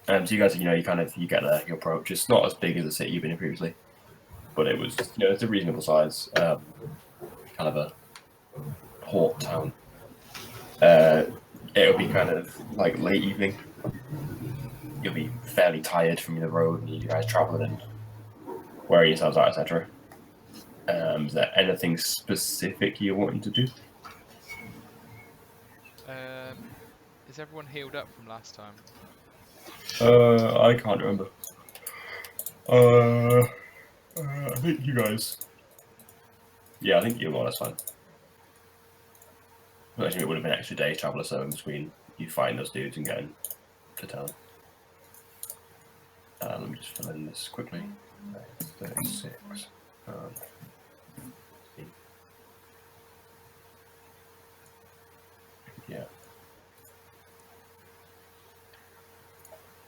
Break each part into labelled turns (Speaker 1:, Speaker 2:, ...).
Speaker 1: So you guys, you get there, you approach. It's not as big as the city you've been in previously, but it was, it's a reasonable size, kind of a port town. It'll be kind of like late evening. You'll be fairly tired from the road and you guys traveling and wearing yourselves out, etc. Is there anything specific you're wanting to do?
Speaker 2: Is everyone healed up from last time?
Speaker 1: I can't remember. I think you guys. Yeah, I think you're more or less fine. Actually, it would have been an extra day travel or so in between you find those dudes and getting to town. Let me just fill in this quickly. 36. Yeah.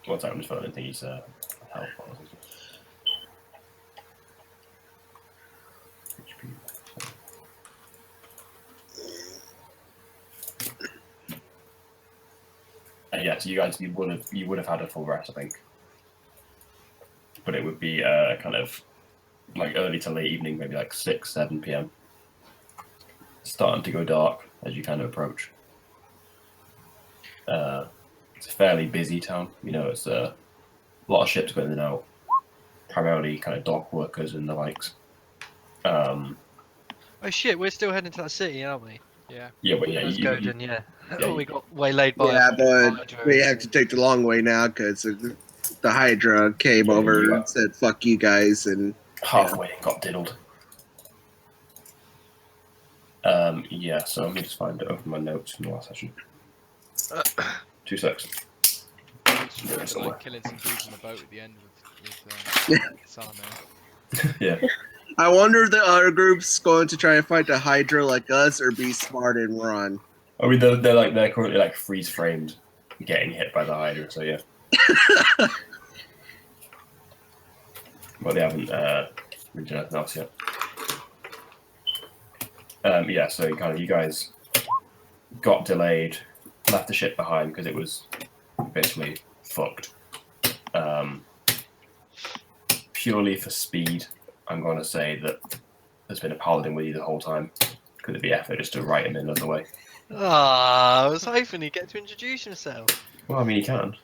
Speaker 1: One second, I'm just filling in things. Help. Yeah, so you guys, you would have had a full rest, I think, but it would be kind of like early to late evening, maybe like 6, 7 p.m. Starting to go dark as you kind of approach. It's a fairly busy town. It's a lot of ships going in and out, primarily kind of dock workers and the likes.
Speaker 3: Oh shit, we're still heading to that city, aren't we?
Speaker 2: Yeah.
Speaker 1: Yeah, but yeah,
Speaker 3: Let's go then, yeah.
Speaker 1: Yeah,
Speaker 3: We got waylaid by
Speaker 4: Yeah,
Speaker 3: a
Speaker 4: but
Speaker 3: Hydra.
Speaker 4: we have to take the long way now because the Hydra came over and said, fuck you guys, and
Speaker 1: halfway got diddled. Yeah, so let me just open my notes from the last session. 2 secs.
Speaker 2: Like killing some dudes on the boat at the end with Salome.
Speaker 1: Yeah.
Speaker 4: I wonder if the other group's going to try and fight the Hydra like us or be smart and run.
Speaker 1: I mean, they're currently like freeze framed, getting hit by the Hydra. So yeah. Well, they haven't reached anything else yet. Yeah, so you guys got delayed, left the ship behind because it was basically fucked. Purely for speed, I'm going to say that there's been a paladin with you the whole time. Could it be effort just to write him in another way?
Speaker 3: I was hoping he'd get to introduce himself.
Speaker 1: Well, I mean, he can.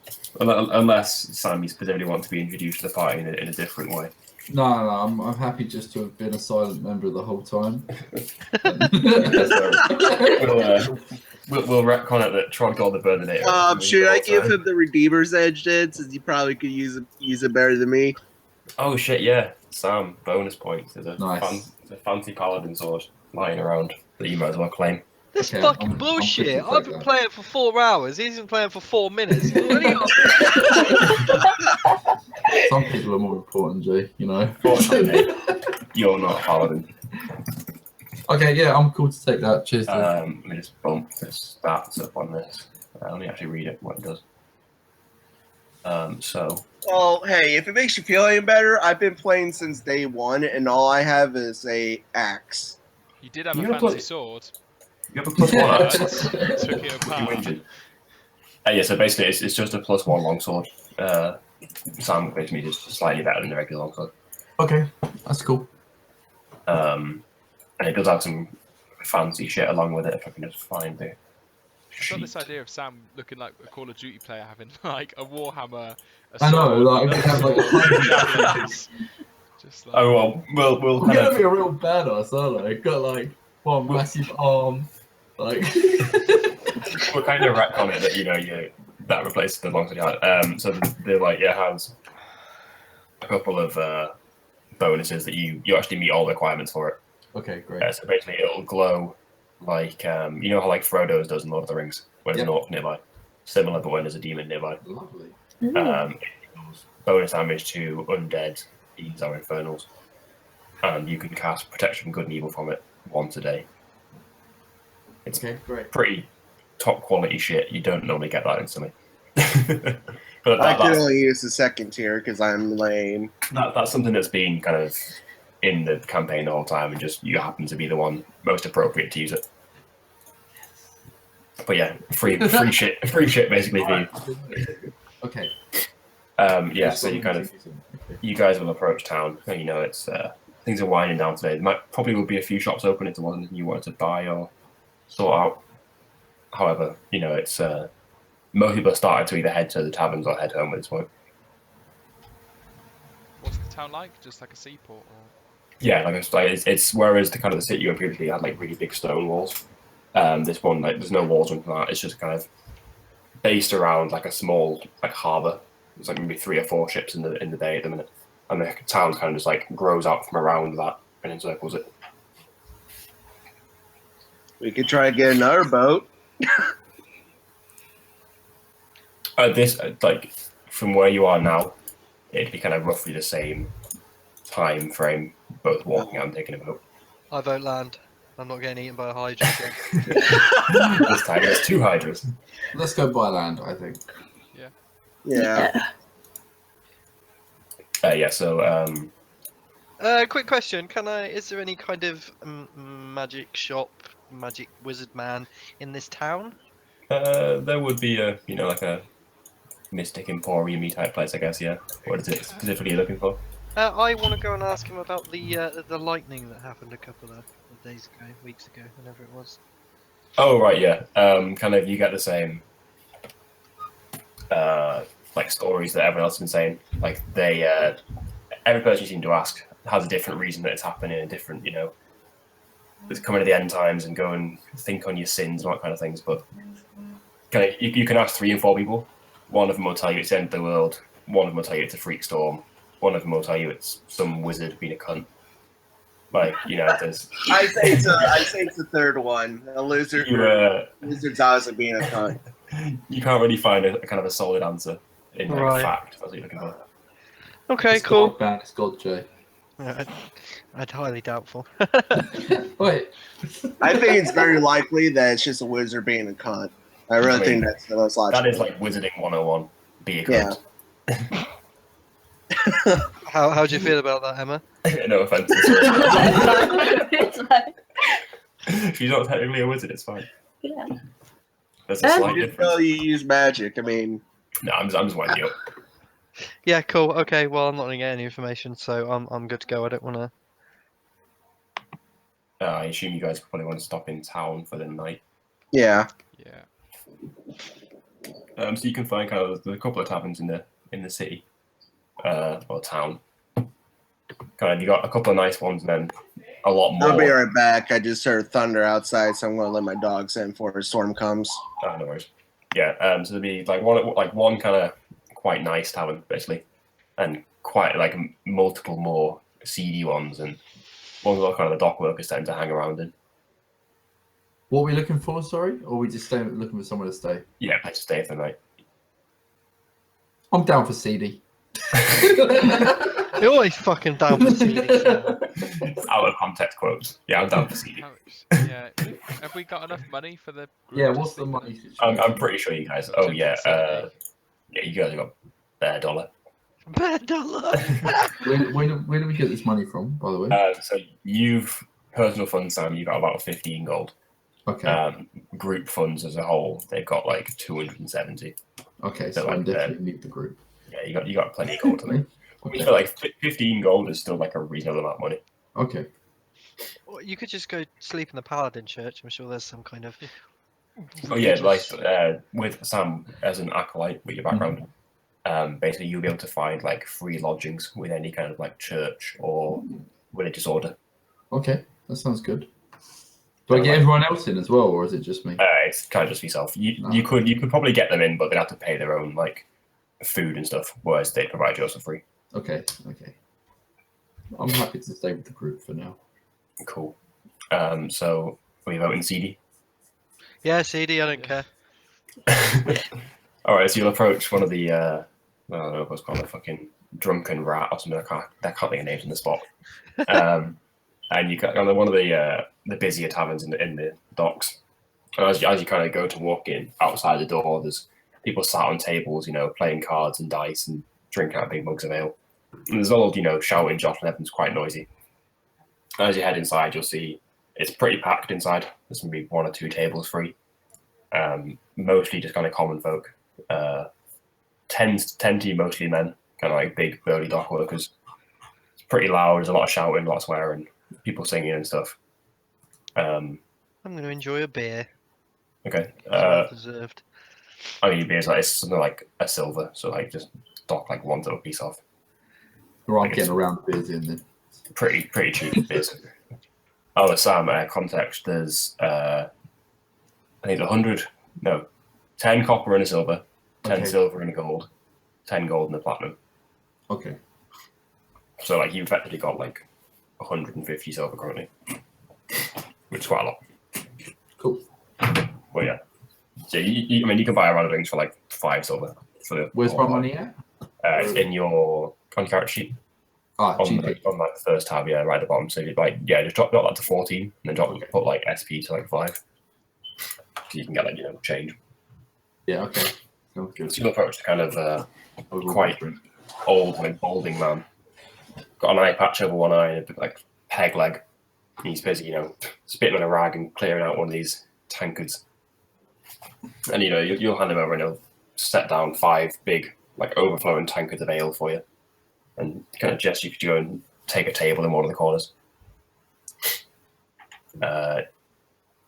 Speaker 1: Unless Sammy specifically wants to be introduced to the party in a different way.
Speaker 5: No, I'm happy just to have been a silent member the whole time.
Speaker 1: We'll retcon it that Tron called the Burninator.
Speaker 4: Should I give him the Redeemer's Edge then, since he probably could use it better than me?
Speaker 1: Oh shit, yeah. Sam, bonus points. There's a,
Speaker 5: Nice.
Speaker 1: there's a fancy paladin sword lying around that you might as well claim.
Speaker 3: This
Speaker 5: Okay,
Speaker 3: fucking
Speaker 5: I'm
Speaker 3: bullshit.
Speaker 5: pretty
Speaker 3: I've been
Speaker 5: like that.
Speaker 3: playing for 4 hours. He's been playing for 4 minutes. He's already got-
Speaker 5: Some people are more important, Jay,
Speaker 1: Fortunately, you're not a paladin.
Speaker 5: Okay, yeah, I'm cool to take that. Cheers. dude.
Speaker 1: Let me just bump the stats up on this. Let me actually read it, what it does. So,
Speaker 4: Well, hey, if it makes you feel any better, I've been playing since day 1, and all I have is a axe.
Speaker 2: You did have
Speaker 1: You
Speaker 2: a
Speaker 1: have
Speaker 2: fancy
Speaker 1: got-
Speaker 2: sword.
Speaker 1: you have a +1 axe.
Speaker 2: Took it apart.
Speaker 1: You injured. Yeah, so basically it's just a +1 longsword. Sam basically just slightly better than the regular longsword.
Speaker 5: Okay, that's cool.
Speaker 1: And it does have some fancy shit along with it if I can just find the
Speaker 2: I've got
Speaker 1: sheet.
Speaker 2: this idea of Sam looking like a Call of Duty player having like a Warhammer.
Speaker 5: I know, like, we have, like,
Speaker 2: javelins. Just like,
Speaker 1: Oh well, we'll
Speaker 5: I'm
Speaker 1: kind
Speaker 5: gonna
Speaker 1: of
Speaker 5: be a real badass, aren't I? Got like one massive arm, like.
Speaker 1: we'll kind of retcon it that that replaces the longsword you had. So it has a couple of bonuses that you actually meet all the requirements for it.
Speaker 5: Okay, great.
Speaker 1: So basically, it'll glow like how like Frodo's does in Lord of the Rings when there's an orc nearby. Similar, but when there's a demon nearby.
Speaker 5: Lovely.
Speaker 1: Bonus damage to undead, these are infernals, and you can cast protection from good and evil from it once a day. It's
Speaker 5: Okay, great.
Speaker 1: pretty top quality shit. You don't normally get that instantly. But
Speaker 4: I can
Speaker 1: that's,
Speaker 4: only use the second tier because I'm lame.
Speaker 1: that's something that's been kind of in the campaign the whole time, and just you happen to be the one most appropriate to use it. But yeah, free shit basically for you.
Speaker 5: Okay.
Speaker 1: Yeah,
Speaker 5: Just
Speaker 1: so you kind of
Speaker 5: something, okay.
Speaker 1: you guys will approach town, and you know it's things are winding down today. There might probably will be a few shops open if there wasn't anything you wanted to buy or sort out. However, you know it's most people are starting to either head to the taverns or head home at this point.
Speaker 2: What's the town like? Just like a seaport, or
Speaker 1: Yeah, it's whereas the kind of the city you previously had like really big stone walls. This one like there's no walls or anything like that. It's just kind of based around like a small like harbour. There's like maybe 3 or 4 ships in the day at the minute, and the town kind of just like grows out from around that and encircles it.
Speaker 4: We could try to get another boat.
Speaker 1: This like from where you are now, it'd be kind of roughly the same time frame, both walking and taking a boat.
Speaker 3: I vote land. I'm not getting eaten by a hydra again.
Speaker 1: This time there's 2 hydras.
Speaker 5: Let's go by land, I think.
Speaker 4: Yeah.
Speaker 1: Yeah. So
Speaker 3: Quick question: Is there any kind of magic shop, magic wizard man in this town?
Speaker 1: there would be a like a mystic emporium type place, I guess. Yeah. What is it specifically you're looking for?
Speaker 3: I want to go and ask him about the lightning that happened a couple of days ago, weeks ago, whenever it was.
Speaker 1: Oh right, yeah. Kind of you get the same like stories that everyone else has been saying. Like they every person you seem to ask has a different reason that it's happening, and different, it's coming to the end times and go and think on your sins and all that kind of things. But kind of you can ask 3 and 4 people. One of them will tell you it's the end of the world. One of them will tell you it's a freak storm. One of them will tell you it's some wizard being a cunt. Like, there's.
Speaker 4: I say it's the third one. A lizard. Lizard's obviously being a cunt.
Speaker 1: You can't really find a kind of a solid answer in
Speaker 3: Right.
Speaker 1: fact. That's what you're looking for.
Speaker 3: Okay,
Speaker 5: It's
Speaker 3: cool.
Speaker 5: God, man, it's God, Jay.
Speaker 3: I'd highly doubtful.
Speaker 5: Wait.
Speaker 4: I think it's very likely that it's just a wizard being a cunt. I really think that's the most logical.
Speaker 1: That is like Wizarding 101. Be a cunt.
Speaker 3: How do you feel about that, Emma?
Speaker 1: No offense.
Speaker 6: It's like,
Speaker 1: She's not technically a wizard, it's fine.
Speaker 6: yeah.
Speaker 1: There's a slight
Speaker 4: You
Speaker 1: difference.
Speaker 4: know you use magic. I mean,
Speaker 1: No, I'm just winding you up.
Speaker 3: Yeah, cool. Okay, well, I'm not gonna get any information, so I'm good to go. I don't want to.
Speaker 1: I assume you guys probably want to stop in town for the night.
Speaker 4: yeah.
Speaker 2: yeah.
Speaker 1: So you can find kind of there's a couple of taverns in the city, or town. Kind of you got a couple of nice ones, and then a lot more.
Speaker 4: I'll be right back. I just heard thunder outside, so I'm going to let my dogs in before a storm comes.
Speaker 1: Oh, no worries. Yeah. So there'll be like one kind of quite nice tavern basically, and quite like multiple more seedy ones, and ones where kind of the dock workers tend to hang around in.
Speaker 5: What are we looking for, sorry? Or are we just looking for somewhere to stay?
Speaker 1: Yeah, place to stay for the night.
Speaker 5: I'm down for CD.
Speaker 3: You're always fucking down for CDs.
Speaker 1: Out of context quotes. Yeah, I'm down for CD.
Speaker 2: Yeah. Have we got enough money for the? Group
Speaker 5: Yeah,
Speaker 2: to
Speaker 5: what's the
Speaker 2: sleep in?
Speaker 5: money?
Speaker 1: I'm pretty sure you guys. Oh yeah. Yeah, you guys have got bare dollar.
Speaker 3: Bad dollar.
Speaker 5: Where do we get this money from, by the way?
Speaker 1: So you've personal funds, Sam. You got about 15 gold.
Speaker 5: Okay.
Speaker 1: Group funds as a whole, they've got like 270.
Speaker 5: Okay,
Speaker 1: so
Speaker 5: so I
Speaker 1: like,
Speaker 5: definitely need the group.
Speaker 1: Yeah, you got plenty of gold to me.
Speaker 5: Okay.
Speaker 1: I feel like 15 gold is still like a reasonable amount of money.
Speaker 5: Okay.
Speaker 3: Or you could just go sleep in the Paladin Church. I'm sure there's some kind of.
Speaker 1: Oh yeah, like
Speaker 3: religious-
Speaker 1: with Sam as an acolyte with your background, basically you'll be able to find like free lodgings with any kind of like church or religious order.
Speaker 5: Okay, that sounds good. Do I get everyone else in as well, or is it just me?
Speaker 1: It's kind of just yourself. You could probably get them in, but they'd have to pay their own like food and stuff, whereas they provide yours for free.
Speaker 5: Okay. I'm happy to stay with the group for now.
Speaker 1: Cool. So are you voting CD?
Speaker 3: Yeah, CD. I don't care.
Speaker 1: All right, so you'll approach one of the I don't know what's called a fucking drunken rat or something. I can't think of names on the spot. And you got one of the busier taverns in the docks. And as you kind of go to walk in, outside the door, there's people sat on tables, playing cards and dice and drinking out big mugs of ale. And there's all shouting, jostling, everything's quite noisy. As you head inside, you'll see it's pretty packed inside. There's maybe 1 or 2 tables free. Mostly just kind of common folk tend to be mostly men, kind of like big burly dock workers. It's pretty loud. There's a lot of shouting, a lot of swearing, people singing and stuff.
Speaker 3: I'm going to enjoy a beer.
Speaker 1: Okay.
Speaker 3: Well deserved.
Speaker 1: I mean, beer's like it's something like a silver, so like just dock like one little piece off.
Speaker 5: Right, getting around the beers in then.
Speaker 1: Pretty cheap beers. Oh, Sam, context. There's I think 10 copper and a silver, 10
Speaker 5: Okay.
Speaker 1: silver and a gold, 10 gold and a platinum.
Speaker 5: Okay.
Speaker 1: So like you've effectively got like 150 silver currently, which is quite a lot.
Speaker 5: Cool.
Speaker 1: Well, yeah. So I mean, you can buy a round of drinks for like 5 silver.
Speaker 5: Where's my money at?
Speaker 1: It's in your on character sheet
Speaker 5: Ah,
Speaker 1: on
Speaker 5: GP.
Speaker 1: like the first tab, yeah, right at the bottom. So you like just drop that to 14, and then put like SP to like 5, so you can get like change.
Speaker 5: Yeah, okay. Sounds good.
Speaker 1: So you'll approach the kind of
Speaker 5: I'll go
Speaker 1: quite
Speaker 5: for it.
Speaker 1: old, like balding man. Got an eye patch over one eye and a bit like peg leg. And he's busy, spitting on a rag and clearing out one of these tankards. And you'll hand him over and he'll set down 5 big, like overflowing tankards of ale for you, and kind of gesture you could go and take a table in one of the corners.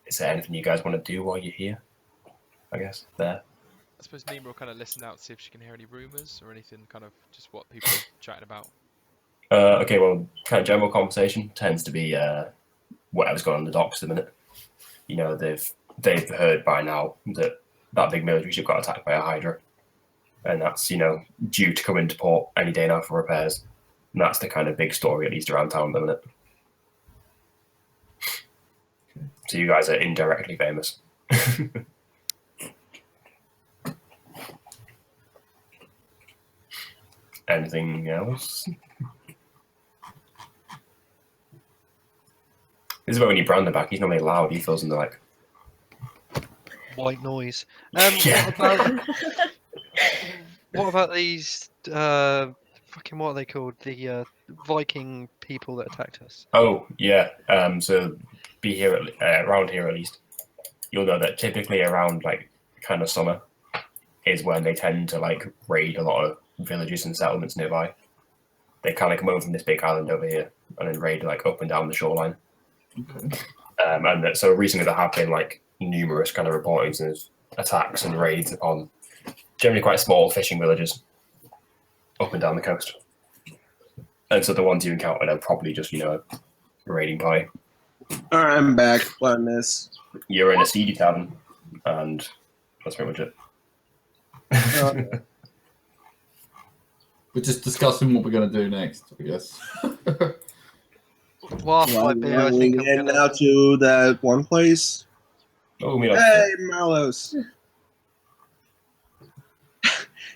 Speaker 1: Is there anything you guys want to do while you're here? I guess there.
Speaker 2: I suppose Nima will kind of listen out to see if she can hear any rumours or anything, kind of just what people are chatting about.
Speaker 1: Okay, well, kind of general conversation tends to be whatever's going on in the docks at the minute. They've heard by now that big military ship got attacked by a Hydra, and that's due to come into port any day now for repairs. And that's the kind of big story, at least around town at the minute. So you guys are indirectly famous. Anything else? This is about when you brand him back. He's normally loud. He fills in the like.
Speaker 3: White noise.
Speaker 1: Yeah.
Speaker 3: What about these? Fucking what are they called? The Viking people that attacked us.
Speaker 1: Oh yeah. So be here around here at least. You'll know that typically around like kind of summer is when they tend to like raid a lot of villages and settlements nearby. They kind of come over from this big island over here and then raid like up and down the shoreline.
Speaker 5: Okay.
Speaker 1: So recently there have been like numerous kind of reportings of attacks and raids upon generally quite small fishing villages up and down the coast. And so the ones you encounter are probably just a raiding party.
Speaker 4: All right, I'm back on this.
Speaker 1: You're in a seedy tavern, and that's pretty much it.
Speaker 5: We're just discussing what we're going to do next, I guess.
Speaker 3: Well, after my beer, I think I'm
Speaker 4: getting
Speaker 3: gonna.
Speaker 4: out to that one place.
Speaker 1: Oh, me like
Speaker 4: Hey, Malos.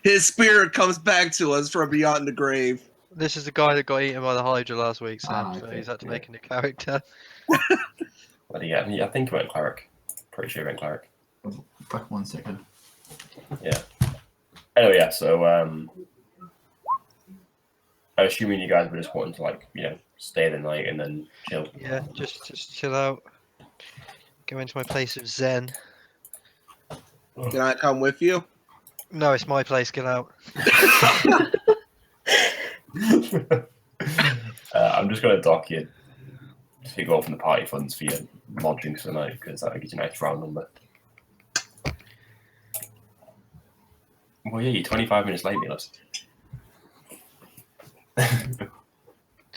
Speaker 4: His spirit comes back to us from beyond the grave.
Speaker 3: This is the guy that got eaten by the Hydra last week, Sam.
Speaker 5: Ah,
Speaker 3: So
Speaker 5: okay,
Speaker 3: he's had to
Speaker 5: yeah.
Speaker 3: make a new character.
Speaker 1: But yeah, I think he went cleric. Pretty sure he went cleric.
Speaker 5: Back 1 second.
Speaker 1: Anyway, yeah. So I'm assuming you guys were just wanting to stay the night and then chill.
Speaker 3: Yeah, just chill out. Go into my place of zen.
Speaker 4: Can I come with you?
Speaker 3: No, it's my place. Get out.
Speaker 1: I'm just gonna dock you to go from the party funds for your lodging for the night because that gives you a nice round number. Well, yeah, you're 25 minutes late, Milos.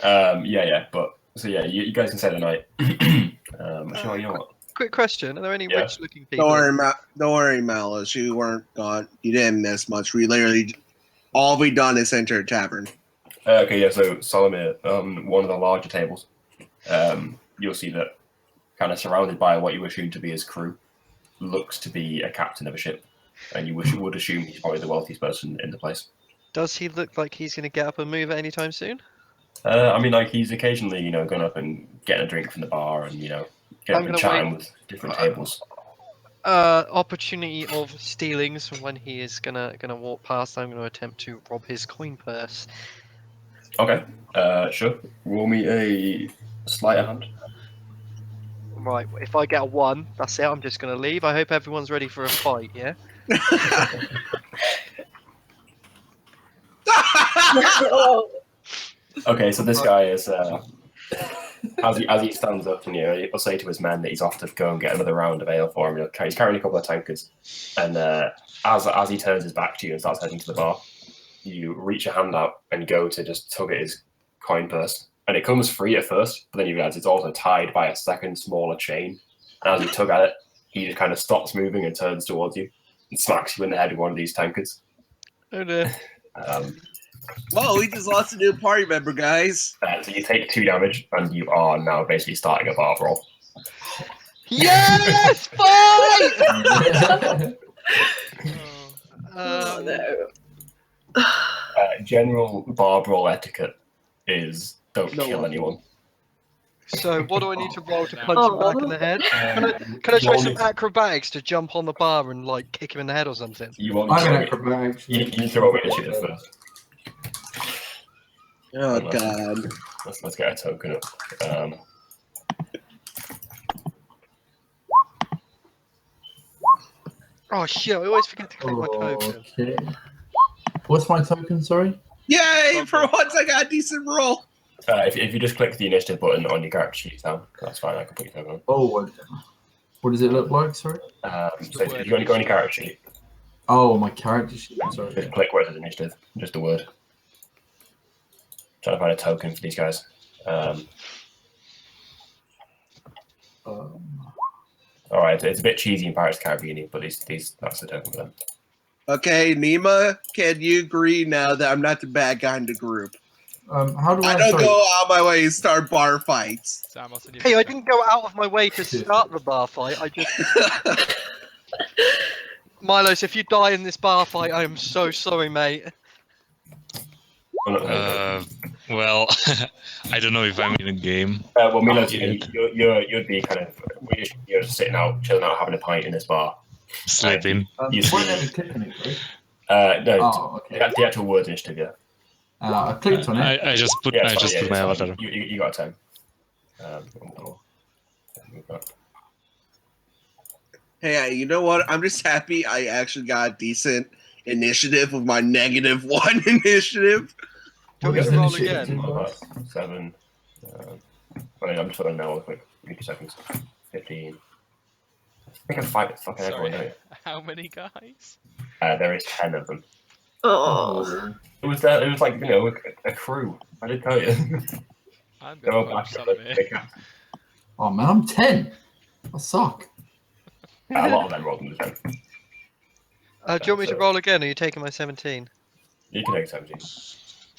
Speaker 1: Yeah, but so yeah, you guys can stay the night. Sure, you know what?
Speaker 3: Quick question: are there any
Speaker 1: Yeah.
Speaker 3: rich-looking people?
Speaker 4: Don't worry, Malice. You weren't gone. You didn't miss much. We literally all we done is enter a tavern.
Speaker 1: Okay, yeah. So Solomir, one of the larger tables, you'll see that kind of surrounded by what you assume to be his crew, looks to be a captain of a ship, and you would assume he's probably the wealthiest person in the place.
Speaker 3: Does he look like he's going to get up and move at any time soon?
Speaker 1: I mean, like he's occasionally, going up and getting a drink from the bar, and getting
Speaker 3: I'm
Speaker 1: up and
Speaker 3: gonna
Speaker 1: chatting with different tables.
Speaker 3: Opportunity of stealings when he is gonna walk past. I'm gonna attempt to rob his coin purse.
Speaker 1: Okay, sure. Roll me a sleight of hand.
Speaker 3: Right, if I get a 1, that's it. I'm just gonna leave. I hope everyone's ready for a fight. Yeah.
Speaker 6: Oh,
Speaker 1: Okay, so this guy is as he stands up, and he'll say to his men that he's off to go and get another round of ale for him. He's carrying a couple of tankards, and as he turns his back to you and starts heading to the bar, you reach your hand out and go to just tug at his coin purse, and it comes free at first, but then you realize it's also tied by a second smaller chain. And as you tug at it, he just kind of stops moving and turns towards you and smacks you in the head with one of these tankards.
Speaker 3: Oh no.
Speaker 4: Whoa, we just lost a new party member, guys.
Speaker 1: So you take 2 damage, and you are now basically starting a bar brawl.
Speaker 3: Yes! Fight!
Speaker 6: oh no.
Speaker 1: General bar brawl etiquette is don't
Speaker 4: No
Speaker 1: kill
Speaker 4: one.
Speaker 1: anyone.
Speaker 3: So what do I need to roll to punch
Speaker 6: Oh.
Speaker 3: him back in the head? Can I try some acrobatics to jump on the bar and like kick him in the head or something?
Speaker 1: You want
Speaker 5: I'm
Speaker 1: to
Speaker 5: an acrobat, actually.
Speaker 1: you need to roll initiative first.
Speaker 4: Oh god.
Speaker 1: Let's get a token up.
Speaker 3: Oh shit! I always forget to click my token.
Speaker 5: Okay. What's my token, sorry?
Speaker 4: Yay! For once, I got a decent roll.
Speaker 1: If you just click the initiative button on your character sheet, Sam, that's fine. I can put your token on.
Speaker 5: Oh, what does it look like, sorry?
Speaker 1: So if you go on your character sheet,
Speaker 5: Oh, my character sheet, sorry.
Speaker 1: just click where it says initiative, just a word. Trying to find a token for these guys. All right, it's a bit cheesy in Pirates of the Caribbean, but that's the token for them.
Speaker 4: Okay, Nima, can you agree now that I'm not the bad guy in the group?
Speaker 5: How do
Speaker 4: I
Speaker 5: I,
Speaker 4: don't
Speaker 5: sorry.
Speaker 4: go out my way and start bar fights.
Speaker 2: Sam, I'll send you a
Speaker 3: Hey, I
Speaker 2: picture.
Speaker 3: didn't go out of my way to start the bar fight. I just Milos, if you die in this bar fight, I am so sorry, mate.
Speaker 7: Well, I don't know if I'm in a game.
Speaker 1: Well, Milos, you'd be kind of you're just sitting out, chilling out, having a pint in this bar.
Speaker 7: Sleeping.
Speaker 1: You
Speaker 5: Why
Speaker 1: see-
Speaker 5: don't you click on it, right?
Speaker 1: No,
Speaker 5: Oh, okay.
Speaker 1: the actual words initiative, yeah.
Speaker 5: I clicked on it.
Speaker 7: I just put
Speaker 1: Yeah,
Speaker 7: I just put my
Speaker 1: it's fine.
Speaker 7: avatar.
Speaker 1: You got a 10.
Speaker 4: Hey, you know what? I'm just happy I actually got a decent initiative with my -1 initiative.
Speaker 3: Do you want me
Speaker 5: What
Speaker 3: to
Speaker 5: is
Speaker 3: roll
Speaker 5: initiative?
Speaker 3: again?
Speaker 1: 7. I'm just putting now. Quick, 50 seconds. 15. I think I'm fighting fucking everyone.
Speaker 2: Sorry.
Speaker 1: Don't
Speaker 2: How many guys?
Speaker 1: you? There is 10 of them.
Speaker 6: Oh.
Speaker 1: It was like a crew. I did tell you.
Speaker 2: I'm
Speaker 1: They're all
Speaker 2: gonna punch
Speaker 1: back.
Speaker 2: Salamir.
Speaker 5: Oh man, I'm 10. I suck.
Speaker 1: A lot of them rolled them.
Speaker 3: Do you want me to roll again, or are you taking my 17?
Speaker 1: You can take 17.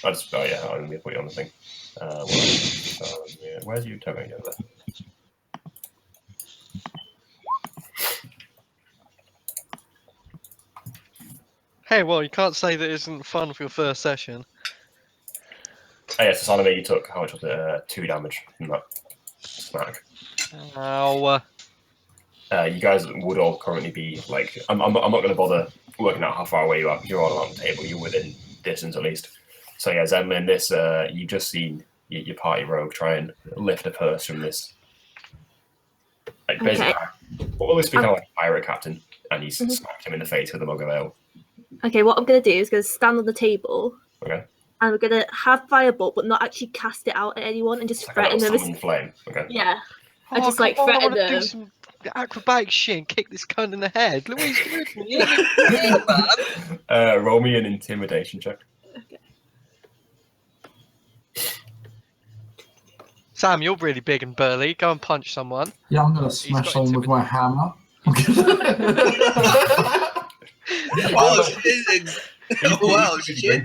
Speaker 1: Oh yeah, I'm gonna put you on the thing. Where's your token over there?
Speaker 3: Hey, well, you can't say that isn't fun for your first session.
Speaker 1: Oh yeah, so Salome, you took how much was it? 2 damage from that smack.
Speaker 3: Ow.
Speaker 1: You guys would all currently be like, I'm not going to bother working out how far away you are because you're all on the table. You're within distance at least. So yeah, Zemlin, this you've just seen your party rogue try and lift a purse from this. Like basically, we'll speak of like a pirate captain, and he's smacked him in the face with a mug of ale.
Speaker 6: Okay, what I'm gonna do is gonna stand on the table.
Speaker 1: Okay.
Speaker 6: And we're gonna have firebolt, but not actually cast it out at anyone, and just
Speaker 1: Like a little
Speaker 6: threaten them.
Speaker 1: summon flame. Okay.
Speaker 6: Yeah. I
Speaker 3: Oh,
Speaker 6: just, like,
Speaker 3: come on, I
Speaker 6: threaten
Speaker 3: want to do
Speaker 6: them.
Speaker 3: some acrobatic shit and kick this cunt in the head. Louise, do it.
Speaker 1: Roll me an intimidation check.
Speaker 3: Sam, you're really big and burly. Go and punch someone.
Speaker 5: Yeah, I'm gonna
Speaker 2: got
Speaker 5: smash someone with my hammer.
Speaker 4: Well, shit. Well, shit.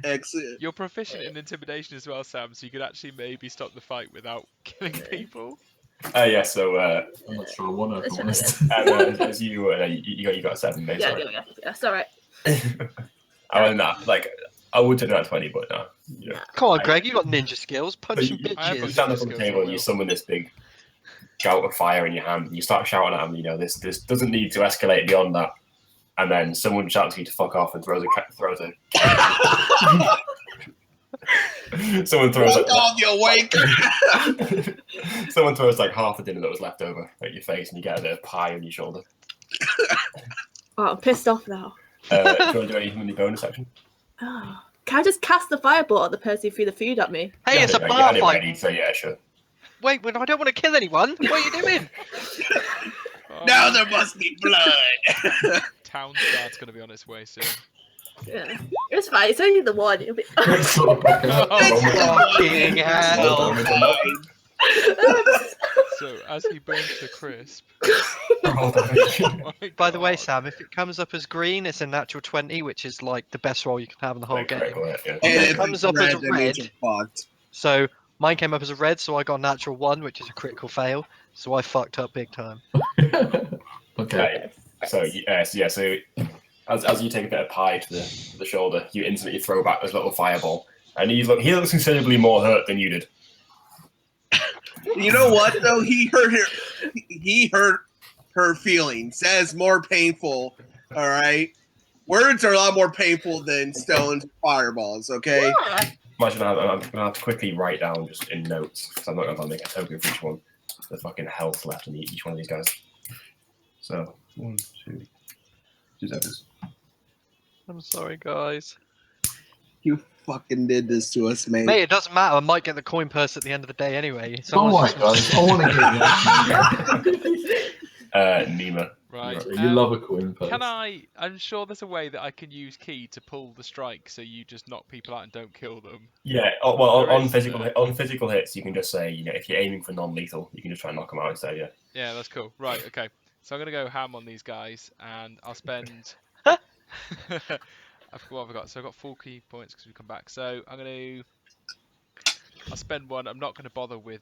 Speaker 4: Exit.
Speaker 2: You're proficient in intimidation as well, Sam, so you could actually maybe stop the fight without killing people.
Speaker 1: Yeah. So
Speaker 5: I'm not sure I want to, if I'm
Speaker 6: Let's
Speaker 5: honest.
Speaker 1: as you got 7 base.
Speaker 6: Yeah,
Speaker 1: right?
Speaker 6: yeah, it's alright.
Speaker 1: Other than that, like I would take that 20, but no. Yeah.
Speaker 3: Come on, Greg, you got ninja skills. Punch some
Speaker 1: You
Speaker 2: I have
Speaker 1: you
Speaker 2: got
Speaker 3: bitches.
Speaker 1: stand up on the table and you summon this big shout of fire in your hand. And you start shouting at him. You know this doesn't need to escalate beyond that. And then someone shouts at you to fuck off and throws a. Someone throws
Speaker 4: Fuck off, you awake.
Speaker 1: Someone throws like half the dinner that was left over at your face, and you get a bit of pie on your shoulder.
Speaker 6: Oh, I'm pissed off now.
Speaker 1: Do you want to do anything in the bonus section?
Speaker 6: Oh. Can I just cast the fireball at the person who threw the food at me?
Speaker 3: Hey, it's a
Speaker 1: Yeah,
Speaker 3: bar
Speaker 1: get it
Speaker 3: fight.
Speaker 1: ready, so yeah, sure.
Speaker 3: Wait, I don't want to kill anyone. What are you doing?
Speaker 2: Oh,
Speaker 4: Now there must be blood.
Speaker 2: Town guard's gonna be on its way soon.
Speaker 6: Yeah, it's fine. It's only the one. It'll be.
Speaker 5: Sort of like a-
Speaker 3: Fucking hell.
Speaker 2: So as he burns to crisp.
Speaker 3: By the way, Sam, if it comes up as green, it's a natural 20, which is like the best roll you can have in the whole game.
Speaker 1: Yeah.
Speaker 3: If it
Speaker 4: if
Speaker 3: comes
Speaker 4: it's
Speaker 3: up as a
Speaker 4: that means
Speaker 3: red,
Speaker 4: you're fucked.
Speaker 3: so mine came up as a red, so I got a natural 1, which is a critical fail. So I fucked up big time.
Speaker 5: Okay.
Speaker 1: So as you take a bit of pie to the shoulder, you instantly throw back this little fireball, and he looks considerably more hurt than you did.
Speaker 4: You know what though? He hurt her feelings. That's more painful. All right. Words are a lot more painful than stones and fireballs. Okay.
Speaker 1: Imagine I'm gonna have to quickly write down just in notes because I'm not gonna make a token for each one. The fucking health left in each one of these guys. So 1, 2 seconds.
Speaker 3: I'm sorry, guys.
Speaker 4: You fucking did this to us, mate.
Speaker 3: Mate, it doesn't matter. I might get the coin purse at the end of the day anyway.
Speaker 5: Oh
Speaker 3: Someone's
Speaker 5: my god, I want to get you.
Speaker 1: Nima.
Speaker 2: Right.
Speaker 5: You love a coin purse.
Speaker 2: Can I? I'm sure there's a way that I can use key to pull the strike, so you just knock people out and don't kill them.
Speaker 1: Yeah. Well,
Speaker 2: There
Speaker 1: on
Speaker 2: is,
Speaker 1: physical hits, you can just say if you're aiming for non-lethal, you can just try and knock them out instead. Yeah.
Speaker 2: Yeah, that's cool. Right. Okay. So I'm gonna go ham on these guys, and I'll spend. What have I got? So I've got 4 key points because we come back. So I'll spend 1. I'm not gonna bother with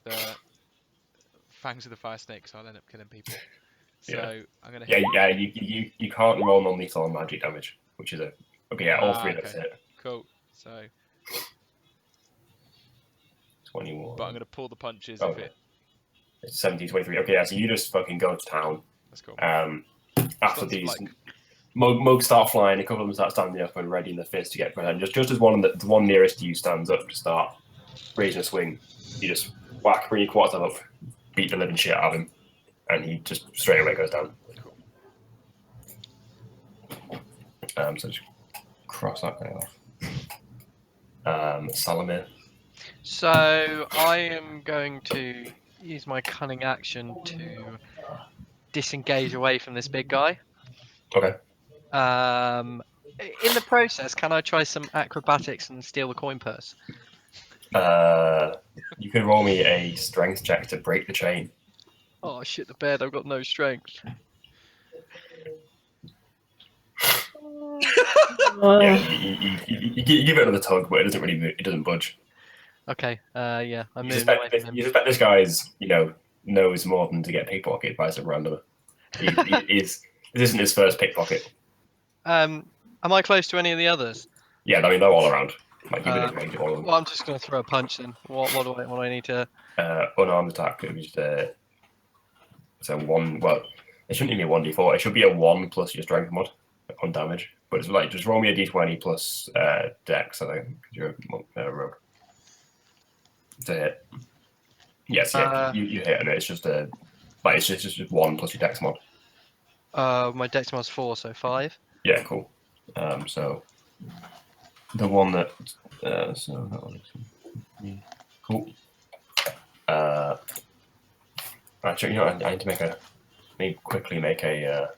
Speaker 2: Fangs of the Fire Snake, so I'll end up killing people. So
Speaker 1: Yeah.
Speaker 2: I'm gonna.
Speaker 1: Yeah. You can't roll non-lethal on magic damage, which is okay. Yeah, all 3 of those
Speaker 2: okay.
Speaker 1: hit.
Speaker 2: Cool. So,
Speaker 1: 21.
Speaker 2: but I'm gonna pull the punches
Speaker 1: Oh,
Speaker 2: if it.
Speaker 1: It's 17, 23. Okay, yeah. So you just fucking go to town.
Speaker 2: That's cool.
Speaker 1: After
Speaker 2: Sounds
Speaker 1: these
Speaker 2: like-
Speaker 1: mugs start flying, a couple of them start standing up and ready in the fist to get present. Just as the one nearest to you stands up to start raising a swing, you just bring your quarterstaff up, beat the living shit out of him, and he just straight away goes down. So just cross that guy off. Salamir.
Speaker 3: So I am going to use my cunning action to disengage away from this big guy.
Speaker 1: Okay.
Speaker 3: In the process, can I try some acrobatics and steal the coin purse?
Speaker 1: You can roll me a strength check to break the chain.
Speaker 3: Oh shit, the bed! I've got no strength.
Speaker 1: Yeah, you give it another tug, but it doesn't budge.
Speaker 3: Okay. Yeah, I'm
Speaker 1: You
Speaker 3: moving
Speaker 1: suspect,
Speaker 3: away from him.
Speaker 1: you suspect this guy's, knows more than to get pickpocketed by some randomer. This isn't his first pickpocket.
Speaker 3: Am I close to any of the others?
Speaker 1: Yeah, I mean they're all around. Like you've been range of all of them.
Speaker 3: Well, I'm just going to throw a punch then. What do I need to?
Speaker 1: Unarmed attack. It was so 1. Well, it shouldn't even be a 1d4. It should be a 1 plus your strength mod on damage. But it's like just roll me a d20 plus dex. I think 'cause you're a rogue. To hit. Yes, yeah, you hit, and it's just it's just 1 plus your dex mod.
Speaker 3: My dex mod's 4, so 5.
Speaker 1: Yeah, cool. So the one that so that one is cool. Actually, I need to quickly make a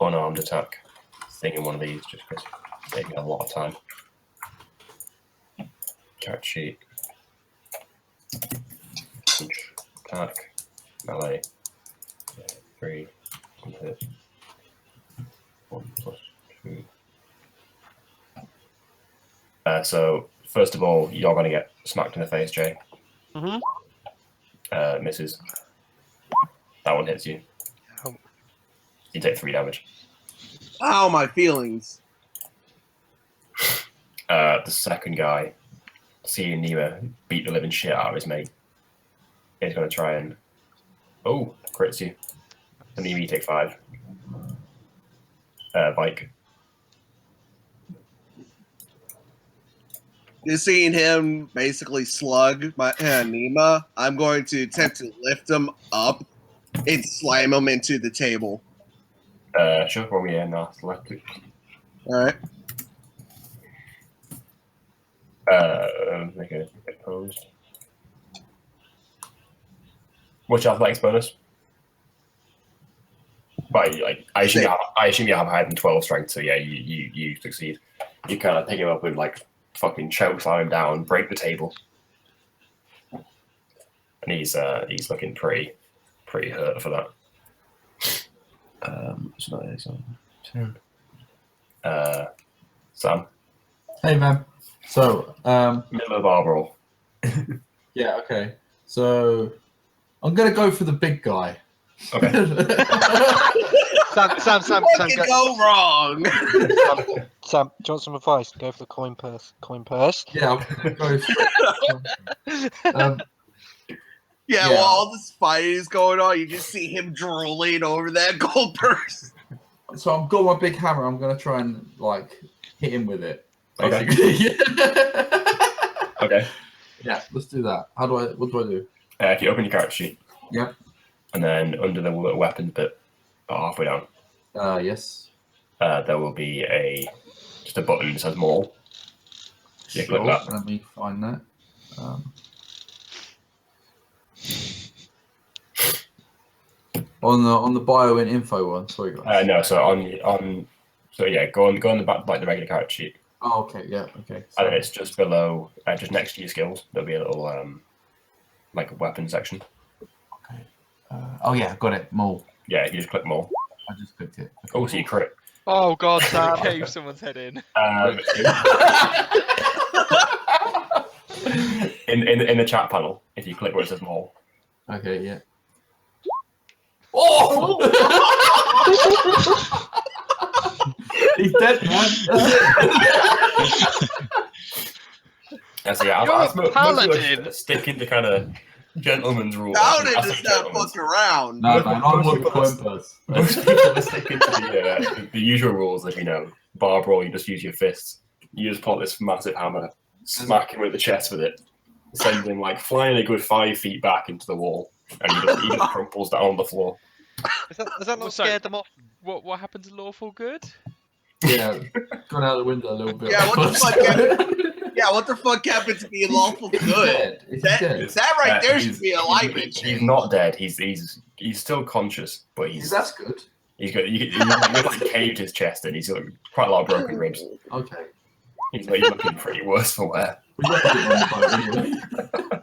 Speaker 1: unarmed attack thing in one of these, just because it's taking a lot of time. Character sheet. Attack. Melee. 3. 1 plus 2. So first of all, you're going to get smacked in the face, Jay.
Speaker 3: Mhm.
Speaker 1: Misses. That one hits you.
Speaker 3: Oh.
Speaker 1: You take 3 damage.
Speaker 4: Ow, my feelings.
Speaker 1: The second guy, seeing Nima beat the living shit out of his mate, he's going to try and crits you. And Nima, you take 5. Vike.
Speaker 4: Just seeing him basically slug my Nima, I'm going to attempt to lift him up and slam him into the table.
Speaker 1: Sure, roll me in.
Speaker 4: All right.
Speaker 1: Make a opposed. What's your athletics bonus? Right, like I assume you have higher than 12 strength, so yeah, you succeed. You kind of pick him up and like fucking choke slam him down, break the table, and he's looking pretty hurt for that. So that is turn. Sam,
Speaker 5: Hey man. So
Speaker 1: middle of bar brawl.
Speaker 5: yeah, okay. So I'm gonna go for the big guy.
Speaker 1: Okay.
Speaker 3: Sam,
Speaker 4: What could go wrong?
Speaker 3: Sam, do you want some advice? Go for the coin purse.
Speaker 5: Yeah, I'm gonna go for
Speaker 4: Yeah,
Speaker 5: Yeah.
Speaker 4: while all this fighting is going on, you just see him drooling over that gold purse.
Speaker 5: so I've got my big hammer, I'm gonna try and like hit him with it.
Speaker 1: Okay.
Speaker 5: Basically.
Speaker 1: Okay.
Speaker 5: Yeah, let's do that. What do I do?
Speaker 1: If you open your character sheet.
Speaker 5: Yep.
Speaker 1: And then under the weapons bit, about halfway down,
Speaker 5: Yes.
Speaker 1: there will be just a button that says more. Yeah, click that.
Speaker 5: Let me find that. On the bio and info one. Sorry guys.
Speaker 1: No, so go on the back, like the regular character sheet,
Speaker 5: Oh, okay. Yeah. Okay.
Speaker 1: and it's just below, just next to your skills. There'll be a little like a weapon section.
Speaker 5: Okay. Oh yeah, got it. More.
Speaker 1: Yeah, if you just click more.
Speaker 5: I just clicked it. Okay.
Speaker 1: Oh, so you crit.
Speaker 3: Oh God, Sam.
Speaker 2: Cave someone's head in.
Speaker 1: In the chat panel, if you click where it says more.
Speaker 5: Okay. Yeah. Oh! He's dead, man.
Speaker 1: And so yeah,
Speaker 3: You're
Speaker 1: I've
Speaker 3: a paladin.
Speaker 1: sticking to kind of gentleman's rule.
Speaker 4: Down it
Speaker 1: I
Speaker 4: just
Speaker 1: think
Speaker 4: not
Speaker 1: gentleman's.
Speaker 4: fuck around.
Speaker 5: No, man. I want the coin purse.
Speaker 1: Most people are sticking to the usual rules of, bar brawl, you just use your fists. You just pull this massive hammer, smack him with the chest with it, send him like flying a good 5 feet back into the wall, and he just crumples down on the floor.
Speaker 3: Has that not
Speaker 2: Sorry.
Speaker 3: scared them off?
Speaker 2: What happened to lawful good?
Speaker 5: Yeah, gone out the window a little bit.
Speaker 4: Yeah, what the fuck? Yeah, what the fuck happened to be lawful
Speaker 5: Is he
Speaker 4: good?
Speaker 5: dead? Is he dead?
Speaker 4: That right there
Speaker 1: He's-
Speaker 4: should be a light mention.
Speaker 1: He's not dead. He's still conscious, but
Speaker 5: That's good.
Speaker 1: he's got you like caved his chest, and he's got quite a lot of broken ribs.
Speaker 5: Okay.
Speaker 1: He's looking pretty worse for wear.
Speaker 5: We left it on the boat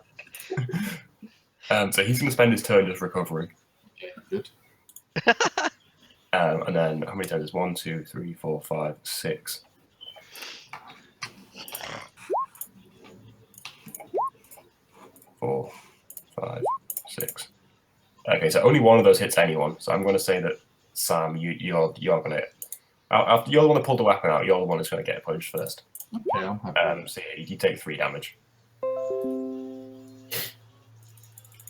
Speaker 5: anyway.
Speaker 1: So he's going to spend his turn just recovering.
Speaker 5: Good.
Speaker 1: And then how many turns? 1, 2, 3, 4, 5, 6. Four, 5, 6. Okay, so only one of those hits anyone. So I'm going to say that Sam, you're going to. You're the one to pull the weapon out. You're the one that's going to get punched first.
Speaker 5: Okay, I'm happy.
Speaker 1: So yeah, you take 3 damage.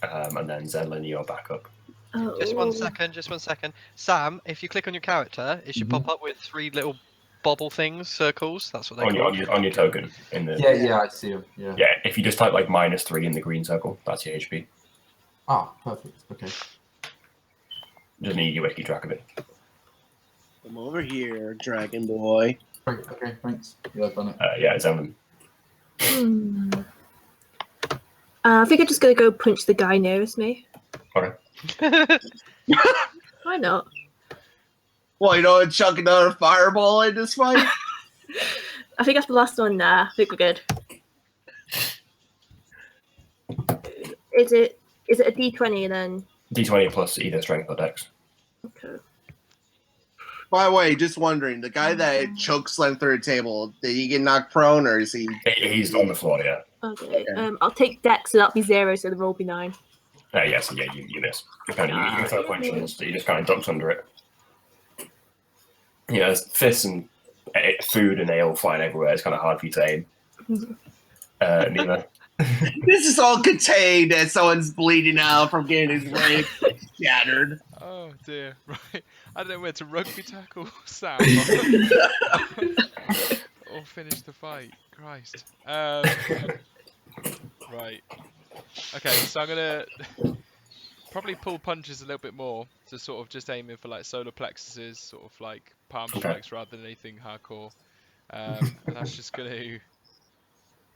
Speaker 1: And then Zedlin, you're back up.
Speaker 6: Oh.
Speaker 3: Just one second. Sam, if you click on your character, it should pop up with 3 little bobble things, circles. That's what they
Speaker 1: On
Speaker 3: call.
Speaker 1: your token in the
Speaker 5: Yeah, I see him. Yeah.
Speaker 1: yeah. If you just type like -3 in the green circle, that's your HP.
Speaker 5: Ah, perfect. Okay.
Speaker 1: Just need you to keep track of it.
Speaker 4: Come over here, Dragon Boy.
Speaker 5: Great. Okay, thanks. Yeah, I've done it.
Speaker 1: Yeah, Zedlin.
Speaker 6: I think I'm just gonna go punch the guy nearest me.
Speaker 1: Okay.
Speaker 6: Why not?
Speaker 4: Well, you know, chuck another fireball in this fight.
Speaker 6: I think that's the last one. Nah, I think we're good. Is it a D20 and then?
Speaker 1: D20 plus either strength or dex.
Speaker 6: Okay.
Speaker 4: By the way, just wondering, the guy that choke slammed through the table, did he get knocked prone or is he?
Speaker 1: He's on the floor. Yeah.
Speaker 6: Okay. I'll take Dex, so that'll be 0, so the roll will be 9.
Speaker 1: Yeah. So yeah, you miss. You throw a punch and so you just kind of ducks under it. There's fists and food and ale flying everywhere. It's kind of hard for you to aim. Neither.
Speaker 4: This is all contained as someone's bleeding out from getting his leg shattered.
Speaker 2: Oh dear. Right. I don't know where to rugby tackle Sam or finish the fight. Christ. Right. Okay, so I'm gonna probably pull punches a little bit more to sort of just aiming for like solar plexuses, sort of like palm strikes rather than anything hardcore. And that's just gonna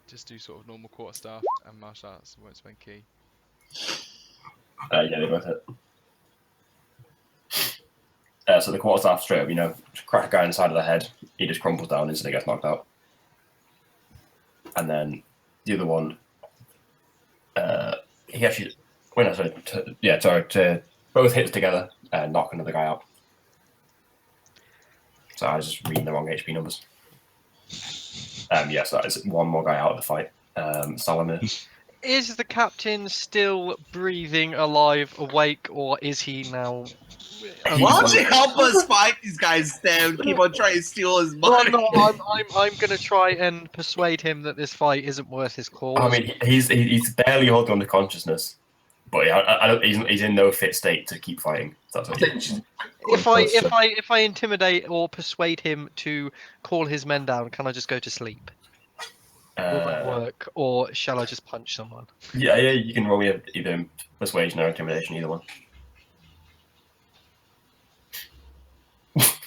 Speaker 2: just do sort of normal quarterstaff and martial arts. Won't spend key.
Speaker 1: Yeah, they both hit. So the quarterstaff straight up, crack a guy inside of the head. He just crumples down, instantly gets knocked out. And then the other one, he actually, to both hits together and knock another guy out. So I was just reading the wrong HP numbers. So that is one more guy out of the fight. Salamir.
Speaker 3: Is the captain still breathing, alive, awake, or is he now?
Speaker 4: Why don't you help us fight these guys, Stan? Keep on trying to steal his money.
Speaker 3: No, I'm gonna try and persuade him that this fight isn't worth his cause.
Speaker 1: I mean, he's barely holding on to consciousness, but he's in no fit state to keep fighting. That's okay.
Speaker 3: If I intimidate or persuade him to call his men down, can I just go to sleep? Will that work, or shall I just punch someone?
Speaker 1: Yeah, you can roll me either persuasion or intimidation, either one.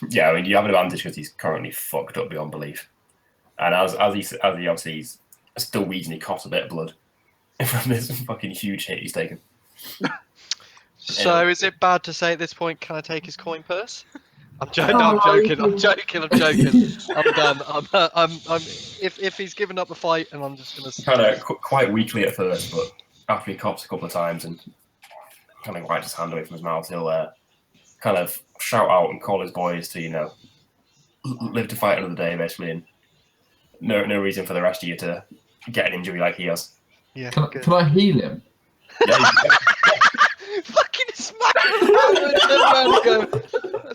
Speaker 1: Yeah, I mean, you have an advantage because he's currently fucked up beyond belief, and as he obviously he's still wheezing, he coughs a bit of blood from this fucking huge hit he's taken.
Speaker 3: So is it bad to say at this point, can I take his coin purse? I'm joking. I'm joking. I'm done. If he's given up the fight, and I'm just gonna
Speaker 1: kind of quite weakly at first, but after he coughs a couple of times and kind of wipes his hand away from his mouth, he'll kind of shout out and call his boys to live to fight another day, basically, and no reason for the rest of you to get an injury like he has.
Speaker 3: Yeah.
Speaker 5: Can I heal him?
Speaker 1: Yeah,
Speaker 3: Fucking smack him around and go.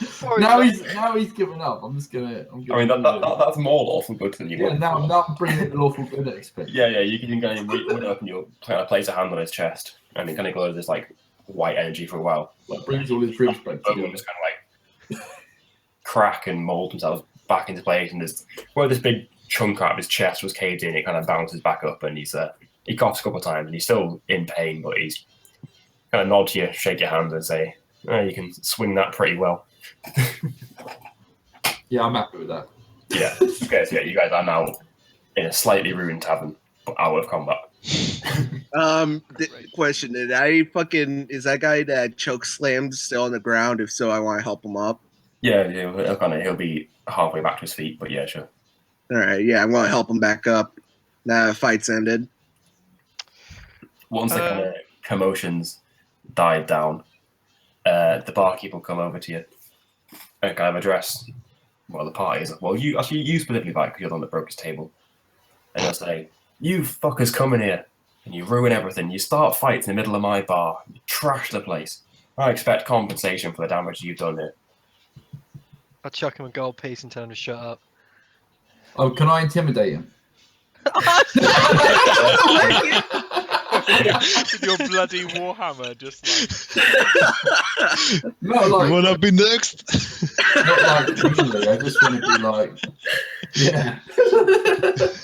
Speaker 3: Sorry,
Speaker 5: Now he's given up. I'm gonna.
Speaker 1: I mean, that's more lawful good than you
Speaker 5: Yeah,
Speaker 1: want.
Speaker 5: now I'm bringing the lawful good expert.
Speaker 1: Yeah, you can kind of wait up and you'll kind of place a hand on his chest, and it kind of glows this like white energy for a while.
Speaker 5: Like brings all his ribs back
Speaker 1: Everyone
Speaker 5: together.
Speaker 1: just kind of like crack and mold themselves back into place, and where this big chunk out of his chest was caved in, it kind of bounces back up, and he coughs a couple of times, and he's still in pain, but he's kind of nod to you, shake your hand, and say, "Oh, you can swing that pretty well."
Speaker 5: Yeah, I'm happy with that.
Speaker 1: Yeah. Okay, so you guys are now in a slightly ruined tavern, but out of combat.
Speaker 4: Question: is that guy that choke slammed still on the ground? If so, I want to help him up.
Speaker 1: Yeah, he'll be halfway back to his feet, but yeah, sure.
Speaker 4: All right, yeah, I'm going to help him back up. Now the fight's ended.
Speaker 1: Once the kind of commotions died down, the barkeep will come over to you and kind of address the parties. Well, you specifically, because you're the one that broke his table, and he'll say, "You fuckers come in here and you ruin everything. You start fights in the middle of my bar. You trash the place. I expect compensation for the damage you've done here."
Speaker 3: I'll chuck him a gold piece and tell him to shut up.
Speaker 5: Oh, can I intimidate him?
Speaker 2: With your bloody warhammer, just like.
Speaker 5: No, like,
Speaker 7: You wanna be next?
Speaker 5: not like usually. I just want to be like, yeah.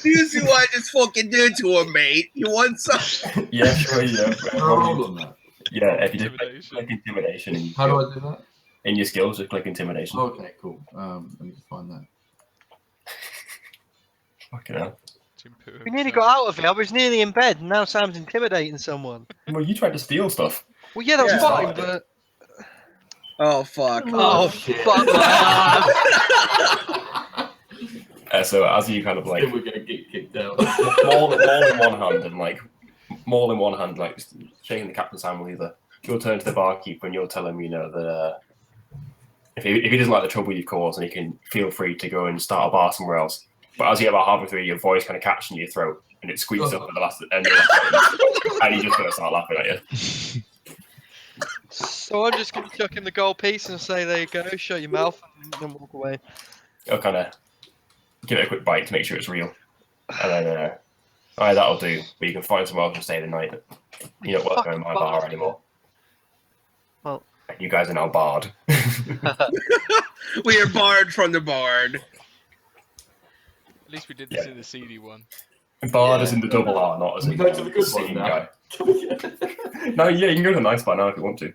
Speaker 4: You see what I just fucking did to him, mate? You want some?
Speaker 1: Yeah, sure. Yeah,
Speaker 5: Roll on that.
Speaker 1: yeah. If you just
Speaker 2: Intimidation.
Speaker 1: click intimidation, and
Speaker 5: How do I do that?
Speaker 1: in your skills, just click intimidation.
Speaker 5: Okay, cool. Let me just find that.
Speaker 1: Fucking hell.
Speaker 3: We nearly got out of it. I was nearly in bed, and now Sam's intimidating someone.
Speaker 1: Well, you tried to steal stuff.
Speaker 3: Well, yeah, that's
Speaker 4: Yeah.
Speaker 3: fine, but
Speaker 4: Oh fuck!
Speaker 3: oh
Speaker 5: shit.
Speaker 3: fuck man.
Speaker 1: So as you kind of like
Speaker 5: Then we're gonna get kicked out.
Speaker 1: maul in one hand, like shaking the captain's hand with either, you'll turn to the barkeeper and you'll tell him, that if he doesn't like the trouble you've caused, and he can feel free to go and start a bar somewhere else. But as you get about halfway through, your voice kind of catches in your throat, and it squeaks up at the last end of the sentence, and you just gonna start laughing at you.
Speaker 3: So I'm just gonna chuck him the gold piece and say, "There you go. Shut your mouth," and then walk away.
Speaker 1: You'll kind of give it a quick bite to make sure it's real, and then alright, that'll do. But you can find somewhere else to stay the night. You're not welcome in my bar anymore.
Speaker 3: Well,
Speaker 1: you guys are now barred.
Speaker 4: We are barred from the barred.
Speaker 2: At least we did this in the CD one.
Speaker 1: Barred as in the double R, not as
Speaker 5: Can
Speaker 1: in
Speaker 5: we go to the good
Speaker 1: singing
Speaker 5: one now?
Speaker 1: guy. No, yeah, you can go to the nice bar now if you want to.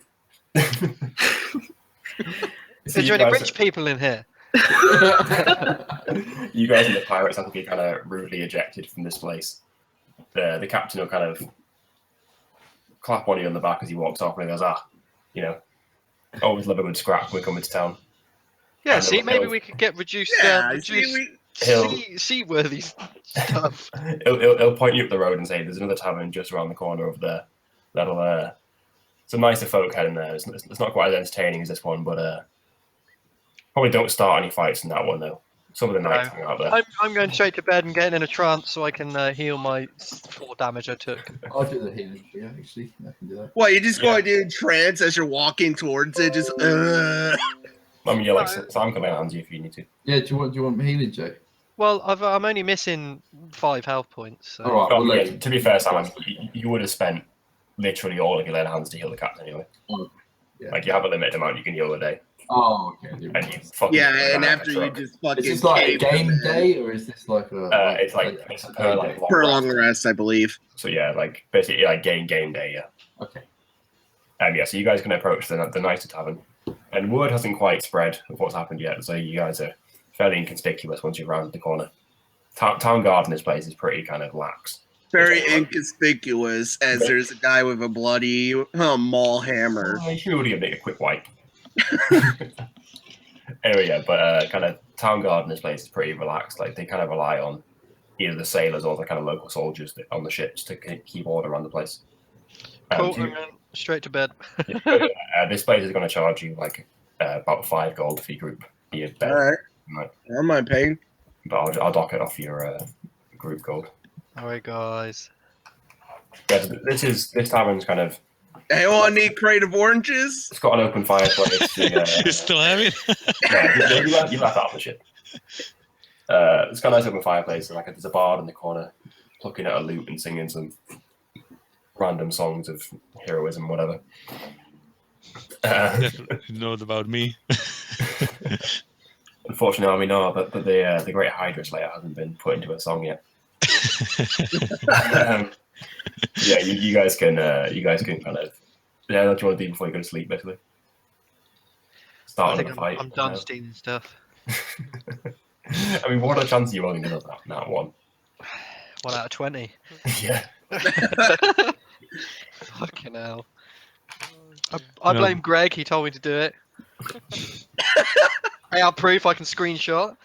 Speaker 1: So
Speaker 3: is there any rich people in here?
Speaker 1: you guys and the pirates have to be kind of rudely ejected from this place. the captain will kind of clap on you on the back as he walks off and he goes, always love a good scrap when we come into town.
Speaker 3: Yeah,
Speaker 1: And
Speaker 3: see,
Speaker 1: he'll-
Speaker 3: maybe we could get reduced,
Speaker 4: Yeah,
Speaker 3: reduced
Speaker 1: He'll-
Speaker 3: seaworthy stuff.
Speaker 1: He'll point you up the road and say, "There's another tavern just around the corner over there. That'll some nicer folk heading there. It's not quite as entertaining as this one, but probably don't start any fights in that one though. Some of the knights hang out there.
Speaker 3: I'm going straight to bed and getting in a trance so I can heal my 4 damage I took.
Speaker 5: I'll do the healing. Yeah, actually, I can do that.
Speaker 4: What, you just going to trance as you're walking towards it? Just
Speaker 1: I mean, you're like Sam can lay hands on you if you need to.
Speaker 5: Yeah, do you want healing, Jay?
Speaker 3: Well, I'm only missing 5 health points. So.
Speaker 5: All right.
Speaker 1: Oh,
Speaker 5: Well,
Speaker 1: yeah,
Speaker 5: like,
Speaker 1: to be fair, Sam, you would have spent literally all of your laid hands to heal the captain anyway.
Speaker 5: yeah.
Speaker 1: Like you have a limited amount you can heal a day,
Speaker 5: Oh, okay.
Speaker 1: and you fucking
Speaker 4: yeah, and
Speaker 1: ran
Speaker 4: after you
Speaker 1: truck.
Speaker 4: just fucking.
Speaker 5: Is this like a
Speaker 4: cave them
Speaker 5: game
Speaker 4: in.
Speaker 5: day, or is this like a?
Speaker 1: It's like it's a per like long
Speaker 4: Per
Speaker 1: rest.
Speaker 4: long rest, I believe.
Speaker 1: So yeah, like basically like game day, yeah.
Speaker 5: Okay.
Speaker 1: Yeah, so you guys can approach the nicer tavern, and word hasn't quite spread of what's happened yet. So you guys are fairly inconspicuous once you've rounded the corner. Town guard in this place is pretty kind of lax.
Speaker 4: Very
Speaker 1: Okay.
Speaker 4: inconspicuous, as there's a guy with a bloody maul hammer.
Speaker 1: You should really make a quick wipe. Anyway, yeah, but kind of town guard in this place is pretty relaxed. Like they kind of rely on either the sailors or the kind of local soldiers on the ships to keep order around the place.
Speaker 3: Cool,
Speaker 1: Do you-
Speaker 3: I'm going straight to bed.
Speaker 1: this place is going to charge you like about 5 gold for your group. For your bed.
Speaker 4: All right,
Speaker 1: Right.
Speaker 4: I don't mind paying.
Speaker 1: But I'll dock it off your group gold.
Speaker 3: Alright, guys.
Speaker 1: Yeah, so this tavern's kind of
Speaker 4: Anyone need crate of oranges?
Speaker 1: it's got an open fireplace.
Speaker 7: You still have it?
Speaker 1: Yeah, you left out the shit. It's got a nice open fireplace, and like there's a bard in the corner, plucking at a lute and singing some random songs of heroism, whatever.
Speaker 7: Definitely knows about me.
Speaker 1: Unfortunately, I mean, no, but the Great Hydra Slayer hasn't been put into a song yet. Yeah, you guys can kind of yeah. What do you want to do before you go to sleep, basically?
Speaker 3: I
Speaker 1: Start
Speaker 3: think
Speaker 1: on the fight.
Speaker 3: I'm done stealing stuff.
Speaker 1: I mean, what are the chances you rolling another that one?
Speaker 3: 1 out of 20.
Speaker 1: Yeah.
Speaker 3: Fucking hell. I blame Greg, he told me to do it. I have proof, I can screenshot.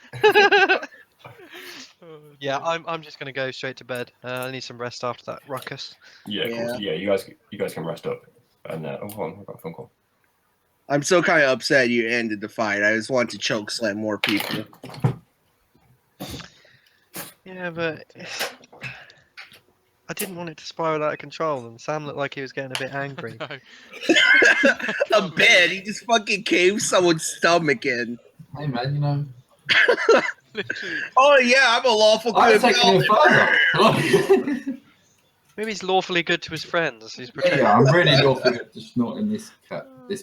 Speaker 3: Yeah, I'm just gonna go straight to bed. I need some rest after that ruckus.
Speaker 1: Yeah, of course. Yeah, you guys can rest up. And hold on, I've got a phone call.
Speaker 4: I'm still kind of upset you ended the fight. I just want to choke slam more people.
Speaker 3: Yeah, but I didn't want it to spiral out of control, and Sam looked like he was getting a bit angry.
Speaker 2: No.
Speaker 4: A bed. He just fucking caved someone's stomach in.
Speaker 5: Hey man, you know,
Speaker 2: Literally.
Speaker 4: Oh yeah, I'm a lawful
Speaker 5: I'm
Speaker 4: good
Speaker 5: taking it further.
Speaker 3: Maybe he's lawfully good to his friends. He's
Speaker 5: Yeah, I'm really lawful just not in this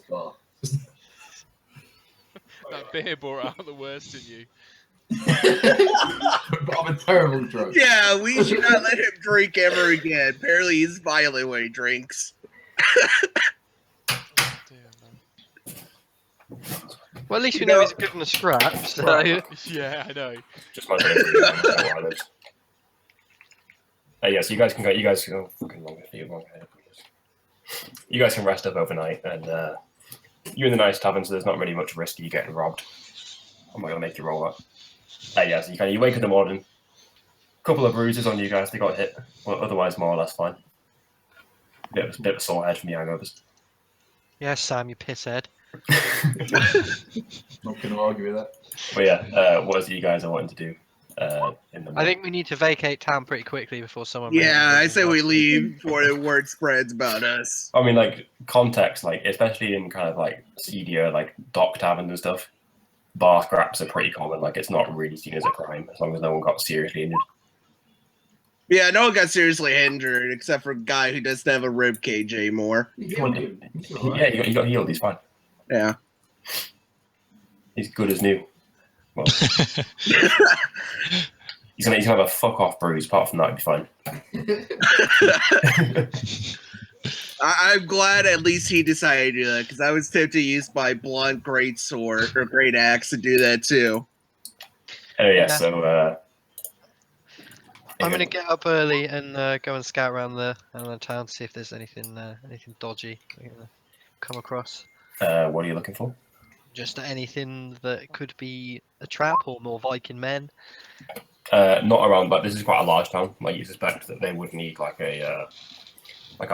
Speaker 5: bar.
Speaker 2: That beer brought out the worst in you.
Speaker 5: But I'm a terrible drunk.
Speaker 4: Yeah, we should not let him drink ever again. Apparently, he's violent when he drinks.
Speaker 2: Dear, man.
Speaker 3: Well, at least we know he's good in a scrap. So
Speaker 2: Yeah, I know.
Speaker 1: Just my name. Yeah, so you guys can go. You guys can go fucking long ahead. You guys can rest up overnight, and you're in the nice tavern, so there's not really much risk of you getting robbed. I'm not gonna make you roll that. Yeah, so you wake in the morning. Couple of bruises on you guys. They got hit, but otherwise more or less fine. Bit of a sore head from the hangovers.
Speaker 3: yes, Sam, you pisshead.
Speaker 5: Not gonna argue with that.
Speaker 1: But yeah, what is it you guys are wanting to do in the
Speaker 3: I
Speaker 1: morning?
Speaker 3: think we need to vacate town pretty quickly before someone.
Speaker 4: Yeah, I
Speaker 3: raises
Speaker 4: say we
Speaker 3: us.
Speaker 4: leave before the word spreads about us.
Speaker 1: I mean, like context, like especially in kind of like seedier, like dock taverns and stuff. Bar scraps are pretty common. Like it's not really seen as a crime as long as no one got seriously injured.
Speaker 4: Yeah, no one got seriously injured except for a guy who doesn't have a rib cage anymore.
Speaker 5: He's alright.
Speaker 1: Yeah, he got healed. He's fine.
Speaker 4: Yeah.
Speaker 1: He's good as new. Well, he's gonna have a fuck off bruise. Apart from that, he'd be fine.
Speaker 4: I'm glad at least he decided to do that because I was tempted to use my blunt great sword or great axe to do that too.
Speaker 1: Anyway, yeah.
Speaker 3: Yeah.
Speaker 1: So
Speaker 3: I'm gonna get up early and go and scout around the town, see if there's anything dodgy we're gonna come across.
Speaker 1: What are you looking for?
Speaker 3: Just anything that could be a trap or more Viking men.
Speaker 1: Not around, but this is quite a large town. Like you suspect that they would need like a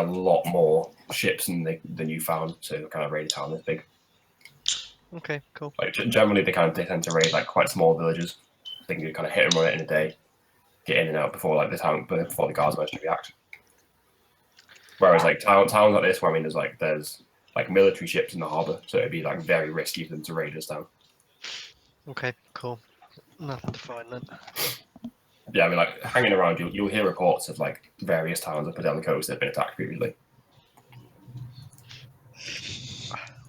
Speaker 1: lot more ships than you found to kind of raid a town this big.
Speaker 3: Okay, cool.
Speaker 1: Like generally, they tend to raid like quite small villages. They can kind of hit and run it in a day, get in and out before like before the guards actually react. Whereas like towns like this, where I mean, there's military ships in the harbour, so it'd be like very risky for them to raid this town.
Speaker 3: Okay, cool. Nothing to find then.
Speaker 1: Yeah, I mean, like hanging around, you'll hear reports of like various towns up and down the coast that have been attacked previously.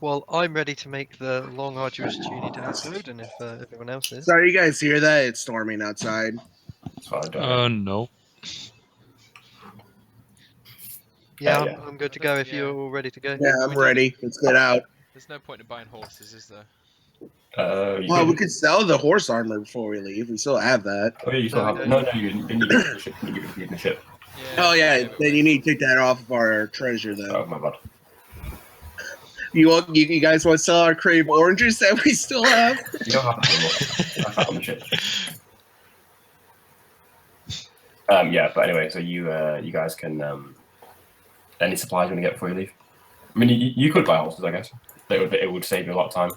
Speaker 3: Well, I'm ready to make the long, arduous journey to Snowdon if everyone else is.
Speaker 4: Sorry, you guys hear that? It's storming outside.
Speaker 1: It's fine, don't worry.
Speaker 7: No.
Speaker 3: Yeah,
Speaker 1: yeah.
Speaker 3: I'm good to go if
Speaker 2: Yeah.
Speaker 3: you're all ready to go.
Speaker 4: Yeah, I'm ready. Let's get out.
Speaker 2: There's no point in buying horses, is there?
Speaker 4: Well, we could sell the horse armor before we leave. We still have that.
Speaker 1: Oh yeah, you still have
Speaker 3: Okay.
Speaker 1: no, you didn't give it the ship. You give it the ship.
Speaker 4: Oh yeah,
Speaker 2: save it
Speaker 4: then
Speaker 2: away.
Speaker 4: you need to take that off of our treasure, though.
Speaker 1: Oh my bad.
Speaker 4: You guys want to sell our crave oranges that we still have?
Speaker 1: You don't have to anymore. That's on the ship. Yeah, but anyway, so you guys can any supplies you want to get before you leave? I mean, you could buy horses, I guess. It would save you a lot of time.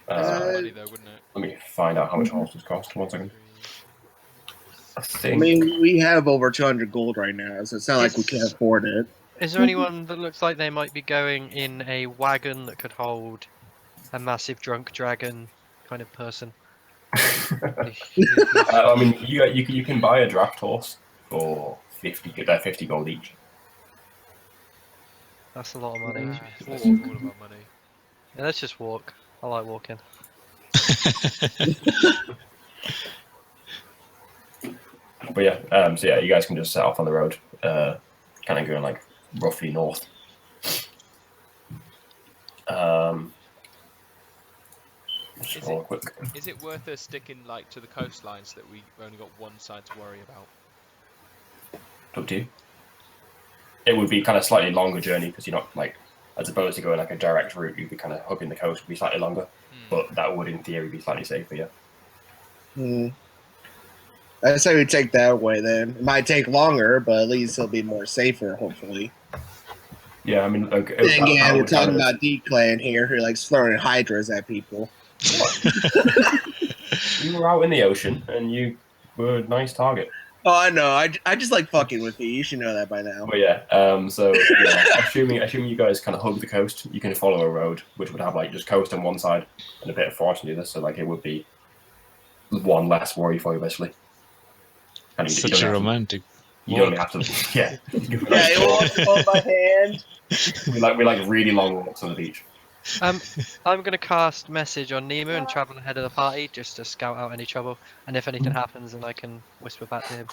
Speaker 2: It's a lot of money though, wouldn't it?
Speaker 1: Let me find out how much horses cost. 1 second. I
Speaker 4: I
Speaker 1: think.
Speaker 4: mean, we have over 200 gold right now, so it's not like we can't afford it.
Speaker 3: Is there anyone that looks like they might be going in a wagon that could hold a massive drunk dragon kind of person?
Speaker 1: I mean, you can buy a draft horse for 50 gold each.
Speaker 3: That's a lot of money.
Speaker 2: That's
Speaker 3: Walk.
Speaker 2: all about money.
Speaker 3: Yeah, let's just walk. I like walking.
Speaker 1: But yeah, so yeah, you guys can just set off on the road, kind of going like roughly north. Just
Speaker 2: Is
Speaker 1: roll
Speaker 2: it-
Speaker 1: quick.
Speaker 2: Is it worth us sticking like to the coastline so that we've only got one side to worry about?
Speaker 1: Up to you. It would be kind of slightly longer journey because you're not like, as opposed to going like a direct route, you'd be kind of hugging the coast, would be slightly longer, but that would in theory be slightly safer. Yeah.
Speaker 4: Hmm. I say we take that way then. It might take longer, but at least it'll be more safer, hopefully.
Speaker 1: Yeah, I mean, okay.
Speaker 4: Then again, we're talking about D-Clan here, who likes throwing hydras at people.
Speaker 1: You were out in the ocean and you were a nice target.
Speaker 4: Oh, I know. I just like fucking with you. You should know that by now.
Speaker 1: But yeah, so yeah, assuming you guys kind of hug the coast, you can follow a road which would have like just coast on one side and a bit of forest on the other. So like it would be one less worry for you basically. And you
Speaker 7: Such
Speaker 1: don't
Speaker 7: a
Speaker 1: have to-
Speaker 7: romantic.
Speaker 1: You don't have to. Yeah.
Speaker 4: Yeah, you want to hold my hand?
Speaker 1: we like really long walks on the beach.
Speaker 3: I'm gonna cast message on Nemo and travel ahead of the party just to scout out any trouble, and if anything happens, then I can whisper back to him.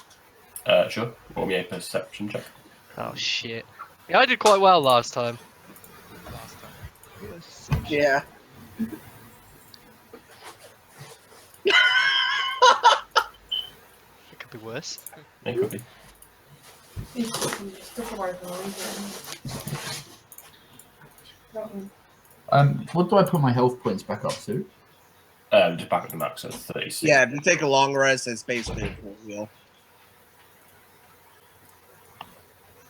Speaker 1: Sure. Roll me a perception check.
Speaker 3: Oh shit! Yeah, I did quite well last time.
Speaker 2: Last time.
Speaker 4: Yeah.
Speaker 3: It could be worse.
Speaker 1: It could be.
Speaker 5: What do I put my health points back up to?
Speaker 1: Just back at the max at 36.
Speaker 4: Yeah, if you take a long rest, it's basically a full heal.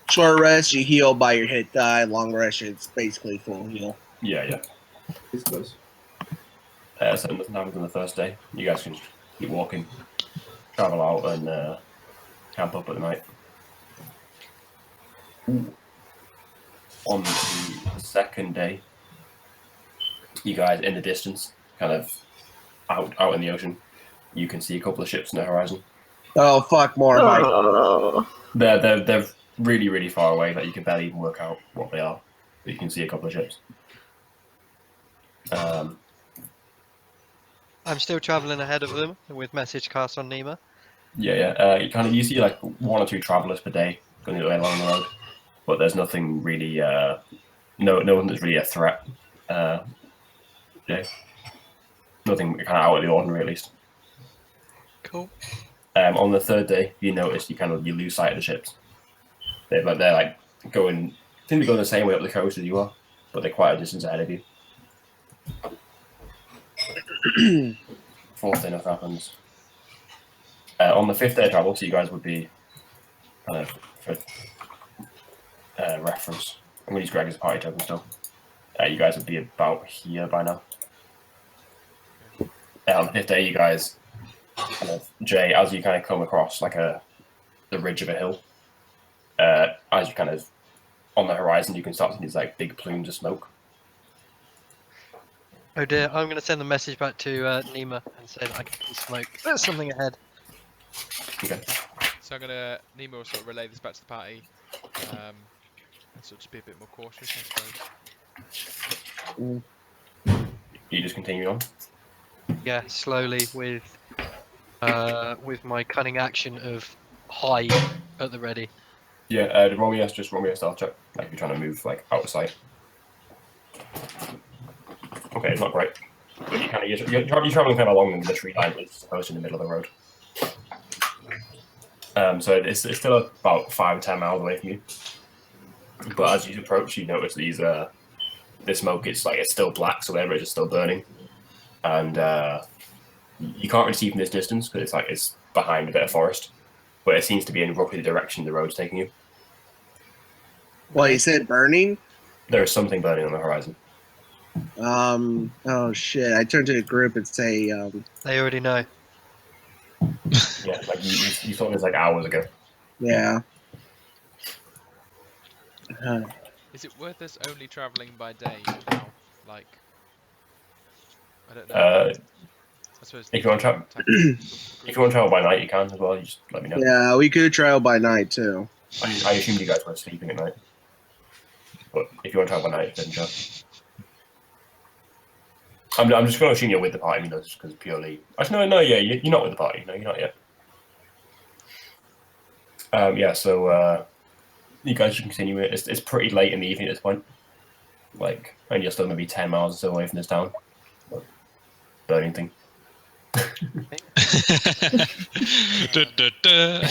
Speaker 4: Short rest, you heal by your hit die. Long rest, it's basically full heal.
Speaker 1: Yeah.
Speaker 5: It's close.
Speaker 1: So nothing happens on the first day. You guys can just keep walking, travel out, and camp up at the night. On the second day, you guys in the distance, kind of out in the ocean, you can see a couple of ships in the horizon.
Speaker 4: Oh fuck, more Mike.
Speaker 6: Oh.
Speaker 1: They're really, really far away that you can barely even work out what they are. But you can see a couple of ships.
Speaker 3: I'm still traveling ahead of them with message cast on Nemo.
Speaker 1: Yeah. You see like 1 or 2 travelers per day going along the road, but there's nothing really. No one that's really a threat. Yeah. Nothing kind of out of the ordinary, at least.
Speaker 3: Cool.
Speaker 1: On the third day, you notice you lose sight of the ships. They're like going, I think they're going the same way up the coast as you are, but they're quite a distance ahead of you. Fourth day, nothing happens. On the fifth day of travel, so you guys would be kind of for reference. I'm going to use Greg as a party token still. You guys would be about here by now. On the fifth day, you guys, Jay, as you kind of come across like the ridge of a hill, as you kind of on the horizon, you can start seeing these like big plumes of smoke.
Speaker 3: Oh dear, I'm going to send a message back to Nima and say that I can see smoke. There's something ahead.
Speaker 1: Okay.
Speaker 2: So Nima will sort of relay this back to the party, and sort of just be a bit more cautious, I suppose.
Speaker 1: You just continue on.
Speaker 3: Yeah, slowly with my cunning action of hide at the ready.
Speaker 1: Yeah, roll me a stealth check. Like if you're trying to move like out of sight. Okay, it's not great. But you're traveling kind of along the tree line, but it's supposed in the middle of the road. So it's still about 5 or 10 miles away from you. But as you approach, you notice the smoke. It's still black, so whatever it is still burning, and you can't really see from this distance because it's behind a bit of forest. But it seems to be in roughly the direction the road's taking you.
Speaker 4: Well, you said burning?
Speaker 1: There is something burning on the horizon.
Speaker 4: Oh shit. I turned to the group and say,
Speaker 3: They already know.
Speaker 1: Yeah, like you saw this like hours ago.
Speaker 4: yeah.
Speaker 2: Is it worth us only travelling by day now? Like, I don't know. I suppose
Speaker 1: If you want to travel by night, you can as well. You just let me know.
Speaker 4: Yeah, we could travel by night too.
Speaker 1: I assumed you guys were sleeping at night. But if you want to travel by night, then sure. I'm just going to assume you're with the party, just because purely. Actually, no, yeah, you're not with the party. No, you're not yet. Yeah, so you guys should continue it. It's pretty late in the evening at this point. And you're still maybe 10 miles or so away from this town. Burning thing.
Speaker 7: Da, da, da.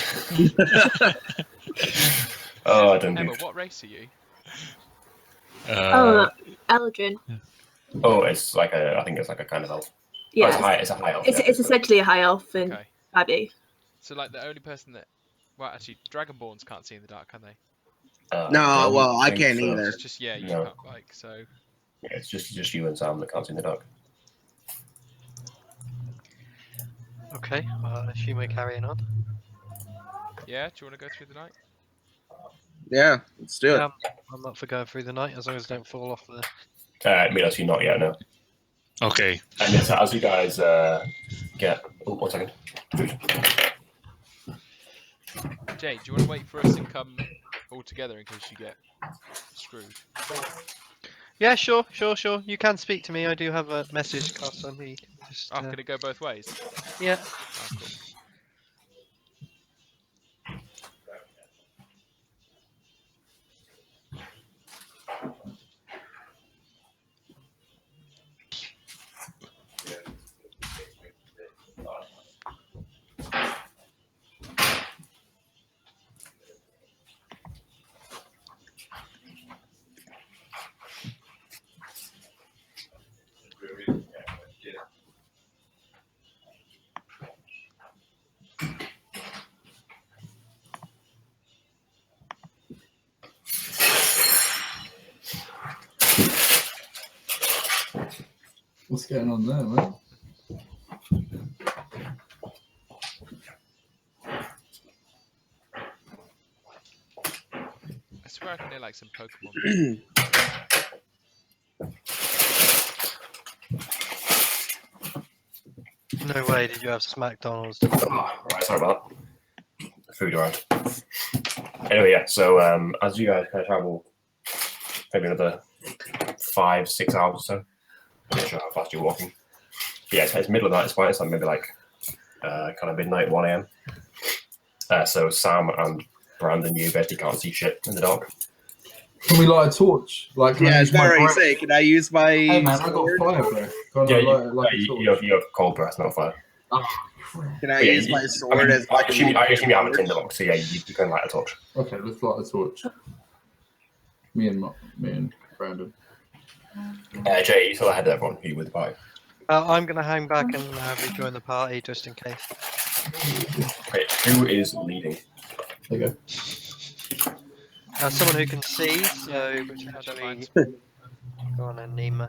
Speaker 1: Oh, I don't
Speaker 2: Emma,
Speaker 1: think.
Speaker 2: what race are you?
Speaker 6: Eldrin.
Speaker 1: Oh, it's I think it's like a kind of elf.
Speaker 6: Yeah.
Speaker 1: Oh, it's a high elf.
Speaker 6: It's,
Speaker 1: yeah.
Speaker 6: it's essentially a high elf in
Speaker 2: Okay.
Speaker 6: Abbey.
Speaker 2: So the only person that, well, actually, Dragonborns can't see in the dark, can they?
Speaker 4: No, well, I
Speaker 1: think
Speaker 4: can't
Speaker 1: so.
Speaker 4: either.
Speaker 2: It's just you
Speaker 1: No.
Speaker 2: can't so.
Speaker 1: Yeah, it's just you and Sam that can't see in the dark.
Speaker 3: Okay, I assume we're carrying on.
Speaker 2: Yeah, do you want to go through the night?
Speaker 4: Yeah, let's do it.
Speaker 3: Yeah, I'm up for going through the night as long as I don't fall off the.
Speaker 1: Actually not yet, no.
Speaker 7: Okay.
Speaker 1: And it's as you guys get. Oh, 1 second.
Speaker 2: Jay, do you want to wait for us and come all together in case you get screwed?
Speaker 3: Yeah, sure. You can speak to me. I do have a message cast on me. Just,
Speaker 2: Oh, can it go both ways?
Speaker 3: yeah.
Speaker 2: Oh, cool.
Speaker 5: What's going on there, man?
Speaker 2: I swear I can hear like some Pokemon.
Speaker 3: No way did you have SmackDonald's.
Speaker 1: Right, sorry about that. Food around. Anyway, yeah, so as you guys kind of travel maybe another 5-6 hours or so, I'm not sure how fast you're walking. But yeah, it's middle of the night, it's fine. It's like maybe kind of midnight, 1 a.m. So Sam and Brandon, you basically can't see shit in the dark.
Speaker 5: Can we light a torch? Like, can I
Speaker 4: Yeah, I
Speaker 5: use
Speaker 4: was
Speaker 5: my
Speaker 4: already
Speaker 5: breath?
Speaker 4: say, can I use my
Speaker 5: Hey man, I got
Speaker 4: sword?
Speaker 5: fire, bro. Can I
Speaker 1: Yeah,
Speaker 5: light a torch?
Speaker 1: you have cold breath, not fire.
Speaker 4: Can I
Speaker 1: Yeah,
Speaker 4: use my
Speaker 1: I
Speaker 4: sword as
Speaker 1: I assume you have a tinderbox, so yeah, you can light a torch.
Speaker 5: Okay, let's light the torch. Me and Brandon.
Speaker 1: Jay, you still ahead of everyone. Who you with the party?
Speaker 3: I'm gonna hang back and rejoin the party just in case.
Speaker 1: Okay, who is leading?
Speaker 5: There you go.
Speaker 3: Someone who can see, so which
Speaker 2: I don't
Speaker 3: actually
Speaker 2: mind.
Speaker 3: go on and Nima.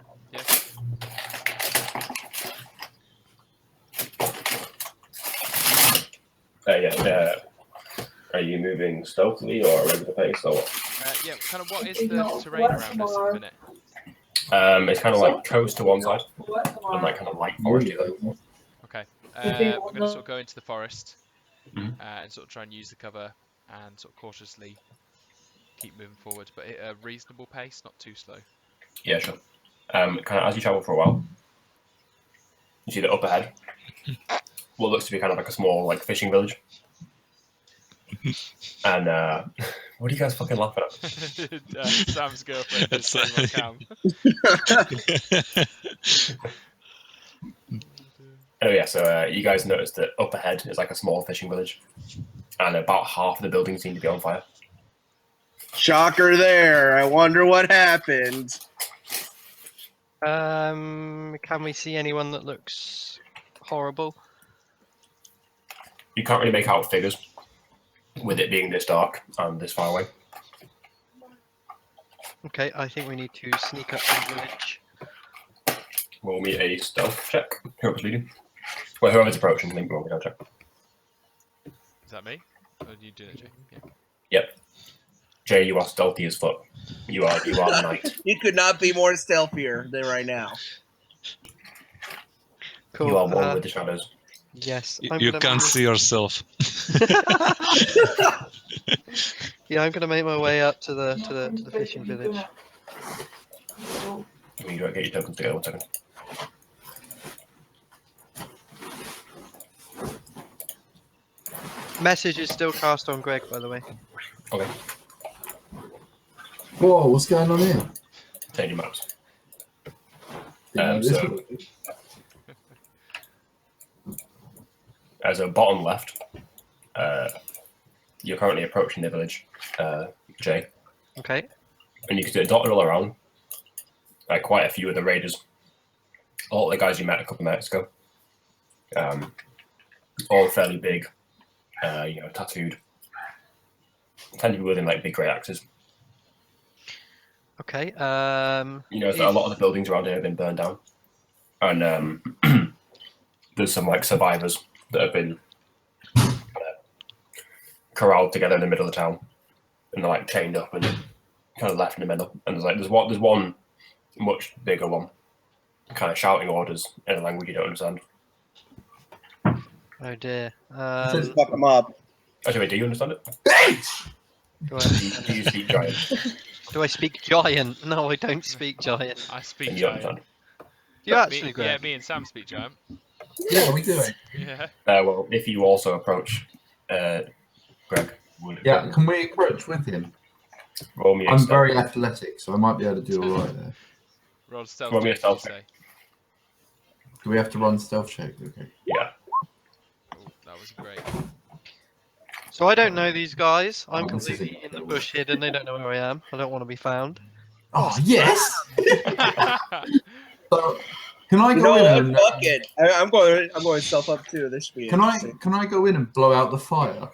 Speaker 2: Yeah.
Speaker 1: Are you moving stealthily or at a regular pace or what?
Speaker 2: Yeah. Kind of. What is the terrain around us at the minute?
Speaker 1: It's kind of like coast to one side and like kind of light forest to the other.
Speaker 2: Okay. I'm gonna sort of go into the forest
Speaker 1: Mhm.
Speaker 2: and sort of try and use the cover and sort of cautiously keep moving forward, but at a reasonable pace, not too slow.
Speaker 1: Yeah, sure. Kind of as you travel for a while, you see that up ahead, what looks to be kind of like a small like fishing village. And what are you guys fucking laughing at?
Speaker 2: Sam's girlfriend is
Speaker 7: That's
Speaker 2: saying on cam.
Speaker 1: Oh yeah, so you guys noticed that up ahead is like a small fishing village, and about half of the buildings seem to be on fire.
Speaker 4: Shocker there. I wonder what happened.
Speaker 3: Can we see anyone that looks horrible?
Speaker 1: You can't really make out figures with it being this dark and this far away.
Speaker 3: Okay, I think we need to sneak up to the village.
Speaker 1: Roll me a stealth check. Whoever's leading. Well, whoever's approaching, then roll me a check.
Speaker 2: Is that me? Or are you doing it, Jay? Yeah.
Speaker 1: Yep. Jay, you are stealthy as fuck. You are the knight.
Speaker 4: You could not be more stealthier than right now.
Speaker 3: Cool.
Speaker 1: You are one with the shadows.
Speaker 3: Yes.
Speaker 7: You can't see yourself.
Speaker 3: Yeah, I'm gonna make my way up to the fishing village.
Speaker 1: You don't get your tokens together. 1 second.
Speaker 3: Message is still cast on Greg, by the way.
Speaker 1: Okay.
Speaker 5: Whoa, what's going on here?
Speaker 1: Change your maps.
Speaker 5: Didn't know this
Speaker 1: So-
Speaker 5: was-
Speaker 1: As a bottom left, you're currently approaching the village, Jay,
Speaker 3: Okay.
Speaker 1: and you can see it dotted all around. Like quite a few of the raiders, all the guys you met a couple of nights ago, all fairly big, tattooed, tend to be wielding like big great axes.
Speaker 3: Okay.
Speaker 1: You know, a lot of the buildings around here have been burned down, and there's some like survivors that have been corralled together in the middle of the town, and they're like chained up and kind of left in the middle. And there's one much bigger one, kind of shouting orders in a language you don't understand.
Speaker 3: Oh dear.
Speaker 4: Just fuck them up.
Speaker 1: Actually, wait, do you understand it?
Speaker 3: Do
Speaker 1: Do you speak giant?
Speaker 3: I speak giant? No, I don't speak giant.
Speaker 2: I speak
Speaker 1: And you
Speaker 2: giant.
Speaker 1: understand?
Speaker 3: You actually,
Speaker 2: Me,
Speaker 3: Greg?
Speaker 2: yeah, me and Sam speak giant.
Speaker 5: Yeah, we do it.
Speaker 2: Yeah.
Speaker 1: Well, if you also approach Greg, would
Speaker 5: Yeah, can we approach with him?
Speaker 1: roll me a
Speaker 5: I'm
Speaker 1: stealth.
Speaker 5: very athletic, so I might be able to do all right there.
Speaker 2: Roll stealth
Speaker 1: Roll me a
Speaker 2: check, did you
Speaker 1: stealth
Speaker 2: say?
Speaker 5: Do we have to run stealth check? Okay.
Speaker 1: Yeah.
Speaker 2: Oh, that was great.
Speaker 3: So I don't know these guys. I'm
Speaker 5: Oh, this
Speaker 3: completely
Speaker 5: isn't-
Speaker 3: in the bush hidden. They don't know where I am. I don't want to be found.
Speaker 5: Oh yes. So, can I
Speaker 4: You
Speaker 5: go
Speaker 4: know what?
Speaker 5: in? And,
Speaker 4: Fuck it. I'm going stealth up too. This should be
Speaker 5: can
Speaker 4: interesting.
Speaker 5: I go in and blow out the fire?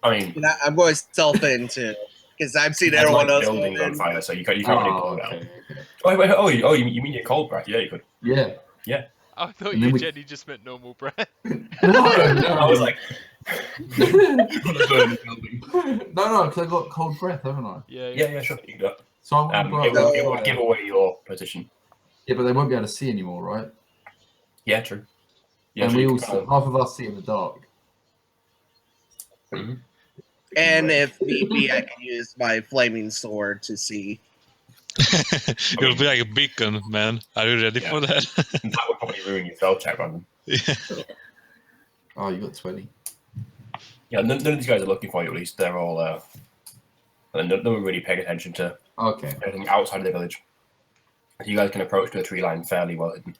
Speaker 1: I mean,
Speaker 4: And I'm going stealth in too, because I've seen
Speaker 1: there's
Speaker 4: everyone
Speaker 1: like
Speaker 4: else.
Speaker 1: buildings
Speaker 4: go
Speaker 1: on
Speaker 4: in.
Speaker 1: fire, so you can't really
Speaker 5: Oh,
Speaker 1: blow it out.
Speaker 5: okay, okay.
Speaker 1: Oh, you mean your cold breath? Yeah, you could.
Speaker 5: Yeah.
Speaker 2: I thought
Speaker 5: And
Speaker 2: you
Speaker 5: then we-
Speaker 2: Jenny just meant normal breath.
Speaker 5: No,
Speaker 1: I was like,
Speaker 5: no, because I got cold breath, haven't I?
Speaker 2: Yeah,
Speaker 1: yeah, sure, you can do it.
Speaker 5: So I want to blow out the
Speaker 1: It would
Speaker 5: fire.
Speaker 1: give away your position.
Speaker 5: Yeah, but they won't be able to see anymore, right?
Speaker 1: Yeah, true. Yeah,
Speaker 5: And
Speaker 1: so
Speaker 5: we
Speaker 1: you
Speaker 5: all
Speaker 1: can
Speaker 5: see,
Speaker 1: kind
Speaker 5: half of us see in the dark.
Speaker 4: And if need be, I can use my flaming sword to see.
Speaker 7: You'll be like a beacon, man. Are you ready
Speaker 1: Yeah.
Speaker 7: for that?
Speaker 1: that would probably ruin your stealth check, Brandon.
Speaker 5: Oh, you got 20.
Speaker 1: Yeah, none of these guys are looking for you. At least they're all. No one really paying attention to
Speaker 5: Okay.
Speaker 1: anything outside of the village. You guys can approach to the tree line fairly well hidden.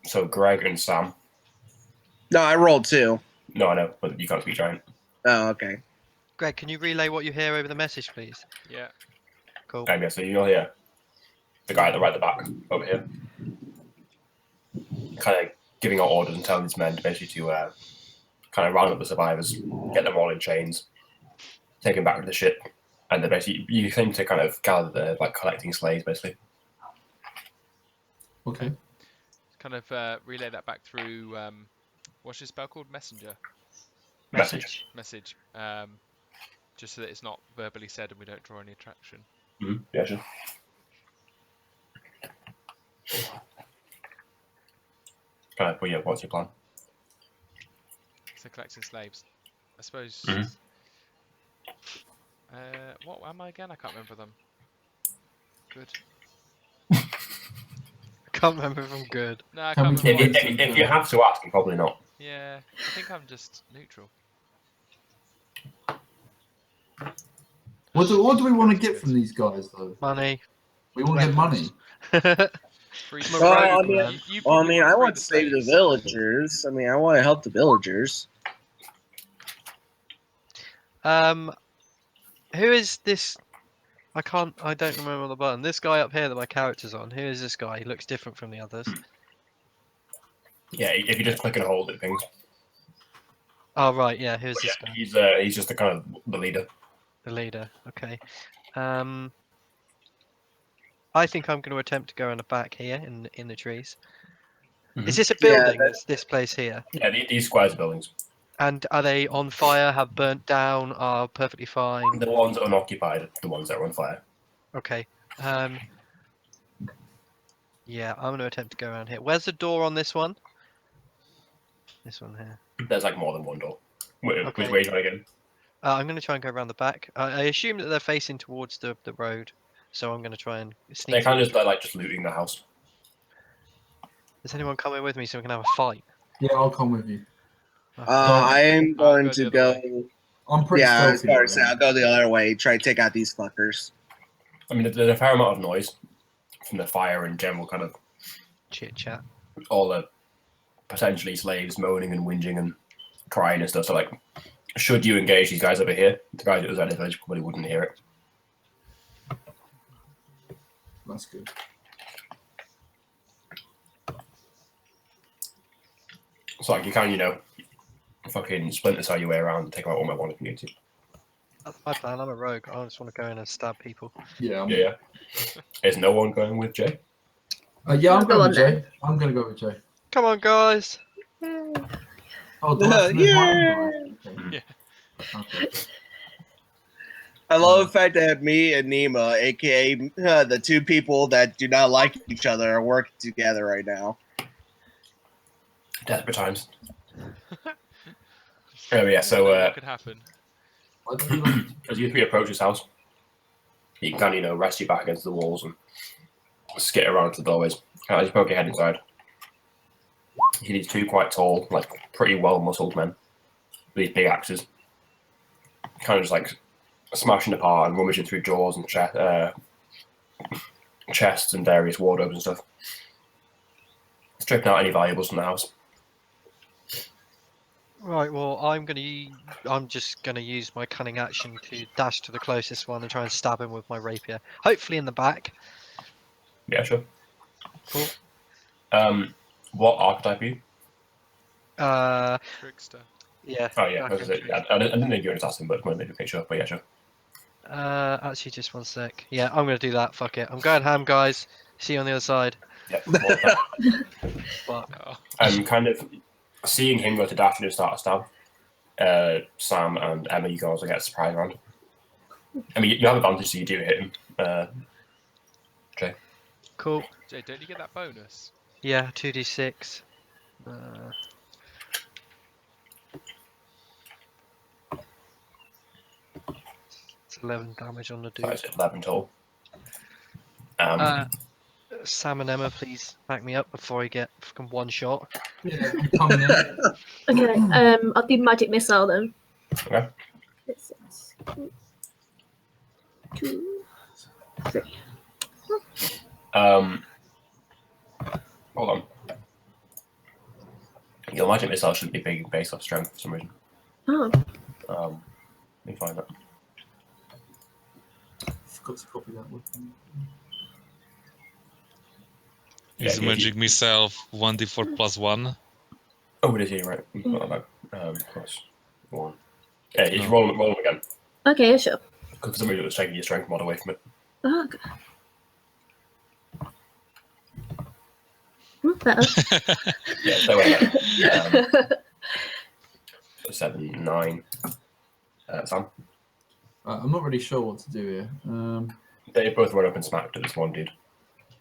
Speaker 1: So Greg and Sam.
Speaker 4: No, I rolled 2.
Speaker 1: No, I know, but you can't speak giant.
Speaker 4: Oh, okay.
Speaker 3: Greg, can you relay what you hear over the message, please?
Speaker 2: Yeah.
Speaker 3: Cool.
Speaker 1: Yeah, so you'll hear the guy at the right at the back over here, kind of giving out orders and telling his men basically to kind of round up the survivors, get them all in chains, take them back to the ship, and then basically you seem to kind of gather the like collecting slaves basically.
Speaker 5: Okay.
Speaker 2: Kind of relay that back through. What's your spell called? Messenger.
Speaker 1: Message.
Speaker 2: Message. Just so that it's not verbally said and we don't draw any attraction.
Speaker 1: Mm-hmm. Yeah, sure. Well, yeah, what's your plan?
Speaker 2: So collecting slaves. I suppose.
Speaker 1: Mhm.
Speaker 2: What am I again? I can't remember them. Good.
Speaker 3: I can't remember if I'm good.
Speaker 2: No, I
Speaker 5: Can
Speaker 2: can't
Speaker 5: we
Speaker 2: remember.
Speaker 5: get-
Speaker 2: what-
Speaker 1: If you have to ask, you're probably not.
Speaker 2: Yeah, I think I'm just neutral.
Speaker 5: What do we want to get from these guys though?
Speaker 3: Money.
Speaker 5: We want to get money.
Speaker 2: Free
Speaker 3: I'm a
Speaker 4: Well,
Speaker 3: rogue,
Speaker 4: I mean-
Speaker 3: man.
Speaker 2: you
Speaker 4: Well, I
Speaker 2: probably
Speaker 4: mean, I
Speaker 2: free
Speaker 4: want to save the
Speaker 2: slaves.
Speaker 4: villagers. I mean, I want to help the villagers.
Speaker 3: Who is this? I don't remember the button. This guy up here that my character's on. Who is this guy? He looks different from the others.
Speaker 1: Yeah, if you just click and hold, it pings.
Speaker 3: Oh right, yeah. Who's
Speaker 1: But
Speaker 3: this
Speaker 1: yeah,
Speaker 3: guy?
Speaker 1: he's just the kind of the leader.
Speaker 3: The leader. Okay. I think I'm going to attempt to go around the back here in the trees. Is
Speaker 1: Mhm.
Speaker 3: this a
Speaker 4: Yeah,
Speaker 3: building? This place here?
Speaker 1: Yeah, these squares are buildings.
Speaker 3: And are they on fire? Have burnt down? Are perfectly fine?
Speaker 1: The ones unoccupied, the ones that are on fire.
Speaker 3: Okay. Yeah, I'm going to attempt to go around here. Where's the door on this one? This one here.
Speaker 1: There's like more than one door. Which
Speaker 3: Okay.
Speaker 1: way are you trying to get in?
Speaker 3: I'm going to try and go around the back. I assume that they're facing towards the road, so I'm going to try and sneak.
Speaker 1: They're kind of just looting the house.
Speaker 3: Is anyone coming with me so we can have a fight?
Speaker 5: Yeah, I'll come with you.
Speaker 4: I am
Speaker 2: I'll
Speaker 4: going
Speaker 2: go
Speaker 4: to
Speaker 2: the
Speaker 4: go.
Speaker 2: other
Speaker 5: I'm pretty
Speaker 4: Yeah, I was
Speaker 5: stealthy.
Speaker 4: going to say I'll go the other way. Try to take out these fuckers.
Speaker 1: I mean, there's a fair amount of noise from the fire and general kind of
Speaker 3: Chit chat.
Speaker 1: all the potentially slaves moaning and whinging and crying and stuff. So, like, should you engage these guys over here, the guys that was at the village probably wouldn't hear it.
Speaker 5: That's good.
Speaker 1: So, like, you can, fucking splinter side your way around and take out all my one if you need to.
Speaker 3: That's my plan. I'm a rogue. I just want to go in and stab people.
Speaker 5: Yeah.
Speaker 1: Yeah. Is no one going with Jay?
Speaker 5: Yeah, I'm
Speaker 6: Go
Speaker 5: going
Speaker 6: on
Speaker 5: with Jay. I'm going to go with Jay.
Speaker 3: Come on, guys.
Speaker 5: Oh, do I have to move my own guy?
Speaker 2: Yeah.
Speaker 5: Okay.
Speaker 4: I love the fact that me and Nima, aka the two people that do not like each other, are working together right now.
Speaker 1: Desperate times. Oh, yeah, so,
Speaker 2: what could happen?
Speaker 5: Why don't you like-
Speaker 1: as you three approach his house, you can kind of, rest your back against the walls and skit around to the doorways. As you poke your head inside, you see these two quite tall, like pretty well muscled men with these big axes, kind of just like smashing apart and rummaging through drawers and chests and various wardrobes and stuff, stripping out any valuables from the house.
Speaker 3: Right. Well, I'm just gonna use my cunning action to dash to the closest one and try and stab him with my rapier. Hopefully in the back.
Speaker 1: Yeah, sure.
Speaker 3: Cool.
Speaker 1: What archetype are you?
Speaker 2: Trickster.
Speaker 3: Yeah.
Speaker 1: Oh yeah,
Speaker 3: okay.
Speaker 1: that was it. I didn't know you were an assassin, but wanted to make sure. But yeah, sure.
Speaker 3: Actually, just one sec. Yeah, I'm gonna do that. Fuck it. I'm going ham, guys. See you on the other side.
Speaker 1: Yeah. more than that.
Speaker 3: Fuck.
Speaker 2: Oh.
Speaker 1: Kind of seeing him go to dash and start a stab. Sam and Emma, you can also get a surprise round. I mean, you have advantage, so you do hit him. Jay.
Speaker 3: Cool.
Speaker 2: Jay, don't you get that bonus?
Speaker 3: Yeah, 2d6. It's 11 damage on the
Speaker 1: So
Speaker 3: dude.
Speaker 1: it's 11 total.
Speaker 3: Sam and Emma, please back me up before I get fucking one shot.
Speaker 5: Yeah, I'm coming in.
Speaker 6: Okay, I'll do magic missile then.
Speaker 1: Okay.
Speaker 6: This is 2, 3.
Speaker 1: Hold on. Your magic missile shouldn't be big based off strength for some reason.
Speaker 6: Oh,
Speaker 1: Let me find that.
Speaker 5: Forgot to copy that weapon.
Speaker 7: Is
Speaker 1: Yeah,
Speaker 7: magic missile 1d4 plus 1?
Speaker 1: Oh, it is here, right? We've got that. Plus 1. Yeah, you
Speaker 7: No.
Speaker 1: roll them again.
Speaker 6: okay, sure.
Speaker 1: Because for some reason it was taking your strength mod away from it.
Speaker 6: Oh, okay. Better.
Speaker 1: Yeah, they were better. 7, 9. Sam?
Speaker 5: I'm not really sure what to do here.
Speaker 1: They both run up and smacked at this one dude.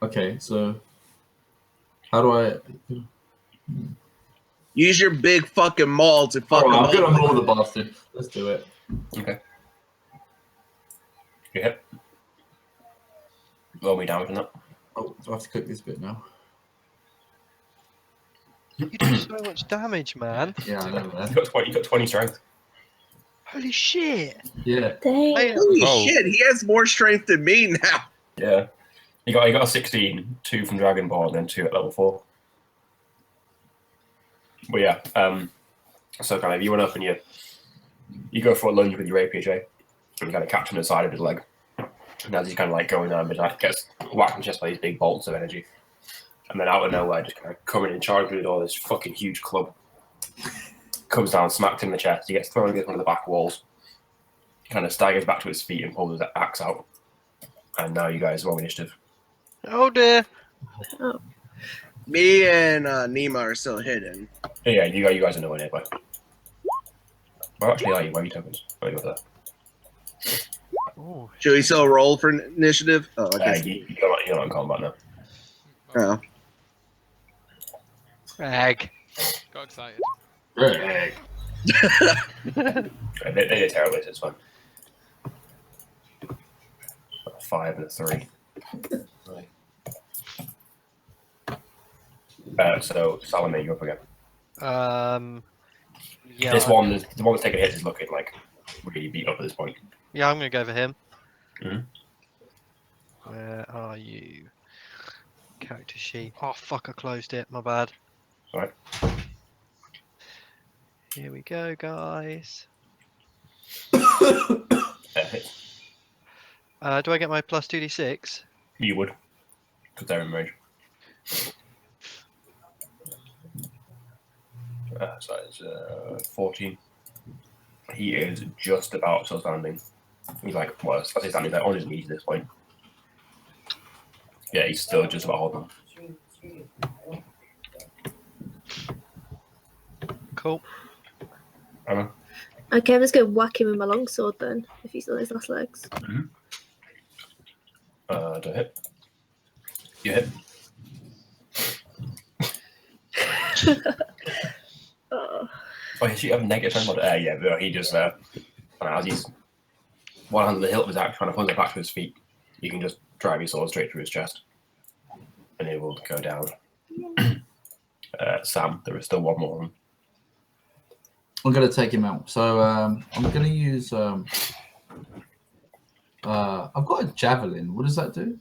Speaker 5: Okay, so how do I?
Speaker 4: Use your big fucking maul to fuck
Speaker 5: Oh,
Speaker 4: him
Speaker 5: I'm gonna
Speaker 4: up.
Speaker 5: maul the bastard. Let's do it.
Speaker 1: Okay. You hit. Roll me damage on that.
Speaker 5: Oh, do I have to click this bit now?
Speaker 3: You do so much damage, man.
Speaker 5: Yeah, I know
Speaker 1: You
Speaker 5: that.
Speaker 1: got 20 strength.
Speaker 3: Holy shit.
Speaker 5: Yeah.
Speaker 6: Dang.
Speaker 3: Hey,
Speaker 4: Holy
Speaker 7: Oh.
Speaker 4: shit, he has more strength than me now.
Speaker 1: Yeah. You got a 16, 2 from Dragon Ball, and then 2 at level 4. But yeah, so kind of you went up and you go for a lunge with your APJ, and you kind of catch him in the side of his leg. And as he's kind of like going down midnight, gets whacked in the chest by these big bolts of energy. And then out of nowhere, just kind of coming in, charging with all this fucking huge club. Comes down, smacks him in the chest. He gets thrown against one of the back walls. Kind of staggers back to his feet and pulls his axe out. And now you guys roll initiative.
Speaker 3: Oh dear.
Speaker 4: Me and Nima are still hidden.
Speaker 1: Yeah, you guys are nowhere nearby. Where actually are you? Where are you tokens? Oh, you're there.
Speaker 3: Oh,
Speaker 4: Should we still roll for initiative? Oh, I guess.
Speaker 1: You're not in combat now.
Speaker 4: Oh.
Speaker 3: Rag.
Speaker 2: Got excited.
Speaker 5: Right.
Speaker 1: They did terribly, so it's fine. 5 and a 3. Right. So Salome, you're up again.
Speaker 3: Yeah.
Speaker 1: This one, the one that's taking hits, is looking like really beat up at this point.
Speaker 3: Yeah, I'm gonna go for him.
Speaker 1: Mhm.
Speaker 3: Where are you? Character sheet. Oh fuck! I closed it. My bad.
Speaker 1: Alright.
Speaker 3: Here we go, guys.
Speaker 1: Hits.
Speaker 3: Do I get my plus 2d6?
Speaker 1: You would, because they're in range. So it's 14. He is just about still standing. He's like, well, I say standing, like on his knees at this point. Yeah, he's still just about holding.
Speaker 3: Cool.
Speaker 1: Emma?
Speaker 6: Okay, I'm just gonna whack him with my longsword then, if he's on his last legs.
Speaker 1: Don't hit. You hit.
Speaker 6: Oh.
Speaker 1: Oh, yes, you have negative strength mod. Yeah, but he just, as he's one hand on the hilt of his axe, trying to pull it back to his feet, you can just drive your sword straight through his chest. And it will go down. Sam, there is still one more of them.
Speaker 5: I'm gonna take him out. So I'm gonna use. I've got a javelin. What does that do?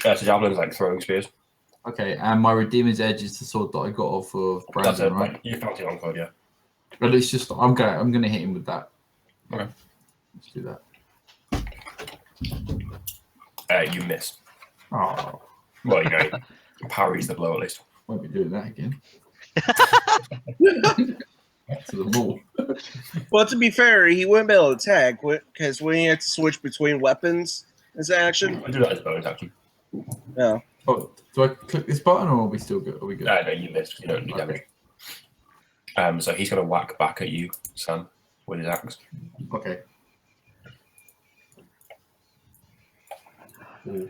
Speaker 1: So javelin's like throwing spears.
Speaker 5: Okay, and my Redeemer's Edge is the sword that I got off of
Speaker 1: That's
Speaker 5: Brandon,
Speaker 1: it,
Speaker 5: right?
Speaker 1: right? You found it on code, yeah.
Speaker 5: But it's just I'm gonna hit him with that.
Speaker 1: Okay.
Speaker 5: Let's do that.
Speaker 1: You miss.
Speaker 5: Oh,
Speaker 1: Well, you know, he parries the blow at least.
Speaker 5: won't be doing that again. Back to the mall.
Speaker 4: Well, to be fair, he wouldn't be able to attack because when he had to switch between weapons as action.
Speaker 1: I do that as a bonus action.
Speaker 4: No.
Speaker 5: Oh, do I click this button or are we still good? Are we good?
Speaker 1: No, you missed. You don't do damage. So he's going to whack back at you, Sam, with his axe.
Speaker 5: Okay.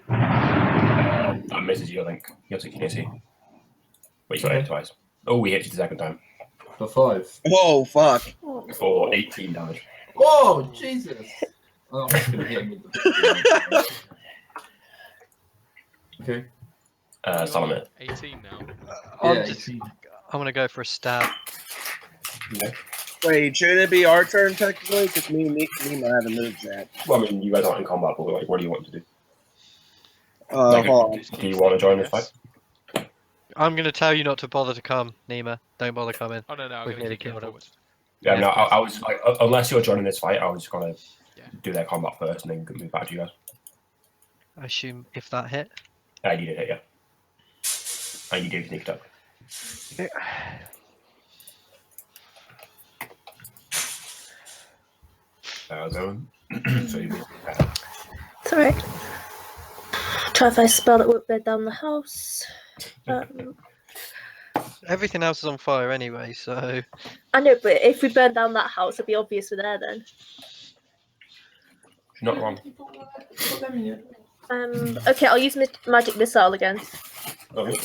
Speaker 1: That misses you, I think. You have 16 AC. But you got hit twice. Oh, he hits you the second time
Speaker 5: For 5.
Speaker 4: Oh, fuck.
Speaker 1: for 18 damage.
Speaker 5: Oh, Jesus. Oh, I'm just gonna hit him with the. Okay.
Speaker 1: Salome.
Speaker 2: 18 now.
Speaker 3: I'm
Speaker 5: Yeah,
Speaker 3: just.
Speaker 5: 18.
Speaker 3: I'm gonna go for a stab.
Speaker 1: Okay.
Speaker 4: Wait, shouldn't it be our turn technically? Because me and Nima haven't moved yet.
Speaker 1: Well, I mean, you guys aren't in combat, but like, what do you want to do?
Speaker 4: Hold on.
Speaker 1: Do you want to join this fight?
Speaker 3: I'm going to tell you not to bother to come, Nima. Don't bother coming.
Speaker 2: Oh no, I'm
Speaker 3: We've
Speaker 2: gonna
Speaker 3: nearly
Speaker 2: keep going
Speaker 3: killed him.
Speaker 2: forward.
Speaker 1: Yeah,
Speaker 3: Yeah,
Speaker 1: no,
Speaker 3: please.
Speaker 1: I was like, unless you're joining this fight, I was just gonna
Speaker 2: Yeah.
Speaker 1: do their combat first and then move back to you guys.
Speaker 3: I assume if that hit.
Speaker 1: You did it, yeah. And you did sneak up. Zone. So you
Speaker 6: It's alright. Try if I spell that won't burn down the house.
Speaker 3: Everything else is on fire anyway, so
Speaker 6: I know, but if we burn down that house, it'll be obvious we're there then.
Speaker 1: You're not wrong.
Speaker 6: Okay, I'll use magic missile again.
Speaker 1: Okay.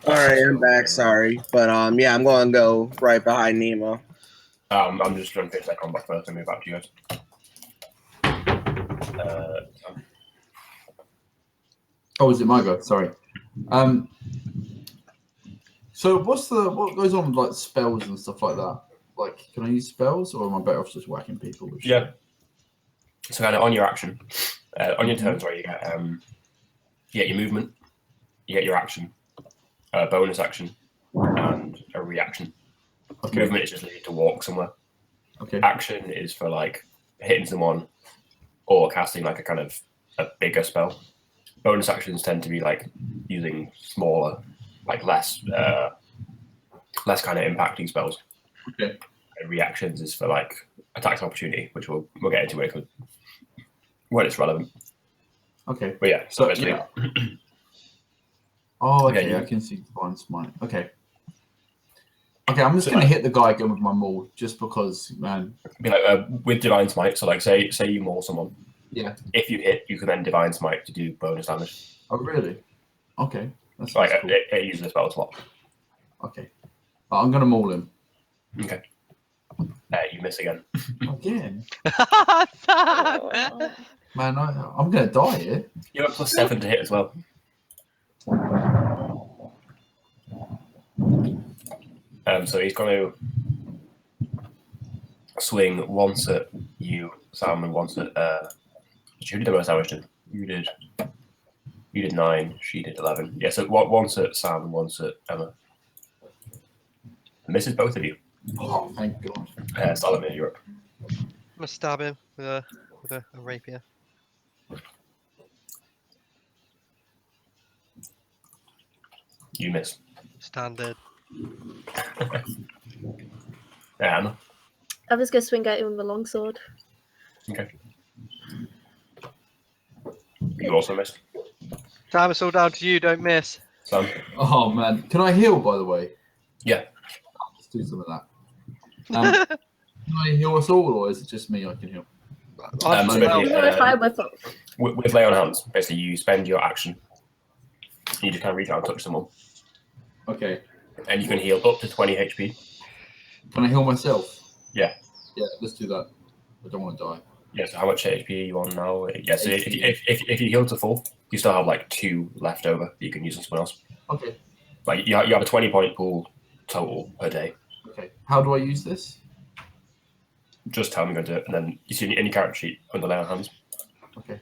Speaker 4: All right, I'm back. Sorry, but yeah, I'm going to go right behind Nemo.
Speaker 1: I'm just going to finish that combat first and move back to you guys.
Speaker 5: Oh, is it my go? Sorry. So what goes on with like spells and stuff like that? Like, can I use spells, or am I better off just whacking people? With
Speaker 1: Yeah. So kind of on your action, on your turn, sorry, you get your movement, you get your action, a bonus action, and a reaction.
Speaker 5: Okay.
Speaker 1: Movement is just to walk somewhere.
Speaker 5: Okay.
Speaker 1: Action is for like hitting someone or casting like a kind of a bigger spell. Bonus actions tend to be like using smaller, like less kind of impacting spells.
Speaker 5: Okay.
Speaker 1: And reactions is for like attacks of opportunity, which we'll get into when it's relevant.
Speaker 5: Okay.
Speaker 1: But yeah,
Speaker 5: So
Speaker 1: basically,
Speaker 5: yeah. Oh, okay.
Speaker 1: Yeah,
Speaker 5: I can see Divine Smite. Okay. Okay, I'm just gonna hit the guy again with my maul, just because, man.
Speaker 1: be like with Divine Smite. So like, say you maul someone.
Speaker 5: Yeah.
Speaker 1: If you hit, you can then Divine Smite to do bonus damage.
Speaker 5: Oh, really? Okay. That's
Speaker 1: Like
Speaker 5: cool.
Speaker 1: it uses the spell slot.
Speaker 5: Okay. I'm gonna maul him
Speaker 1: Okay. You miss again.
Speaker 5: again.
Speaker 6: Oh.
Speaker 5: Man, I'm gonna die here.
Speaker 1: You have +7 to hit as well. So he's going to swing once at you, Sam, and once at. Who did the most damage to? You did 9. She did 11. Yeah. So once at Sam and once at Emma. Misses both of you.
Speaker 5: Oh, thank God.
Speaker 1: Salamir, you're up.
Speaker 3: I'm gonna stab him with a rapier.
Speaker 1: You miss.
Speaker 3: Standard.
Speaker 1: Emma.
Speaker 6: I was gonna swing at him with a longsword.
Speaker 1: Okay. You also missed.
Speaker 3: Sam, it's all down to you. Don't miss.
Speaker 1: Sam.
Speaker 5: Oh man, can I heal? By the way.
Speaker 1: Yeah.
Speaker 5: Let's do some of that. Can I heal us all, or is it just me I can heal?
Speaker 1: So
Speaker 3: Well,
Speaker 1: basically,
Speaker 6: What if I with
Speaker 1: with lay on hands, basically you spend your action. You just kind of reach out and touch someone,
Speaker 5: Okay.
Speaker 1: and you can heal up to 20 HP.
Speaker 5: Can I heal myself?
Speaker 1: Yeah.
Speaker 5: Yeah, let's do that. I don't want to die.
Speaker 1: Yeah. So how much HP are you on now? Yeah. So
Speaker 5: 18.
Speaker 1: if you heal to full, you still have like 2 left over that you can use on someone else.
Speaker 5: Okay.
Speaker 1: Like you have a 20-point pool total per day.
Speaker 5: Okay. How do I use this?
Speaker 1: Just tell me I'm going to do it, and then you see in your character sheet under lay on hands.
Speaker 5: Okay.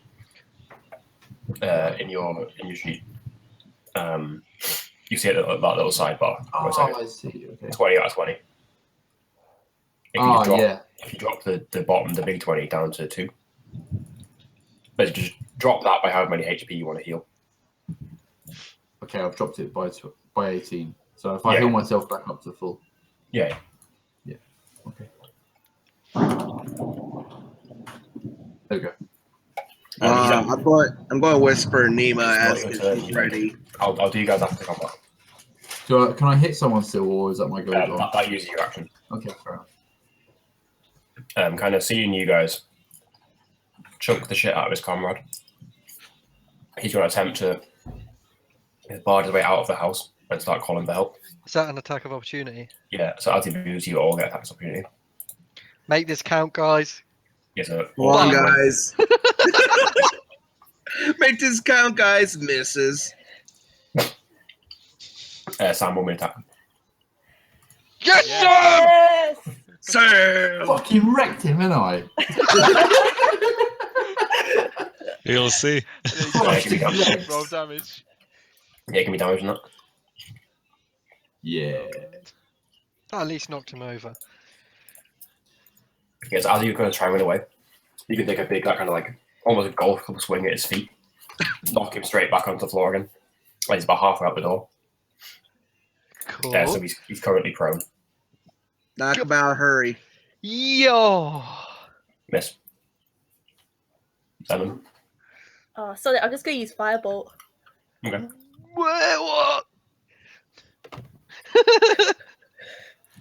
Speaker 1: In your sheet, you see it that little sidebar.
Speaker 5: Oh,
Speaker 1: Where it's like
Speaker 5: I see. Okay.
Speaker 1: 20 out of 20.
Speaker 5: Oh, yeah.
Speaker 1: If you drop the bottom, the big 20 down to 2, but just drop that by how many HP you want to heal.
Speaker 5: Okay, I've dropped it by 18. So if I
Speaker 1: Yeah.
Speaker 5: heal myself back up to full.
Speaker 1: Yeah.
Speaker 5: Okay. There we go.
Speaker 4: I'm going to whisper Nima
Speaker 1: It's
Speaker 4: as
Speaker 1: not your
Speaker 4: she's
Speaker 1: turn.
Speaker 4: ready.
Speaker 1: I'll do you guys after combat.
Speaker 5: Can I hit someone still, or is that my go?
Speaker 1: That uses your action.
Speaker 5: Okay, fair enough.
Speaker 1: Kind of seeing you guys choke the shit out of his comrade. He's going to attempt to barge his way out of the house and start calling for help.
Speaker 3: Is that an attack of opportunity?
Speaker 1: Yeah, so as he moves, you all get attacks of opportunity.
Speaker 3: Make this count, guys.
Speaker 1: Yeah, so
Speaker 4: Come on,
Speaker 3: One.
Speaker 4: guys. Make this count, guys. Misses.
Speaker 1: Sam will attack.
Speaker 3: Yes! Yes,
Speaker 2: Yeah.
Speaker 3: sir!
Speaker 6: Yes!
Speaker 4: Sam!
Speaker 5: Fucking wrecked him, ain't I?
Speaker 7: You'll see.
Speaker 2: And then
Speaker 1: Yeah,
Speaker 2: he
Speaker 1: give me damage.
Speaker 2: roll damage.
Speaker 1: Yeah, give me damage on that.
Speaker 5: Yeah.
Speaker 3: That at least knocked him over.
Speaker 1: Yes, as you're going to try and run away, you can take a big, like, kind of like almost a golf club swing at his feet, knock him straight back onto the floor again. Like he's about halfway out the door.
Speaker 3: Cool.
Speaker 1: Yeah, so he's currently prone.
Speaker 4: Knock him out, hurry.
Speaker 3: Yo!
Speaker 1: Miss. 7.
Speaker 6: Oh, sorry, I'm just gonna use Firebolt.
Speaker 1: Okay.
Speaker 3: What?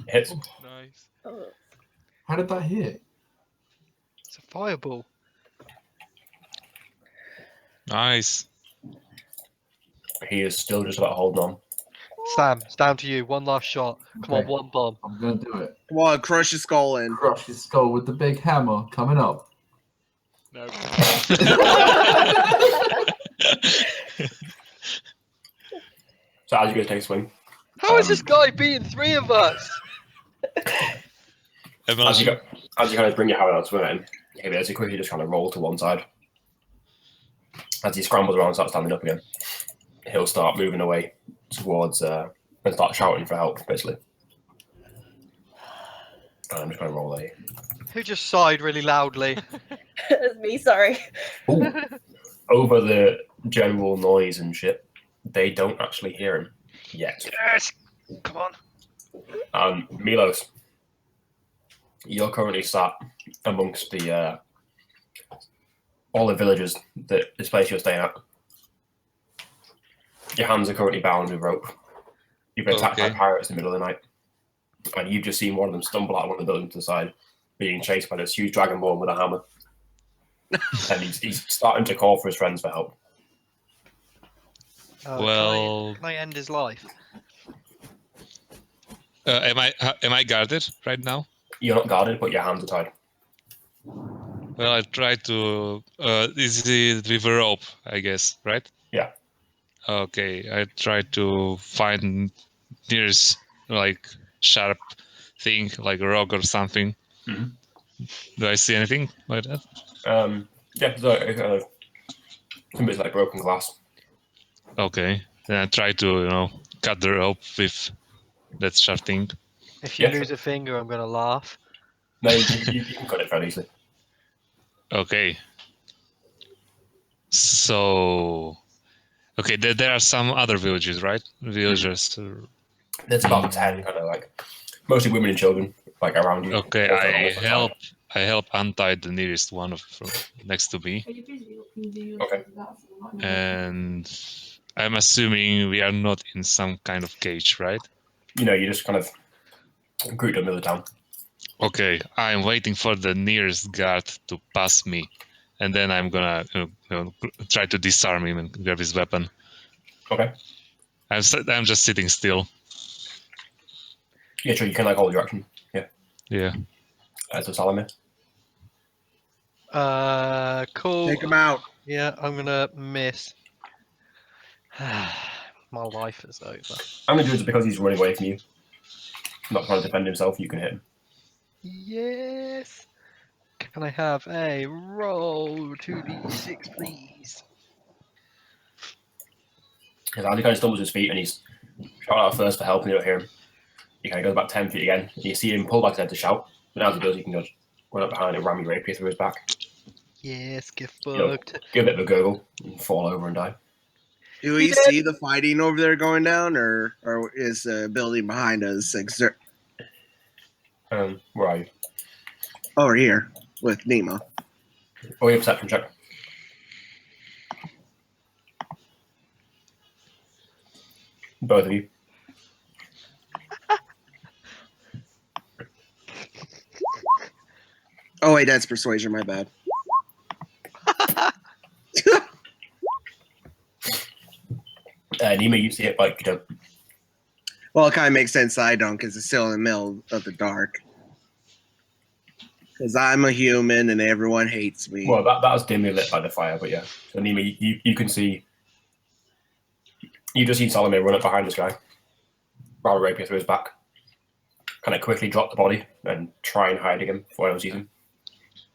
Speaker 1: Hits.
Speaker 2: Nice.
Speaker 6: Oh.
Speaker 5: How did that hit?
Speaker 3: It's a fireball.
Speaker 7: Nice.
Speaker 1: He is still just about holding on.
Speaker 3: Sam, it's down to you. One last shot. Come on,
Speaker 5: Okay.
Speaker 3: one bomb.
Speaker 5: I'm gonna do it.
Speaker 4: Come on, crush his skull in.
Speaker 5: Crush his skull with the big hammer coming up.
Speaker 2: No.
Speaker 1: So as you guys take a swing,
Speaker 3: How is this guy beating 3 of us?
Speaker 1: as you kind of bring your hammer out to swing at him, he'll be able to quickly just kind of roll to one side. As he scrambles around and starts standing up again, he'll start moving away towards and start shouting for help, basically. I'm just going to roll a.
Speaker 3: Who just sighed really loudly?
Speaker 6: It's me, sorry.
Speaker 1: Ooh. Over the general noise and shit, they don't actually hear him yet.
Speaker 3: Yes! Come on.
Speaker 1: Milos, you're currently sat amongst the all the villagers that this place you're staying at. Your hands are currently bound with rope. You've been attacked by
Speaker 7: Okay.
Speaker 1: pirates in the middle of the night, and you've just seen one of them stumble out of one of the buildings to the side, being chased by this huge dragonborn with a hammer. And he's starting to call for his friends for help.
Speaker 7: Well-
Speaker 3: Can I end his life?
Speaker 7: Am I guarded right now?
Speaker 1: You're not guarded, but your hands are tied.
Speaker 7: Well, I try to. Is the river rope? I guess, right?
Speaker 1: Yeah.
Speaker 7: Okay, I try to find nearest like sharp thing, like a rock or something.
Speaker 1: Mhm.
Speaker 7: Do I see anything like that?
Speaker 1: Yeah, so some bits like broken glass.
Speaker 7: Okay, then I try to cut the rope with that sharp thing.
Speaker 3: If you
Speaker 1: Yeah.
Speaker 3: lose a finger, I'm going to laugh.
Speaker 1: No, you can cut it fairly easily.
Speaker 7: Okay. So, okay, there are some other villages, right? Villagers.
Speaker 1: There's about 10 kind of like mostly women and children like around you.
Speaker 7: Okay,
Speaker 1: Both on
Speaker 7: I
Speaker 1: the side.
Speaker 7: help untie the nearest one next to me,
Speaker 1: Okay.
Speaker 7: and I'm assuming we are not in some kind of cage, right?
Speaker 1: You know, you just kind of grouped up in the middle of town.
Speaker 7: Okay, I'm waiting for the nearest guard to pass me, and then I'm gonna try to disarm him and grab his weapon.
Speaker 1: Okay.
Speaker 7: I'm just sitting still.
Speaker 1: Yeah, sure, you can like hold your action. Yeah.
Speaker 7: Yeah.
Speaker 1: As a Salome.
Speaker 3: Cool.
Speaker 4: Take him out.
Speaker 3: Yeah, I'm going to miss. My life is over.
Speaker 1: I'm going to do it because he's running away from you. Not trying to defend himself, you can hit him.
Speaker 3: Yes. Can I have a roll 2d6, please?
Speaker 1: Because as he kind of stumbles to his feet and he's shouting out first for help and you don't hear him, he kind of goes back 10 feet again. And you see him pull back his head to shout. But as he does, you can just run up behind and ram your rapier through his back.
Speaker 3: Yes, get
Speaker 1: Yo.
Speaker 3: fucked.
Speaker 1: Give it a bit of a gurgle and fall over and die.
Speaker 4: Do we see the fighting over there going down, or is the building behind us
Speaker 1: Where are you?
Speaker 4: over here with Nemo?
Speaker 1: Oh, your perception check. Both of you.
Speaker 4: Oh wait, that's persuasion. My bad.
Speaker 1: Nima, you see it, like, you don't.
Speaker 4: Well, it kind of makes sense. I don't, because it's still in the middle of the dark. Because I'm a human and everyone hates me.
Speaker 1: Well, that was dimly lit by the fire, but yeah. So, Nima, you can see. You just see Salome run up behind this guy, ram a rapier through his back. kind of quickly drop the body and try and hide him before I was using.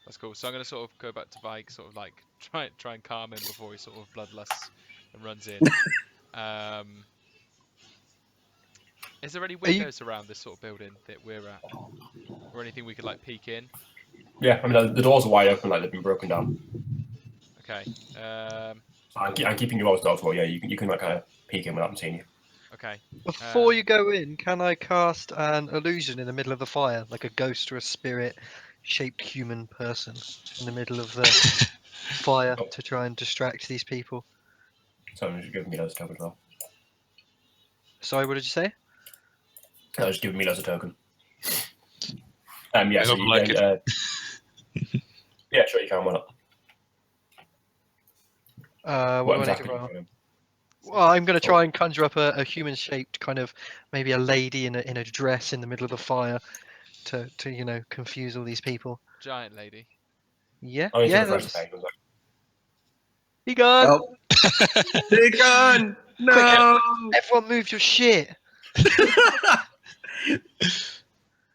Speaker 2: That's cool. So I'm gonna sort of go back to Vike, sort of like try and calm him before he sort of bloodlusts and runs in. Is there any windows around this sort of building that we're at, or anything we could like peek in?
Speaker 1: Yeah, I mean the doors are wide open, like they've been broken down.
Speaker 2: Okay.
Speaker 1: I'm keeping you all doors, well, yeah, you can like kind of peek in without them seeing you.
Speaker 2: Okay.
Speaker 3: Before you go in, can I cast an illusion in the middle of the fire, like a ghost or a spirit-shaped human person in the middle of the fire to try and distract these people?
Speaker 1: So I'm just giving Milos a token as well.
Speaker 3: Sorry, what did you say?
Speaker 1: I was just giving Milos a token. Yeah,
Speaker 7: I
Speaker 1: so
Speaker 7: don't
Speaker 1: you
Speaker 7: like
Speaker 1: get, yeah, sure you can. Why not?
Speaker 3: What do I need to
Speaker 1: exactly
Speaker 3: roll?
Speaker 1: you doing?
Speaker 3: Well, I'm going to try and conjure up a human-shaped kind of maybe a lady in a dress in the middle of the fire to you know confuse all these people.
Speaker 2: Giant lady.
Speaker 3: Yeah,
Speaker 1: Only
Speaker 3: yeah.
Speaker 1: took a first
Speaker 3: That's...
Speaker 1: page, was like,
Speaker 3: He gone.
Speaker 4: Oh, they gone. No.
Speaker 3: Everyone, move your shit.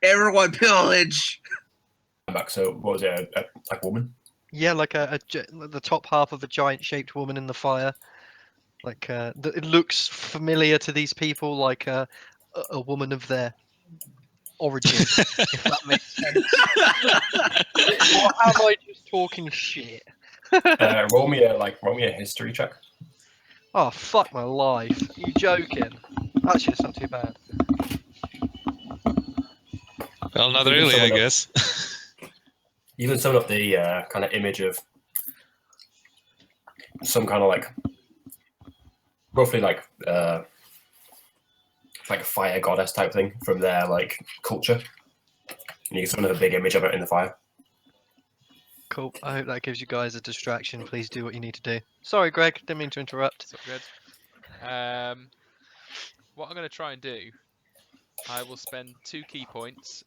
Speaker 4: Everyone pillage.
Speaker 1: I'm back. So what was it? A woman?
Speaker 3: Yeah, like the top half of a giant-shaped woman in the fire. Like it looks familiar to these people, like a woman of their origin, if that makes sense. Or am I just talking shit?
Speaker 1: Roll me a history check.
Speaker 3: Oh fuck my life! Are you joking? Actually, it's not too bad.
Speaker 7: Well, not
Speaker 1: You can
Speaker 7: really, I
Speaker 1: summon up-
Speaker 7: guess.
Speaker 1: You can summon up the kind of image of some kind of like roughly like a fire goddess type thing from their like culture. And you can summon a big image of it in the fire.
Speaker 3: Cool. I hope that gives you guys a distraction. Please do what you need to do. Sorry, Greg. Didn't mean to interrupt.
Speaker 2: It's all good. What I'm going to try and do, I will spend 2 key points,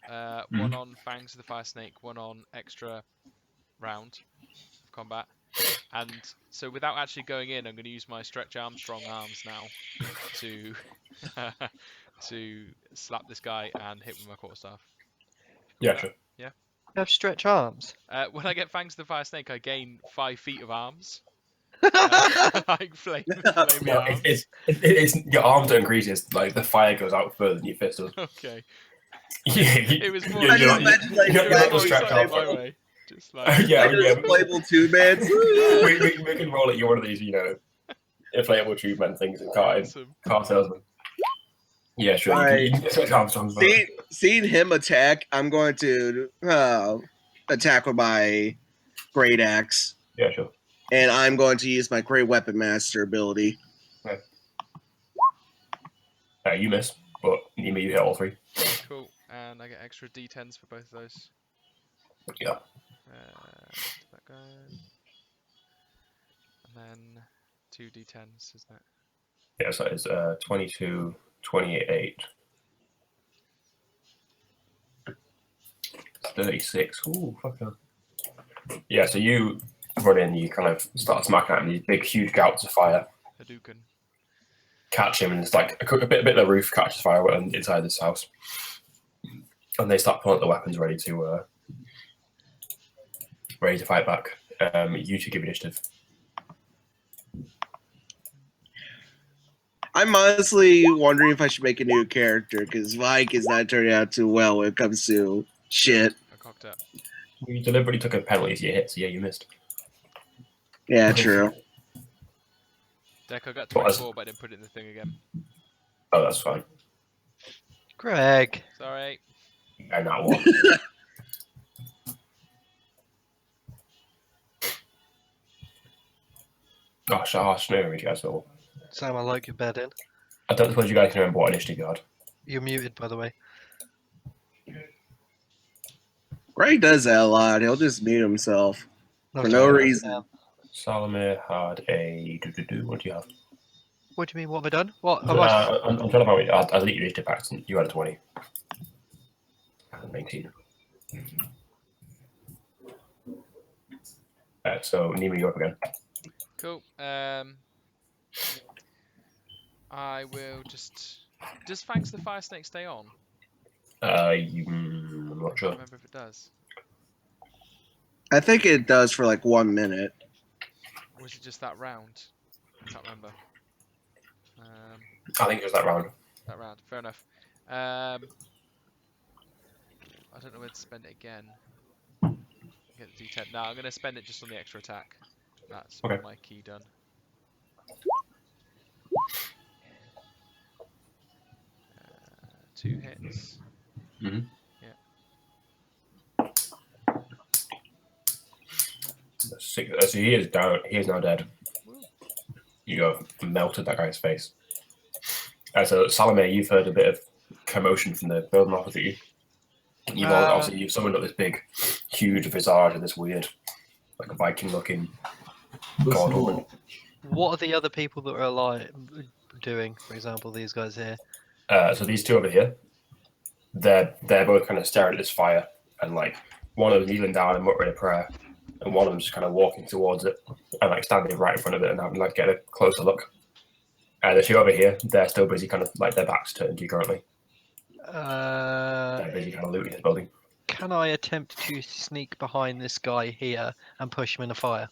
Speaker 2: one on Fangs of the Fire Snake, one on extra round of combat. And so without actually going in, I'm going to use my Stretch Armstrong arms now to to slap this guy and hit with my quarterstaff.
Speaker 1: Yeah, sure.
Speaker 3: You have stretch arms.
Speaker 2: When I get Fangs of the Fire Snake, I gain 5 feet of arms. Like flame
Speaker 1: Yeah,
Speaker 2: arms.
Speaker 1: it's your arms don't increase. It's like the fire goes out further than your fist does.
Speaker 2: Okay.
Speaker 1: Yeah,
Speaker 2: It was more.
Speaker 4: I
Speaker 1: you're
Speaker 4: just
Speaker 1: not-
Speaker 4: imagine, like,
Speaker 1: you're not
Speaker 4: Greg
Speaker 1: just stretched out
Speaker 2: my
Speaker 1: for-
Speaker 2: way. Just like
Speaker 1: Yeah,
Speaker 4: like
Speaker 1: yeah.
Speaker 4: those inflatable tube man.
Speaker 1: We can roll it. You're one of these, inflatable tube men things in car
Speaker 2: awesome.
Speaker 1: salesman. Yeah, sure. You can get Armstrong's
Speaker 4: Seeing him attack, I'm going to attack with my great axe,
Speaker 1: Yeah, sure.
Speaker 4: and I'm going to use my great weapon master ability.
Speaker 1: You miss, but you hit all 3.
Speaker 2: Cool. And I get extra d10s for both of those.
Speaker 1: Yeah.
Speaker 2: That guy. And then 2 d10s, isn't it?
Speaker 1: Yeah, so it's 22, 28, 36. Ooh, fuck yeah. Yeah, so you run in, you kind of start smacking at him, these big, huge gouts of fire.
Speaker 2: Hadouken.
Speaker 1: Catch him, and it's like a bit of the roof catches fire inside this house. And they start pulling out the weapons ready to fight back. You two give initiative.
Speaker 4: I'm honestly wondering if I should make a new character because Mike is not turning out too well when it comes to shit.
Speaker 2: I cocked up.
Speaker 1: You deliberately took a penalty to your hit, so yeah, you missed.
Speaker 4: Yeah, true.
Speaker 2: Deck, I got
Speaker 1: What was-
Speaker 2: 24, but I didn't put it in the thing again.
Speaker 1: Oh, that's fine.
Speaker 3: Greg.
Speaker 2: Sorry.
Speaker 1: And that one. Gosh, no, you guys will.
Speaker 3: Sam, I like your bed in.
Speaker 1: I don't suppose you guys can remember what initiative you had.
Speaker 3: You're muted, by the way.
Speaker 4: Greg does that a lot. He'll just mute himself
Speaker 3: Not
Speaker 4: for
Speaker 3: to
Speaker 4: no
Speaker 3: worry.
Speaker 4: reason.
Speaker 1: Salome had a What do you have?
Speaker 3: What do you mean? What have I done? What?
Speaker 1: I'm trying to find. I deleted your initiative accent. You had a 20. 19. So Nima, you're up again.
Speaker 2: Cool. I will just. Does Fangs the Fire Snake stay on?
Speaker 1: I'm not
Speaker 2: I
Speaker 1: sure.
Speaker 2: don't remember if it does.
Speaker 4: I think it does for like 1 minute.
Speaker 2: Or is it just that round? I can't remember.
Speaker 1: I think it was that round.
Speaker 2: That round. Fair enough. I don't know where to spend it again. Get the D10. No, I'm going to spend it just on the extra attack. That's
Speaker 1: Okay.
Speaker 2: my key done. Two hits.
Speaker 1: Mhm.
Speaker 2: Yeah.
Speaker 1: So he is down. He is now dead.
Speaker 2: Woo.
Speaker 1: You have melted that guy's face. So Salome, you've heard a bit of commotion from the building opposite you. You've obviously you've summoned up this big, huge visage and this weird, like a Viking-looking god woman.
Speaker 3: What are the other people that are alive doing? For example, these guys here.
Speaker 1: So these two over here, they're both kind of staring at this fire, and like one of them kneeling down and muttering a prayer, and one of them just kind of walking towards it and like standing right in front of it and having like get a closer look. And the two over here, they're still busy, kind of like their backs turned to you currently. They're busy kind of looting this building.
Speaker 3: Can I attempt to sneak behind this guy here and push him in the fire?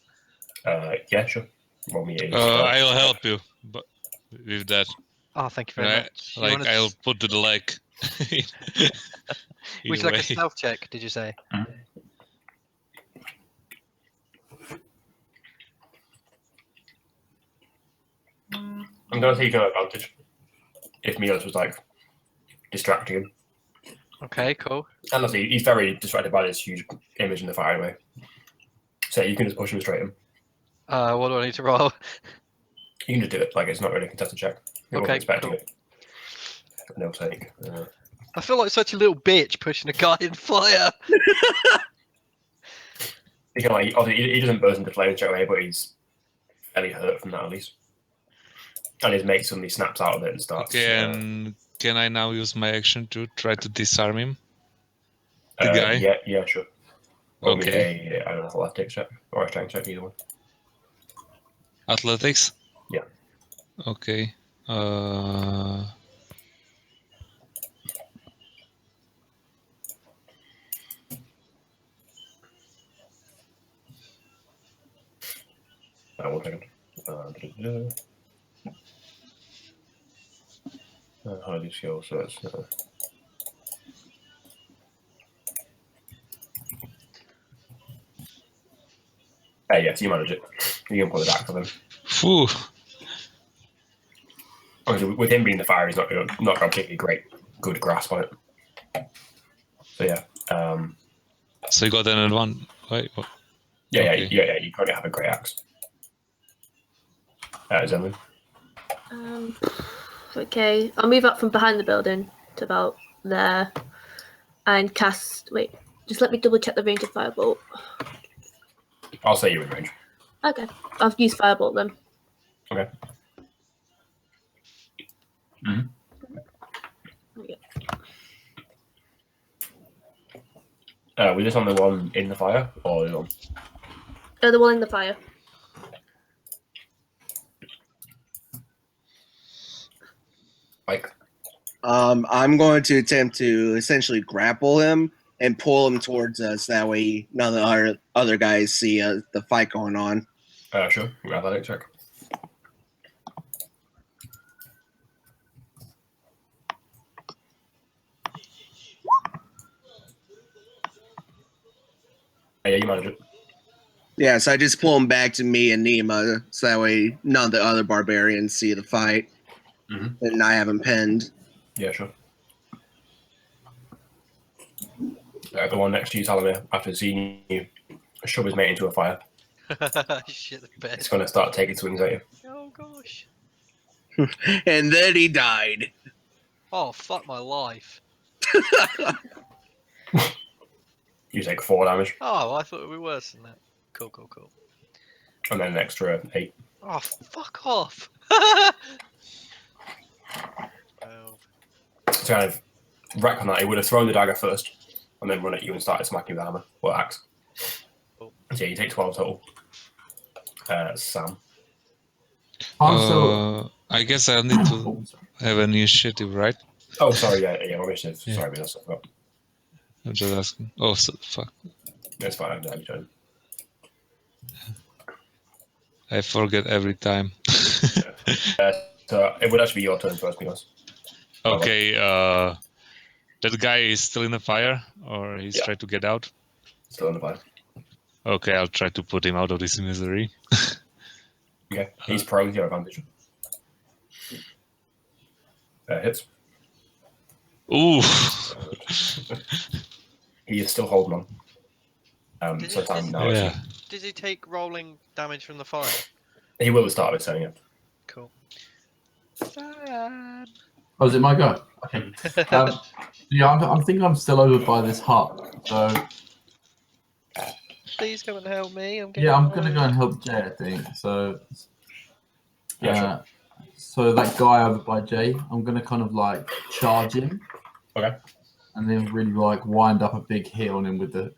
Speaker 1: Yeah, sure. Roll me a
Speaker 7: I'll help you, but with that,
Speaker 3: Oh, thank you very
Speaker 7: right?
Speaker 3: much. You
Speaker 7: Like
Speaker 3: wanna
Speaker 7: I'll
Speaker 3: s-
Speaker 7: put the leg.
Speaker 3: Would you like a stealth check, did you say?
Speaker 1: I'm going to take an advantage if Milos was like distracting him.
Speaker 3: Okay, cool.
Speaker 1: And honestly, he's very distracted by this huge image in the fire anyway. So you can just push him straight in.
Speaker 3: What do I need to roll?
Speaker 1: You can just do it. Like it's not really a contested check. He wasn't
Speaker 3: Okay,
Speaker 1: expecting
Speaker 3: cool.
Speaker 1: it. No take.
Speaker 3: I feel like such a little bitch pushing a guy in fire.
Speaker 1: He can like obviously he doesn't burst into flames straight away, but he's fairly hurt from that at least. And his mate suddenly snaps out of it and starts.
Speaker 7: Can I now use my action to try to disarm him? The guy?
Speaker 1: Yeah, sure. Roll me
Speaker 7: Okay.
Speaker 1: I don't know, athletics check or a strength check, either one.
Speaker 7: Athletics?
Speaker 1: Yeah.
Speaker 7: Okay.
Speaker 1: One second. Highly skilled, so it's. Yes, you manage it. You can pull it back from him.
Speaker 7: Phew.
Speaker 1: Obviously, with him being the fire, he's not got a particularly good grasp on it. So yeah,
Speaker 7: So you got an advantage. Wait, what? Okay.
Speaker 1: yeah. You currently have a great axe. Zenlin.
Speaker 6: Okay, I'll move up from behind the building to about there and cast. Wait, just let me double check the range of firebolt.
Speaker 1: I'll say you're in range.
Speaker 6: Okay, I've used firebolt then.
Speaker 1: Okay. Was this on the one in the fire or the one?
Speaker 6: The one in the fire.
Speaker 1: Like,
Speaker 4: I'm going to attempt to essentially grapple him and pull him towards us. That way, none of the other guys see the fight going on.
Speaker 1: sure. Athletic check. Yeah, you manage it.
Speaker 4: Yeah, so I just pull him back to me and Nima, so that way none of the other barbarians see the fight, and I have him pinned.
Speaker 1: Yeah, sure. The one next to you, Salome, after seeing you shove his mate into a fire,
Speaker 3: Shit the bed.
Speaker 1: it's going to start taking swings at you.
Speaker 3: Oh gosh.
Speaker 4: And then he died.
Speaker 3: Oh fuck my life.
Speaker 1: You take 4 damage,
Speaker 3: Oh, I thought it would be worse than that. Cool.
Speaker 1: and then an extra 8.
Speaker 3: Oh, fuck off. Oh.
Speaker 1: To kind of wreck on that, he would have thrown the dagger first, and then run at you and started smacking with the hammer or axe.
Speaker 3: Cool.
Speaker 1: So yeah, you take 12 total. Sam.
Speaker 5: I'm still.
Speaker 7: I guess I'll need to
Speaker 5: Oh, sorry.
Speaker 7: have an initiative, right?
Speaker 1: Oh, sorry. Yeah. My initiative.
Speaker 7: Yeah.
Speaker 1: Sorry, I forgot.
Speaker 7: I'm just asking. Oh, fuck.
Speaker 1: That's fine. I'm done.
Speaker 7: I forget every time.
Speaker 1: So it would actually be your turn first, Milos.
Speaker 7: Okay, that guy is still in the fire, or he's
Speaker 1: Yeah.
Speaker 7: trying to get out?
Speaker 1: Still in the fire.
Speaker 7: Okay, I'll try to put him out of this misery.
Speaker 1: Okay. He's pro with your advantage. Hits.
Speaker 7: Ooh.
Speaker 1: He is still holding on.
Speaker 3: Did
Speaker 1: So
Speaker 3: he-
Speaker 1: time
Speaker 3: did-
Speaker 1: now.
Speaker 7: Yeah.
Speaker 3: Does he take rolling damage from the fire?
Speaker 1: He will start with turning it.
Speaker 3: Cool.
Speaker 5: Oh, is it my go? Okay. Yeah, I'm thinking I'm still over by this hut. So
Speaker 3: Please come and help me. I'm getting
Speaker 5: yeah, I'm gonna
Speaker 3: worried.
Speaker 5: go and help Jay. I think so.
Speaker 1: Yeah, sure.
Speaker 5: So that guy over by Jay, I'm gonna kind of like charge him.
Speaker 1: Okay.
Speaker 5: And then really like wind up a big hit on him with the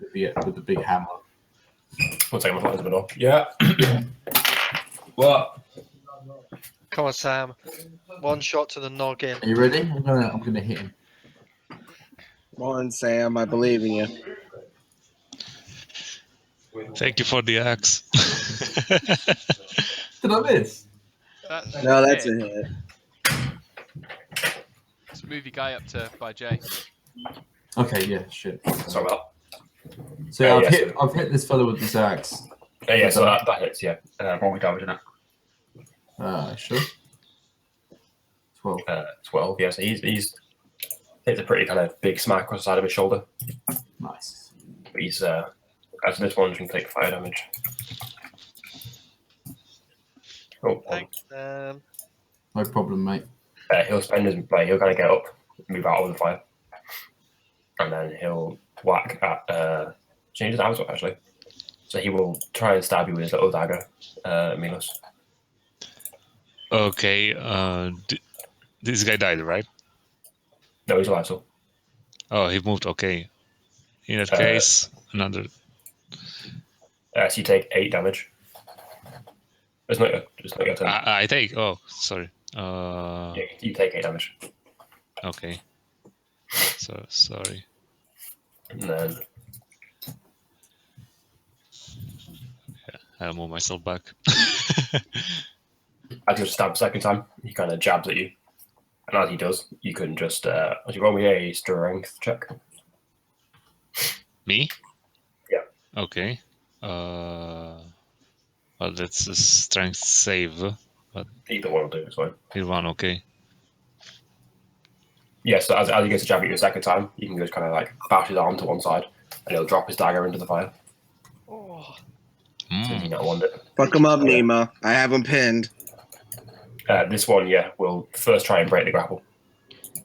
Speaker 5: big hammer.
Speaker 1: One second, my phone's a bit off. Yeah. What?
Speaker 3: Come on, Sam. One shot to the noggin.
Speaker 5: Are you ready? I'm gonna hit him.
Speaker 4: Come on, Sam. I believe in you.
Speaker 7: Thank you for the axe.
Speaker 5: Did I miss?
Speaker 2: That's
Speaker 4: No, that's
Speaker 2: it.
Speaker 4: a hit.
Speaker 2: Let's move your guy up to by Jay.
Speaker 5: Okay, yeah, shit.
Speaker 1: Sorry about
Speaker 5: So yeah,
Speaker 1: yes.
Speaker 5: I've hit this fellow with this axe.
Speaker 1: that. Yeah, so that hits, yeah. What we damage in that?
Speaker 5: Sure. 12.
Speaker 1: 12, yeah, so he's hits a pretty kind of big smack across the side of his shoulder.
Speaker 5: Nice.
Speaker 1: But he's as this one can take fire damage. Oh,
Speaker 3: Thanks.
Speaker 5: No problem, mate.
Speaker 1: he'll spend his play, he'll kind of get up, move out of the fire. And then he'll whack at change his arms up actually. So he will try and stab you with his little dagger, Milos.
Speaker 7: Okay, this guy died, right?
Speaker 1: No, he's alive still.
Speaker 7: Oh, he moved. Okay. In that
Speaker 1: Uh,
Speaker 7: case, another.
Speaker 1: So you take 8 damage. It's not your turn.
Speaker 7: I take. Oh, sorry.
Speaker 1: Yeah, you take 8 damage.
Speaker 7: Okay. So sorry.
Speaker 1: And then
Speaker 7: I'll move myself back.
Speaker 1: as you stab a second time, he kind of jabs at you. And as he does, you can just as you roll me a strength check.
Speaker 7: Me?
Speaker 1: Yeah.
Speaker 7: Okay. Well, that's a strength save.
Speaker 1: Either one will do, it's fine.
Speaker 7: Either one, okay.
Speaker 1: Yeah, so as he gets to jab at you a second time, you can just kind of like bash his arm to one side, and he'll drop his dagger into the fire.
Speaker 3: Oh,
Speaker 1: Since he
Speaker 7: Mm.
Speaker 1: not won it.
Speaker 4: Fuck him up, Nima. I have him pinned.
Speaker 1: This one, yeah, will first try and break the grapple.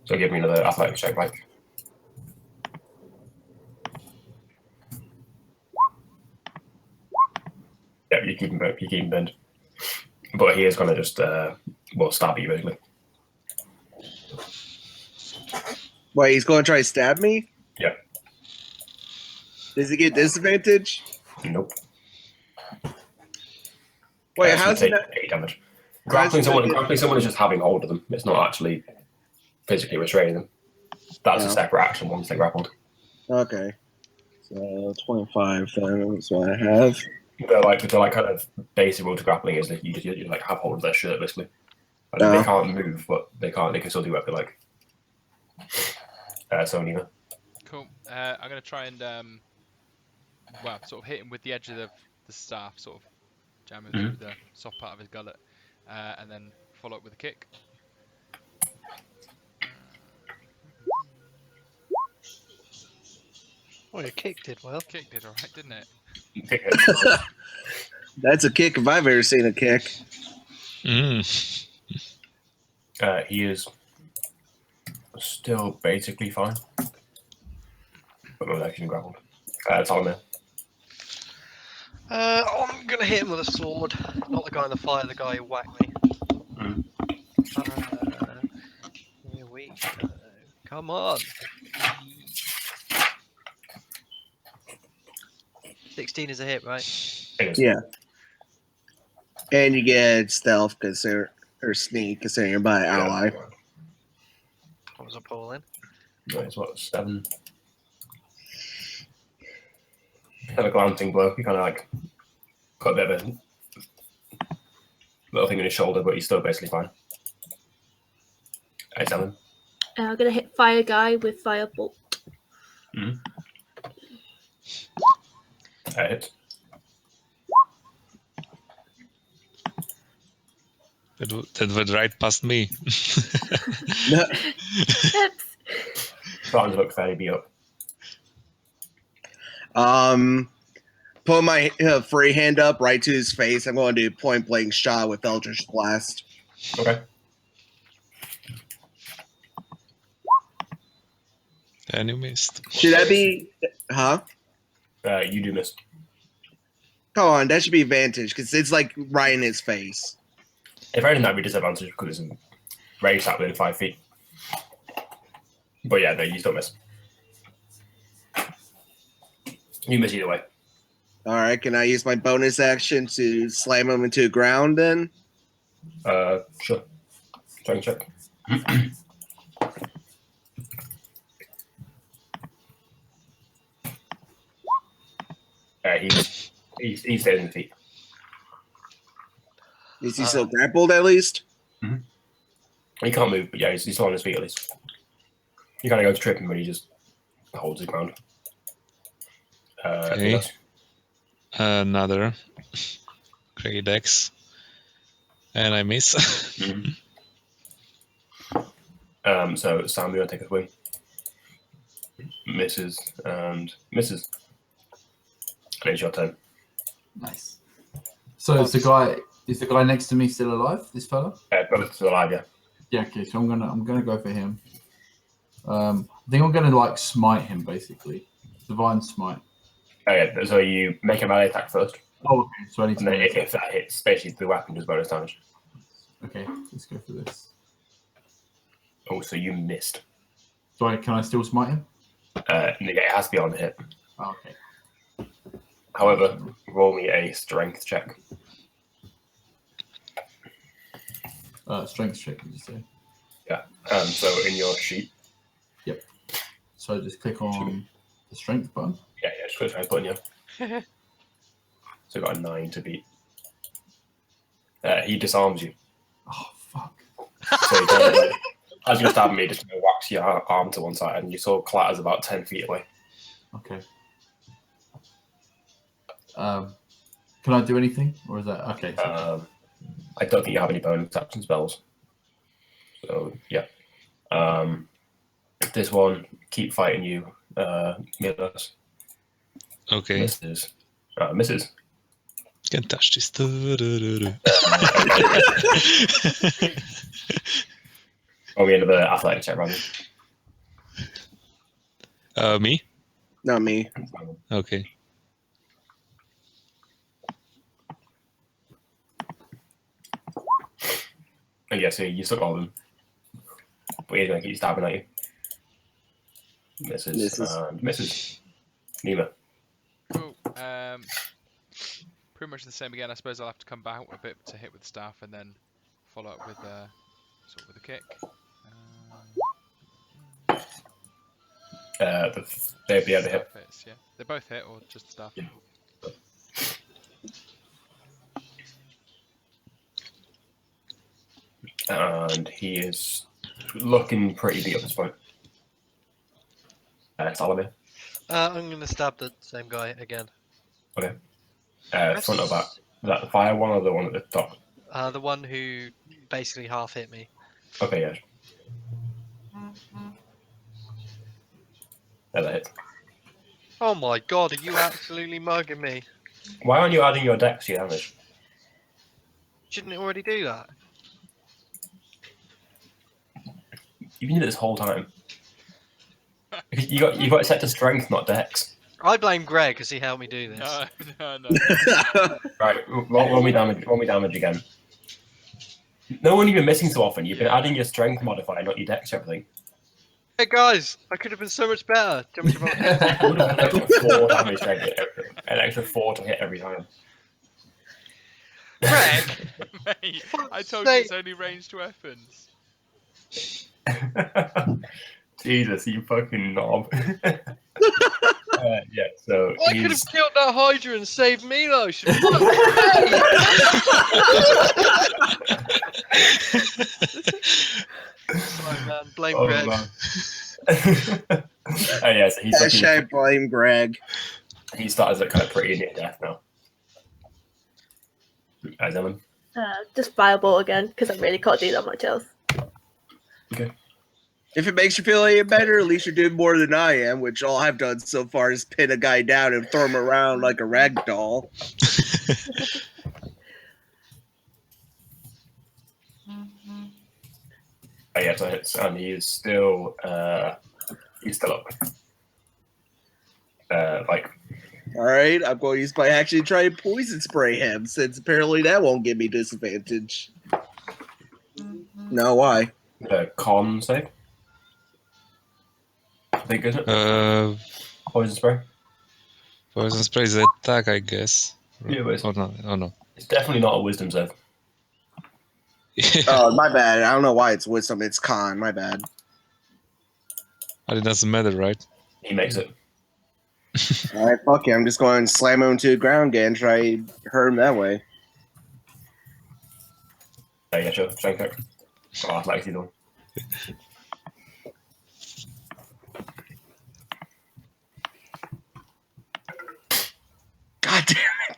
Speaker 1: So give me another athletics check, Mike. Yep, you keep him pinned. But he is going to just, stab you, basically.
Speaker 4: Wait, he's going to try to stab me?
Speaker 1: Yeah.
Speaker 4: Does he get disadvantage?
Speaker 1: Nope.
Speaker 4: Wait,
Speaker 1: So
Speaker 4: how's
Speaker 1: you
Speaker 4: it
Speaker 1: take
Speaker 4: not?
Speaker 1: 8 damage.
Speaker 4: How's it
Speaker 1: Grappling someone is just having hold of them. It's not actually physically restraining them. That's a
Speaker 4: No.
Speaker 1: separate action once they're grappled.
Speaker 4: Okay. So 25, that's what I have.
Speaker 1: They're like kind of basic rule to grappling is that you like have hold of their shirt basically. Like,
Speaker 4: Oh.
Speaker 1: They can't move, but they can still do what they like. So Nina.
Speaker 2: Cool. I'm gonna try and sort of hit him with the edge of the staff, sort of jam him through the soft part of his gullet, and then follow up with a kick.
Speaker 3: well, your kick did well.
Speaker 2: Kick did alright, didn't it?
Speaker 4: That's a kick if I've ever seen a kick.
Speaker 7: Mm.
Speaker 1: He is still basically fine. But no action grappled. Solomon.
Speaker 3: I'm gonna hit him with a sword. Not the guy in the fire, the guy who whacked me. Here we go. Come on. 16 is a hit, right?
Speaker 4: Yeah. And you get stealth because they're or sneak because they're nearby ally.
Speaker 3: What was I pull
Speaker 1: No, it's what, 7? Kind of glancing blow. He kind of like got a bit of a little thing in his shoulder, but he's still basically fine. 7.
Speaker 6: I'm gonna hit fire guy with firebolt.
Speaker 1: Hit.
Speaker 7: That went right past me.
Speaker 6: Oops.
Speaker 1: Starting to look fairly beat up.
Speaker 4: Put my free hand up right to his face. I'm going to do point blank shot with Eldritch Blast.
Speaker 1: Okay.
Speaker 7: And you missed.
Speaker 4: Should that be? Huh?
Speaker 1: You do miss.
Speaker 4: Come on, that should be advantage because it's like right in his face.
Speaker 1: If anything, that'd be disadvantage because it's range that within 5 feet. But yeah, no, you still miss. You miss either way.
Speaker 4: All right, can I use my bonus action to slam him into the ground then?
Speaker 1: Sure. Strength check. He stays in the feet.
Speaker 4: Is he still grappled at least?
Speaker 1: He can't move, but yeah, he's still on his feet at least. You kind of go to trip him, but he just holds his ground.
Speaker 7: Okay.
Speaker 1: Yes.
Speaker 7: Another great dex. And I miss.
Speaker 1: So Sam, you want to take a swing? Misses and misses. And it's your turn.
Speaker 5: Nice. So is the guy next to me still alive? This fella?
Speaker 1: Both still alive, yeah.
Speaker 5: Yeah. Okay. So I'm gonna go for him. I think I'm gonna like smite him basically. Divine smite.
Speaker 1: Okay, so you make a melee attack first,
Speaker 5: Oh, okay. So I need
Speaker 1: and
Speaker 5: to.
Speaker 1: then if that hits, basically the weapon does bonus damage.
Speaker 5: Okay. Let's go for this.
Speaker 1: Oh, so you missed.
Speaker 5: Can I still smite him?
Speaker 1: It has to be on the hit.
Speaker 5: Oh, okay.
Speaker 1: However, roll me a strength check.
Speaker 5: Strength check, did you say?
Speaker 1: Yeah. So in your sheet.
Speaker 5: Yep. So just click on the strength button.
Speaker 1: Yeah, just click on the button, yeah. So got a 9 to beat. He disarms you.
Speaker 5: Oh fuck.
Speaker 1: So he kind of, like, as you're stabbing me, just whacks your arm to one side, and you saw clatters about 10 feet away.
Speaker 5: Okay. Can I do anything, or is that okay?
Speaker 1: I don't think you have any bonus action spells. So yeah. This one, keep fighting you, Milos.
Speaker 7: Okay.
Speaker 1: Misses. Misses.
Speaker 7: Can't touch this.
Speaker 1: Roll me another athletic check, Randy.
Speaker 7: Me?
Speaker 4: Not me.
Speaker 7: Okay.
Speaker 1: And yeah, so you stuck all of them. But he's going to keep stabbing at you. Misses. Misses. Nima.
Speaker 2: Cool. Pretty much the same again. I suppose I'll have to come back a bit to hit with the staff and then follow up with sort of with a kick.
Speaker 1: They'd be able to hit.
Speaker 2: Staff hits, yeah. They both hit or just the staff?
Speaker 1: Yeah. And he is looking pretty beat up at this point. Salome.
Speaker 3: I'm going to stab the same guy again.
Speaker 1: Okay. Front or back? Is that the fire one or the one at the top?
Speaker 3: The one who basically half hit me.
Speaker 1: Okay, yeah. Yeah, that hits.
Speaker 3: Oh my god, are you absolutely mugging me?
Speaker 1: Why aren't you adding your dex to your damage?
Speaker 3: Shouldn't it already do that?
Speaker 1: You've been doing it this whole time. You got it set to strength, not dex.
Speaker 3: I blame Greg because he helped me do this.
Speaker 2: No.
Speaker 1: Right, roll me damage. Roll me damage again. No one even missing so often. You've been adding your strength modifier, not your dex to everything.
Speaker 3: Hey guys, I could have been so much better. Do you want me to
Speaker 1: You would have had an extra 4 damage to hit an extra 4 to hit every time.
Speaker 3: Greg?
Speaker 2: Mate, I told you it's only ranged weapons.
Speaker 1: Jesus, you fucking knob. Yeah, so
Speaker 3: I could have
Speaker 1: he's
Speaker 3: killed that Hydra and saved Milos. Sorry, man. Blame
Speaker 1: oh,
Speaker 3: Greg.
Speaker 1: man. Yeah, so he's looking.
Speaker 4: Hashtag blame Greg.
Speaker 1: He started kind of pretty near death now. As Ellen.
Speaker 6: Just fireball again because I really can't do that much else.
Speaker 4: If it makes you feel any better, at least you're doing more than I am, which all I've done so far is pin a guy down and throw him around like a rag doll.
Speaker 1: Yeah, so he's still up. Like,
Speaker 4: All right, I'm going to use my action to try and poison spray him, since apparently that won't give me disadvantage. No, why?
Speaker 1: con save. I think, isn't it? Poison spray.
Speaker 7: Poison spray is attack, I guess.
Speaker 1: Yeah, but
Speaker 7: Oh no! Oh no!
Speaker 1: it's definitely not a wisdom save.
Speaker 4: Oh, my bad. I don't know why it's wisdom. It's con. My bad.
Speaker 7: It doesn't matter, right?
Speaker 1: He makes it.
Speaker 4: All right, fuck it. I'm just going to slam him to the ground again, try to hurt him that way.
Speaker 1: Yeah, sure. Strength check. Oh, athletics either one.
Speaker 4: God damn it.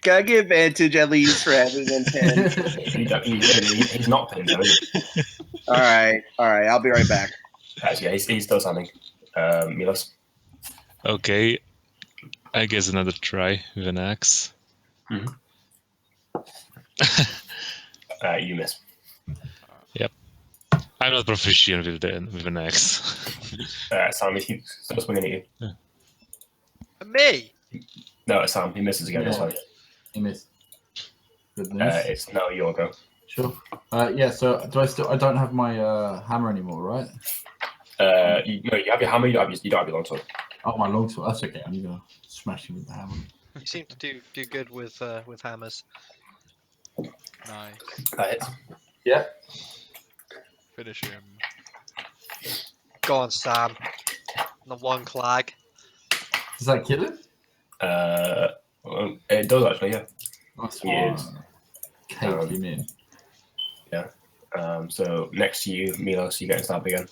Speaker 4: Can I get advantage at least for having him pinned?
Speaker 1: He's not pinned, though.
Speaker 4: All right. I'll be right back.
Speaker 1: Actually, yeah, he's still standing. Milos.
Speaker 7: Okay, I guess another try with an axe.
Speaker 1: You miss.
Speaker 7: I'm not proficient with an axe.
Speaker 1: Sam, he's still swinging at you.
Speaker 3: Me?
Speaker 1: No, it's Sam. He misses again this time.
Speaker 5: He missed. Goodness.
Speaker 1: It's now your go.
Speaker 5: Sure. Yeah. So I don't have my hammer anymore, right?
Speaker 1: You have your hammer. You don't have your longsword.
Speaker 5: Oh, my longsword. That's okay. I'm gonna smash him with the hammer.
Speaker 3: You seem to do good with hammers.
Speaker 2: Nice.
Speaker 1: That hits.
Speaker 5: Yeah.
Speaker 2: Finish him.
Speaker 3: Go on, Sam. The one clag.
Speaker 5: Does that kill him?
Speaker 1: Well, it does actually, yeah.
Speaker 5: That's
Speaker 1: He is.
Speaker 5: Cake him in.
Speaker 1: So next to you, Milos, you getting stabbed again.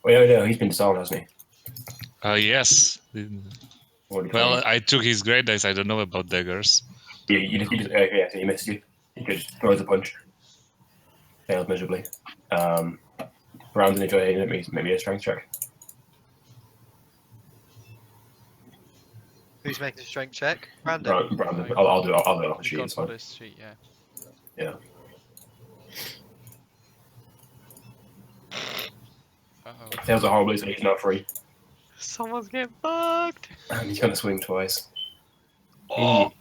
Speaker 1: Wait, no, he's been disarmed, hasn't he?
Speaker 7: Yes.
Speaker 1: Already
Speaker 7: Well,
Speaker 1: done.
Speaker 7: I took his great dice. I don't know about daggers.
Speaker 1: So he missed you. He just throws a punch. Fails miserably. Brandon, if you're hitting it, maybe a strength check.
Speaker 3: Who's making a strength check? Brandon.
Speaker 1: Brandon, I'll do it off the
Speaker 2: You've
Speaker 1: sheet.
Speaker 2: got
Speaker 1: It's fine.
Speaker 2: this sheet, yeah.
Speaker 1: Yeah.
Speaker 2: Uh-oh.
Speaker 1: Fails it horribly, so he's now free.
Speaker 3: Someone's getting fucked.
Speaker 1: And he's going to swing twice.
Speaker 3: Oh.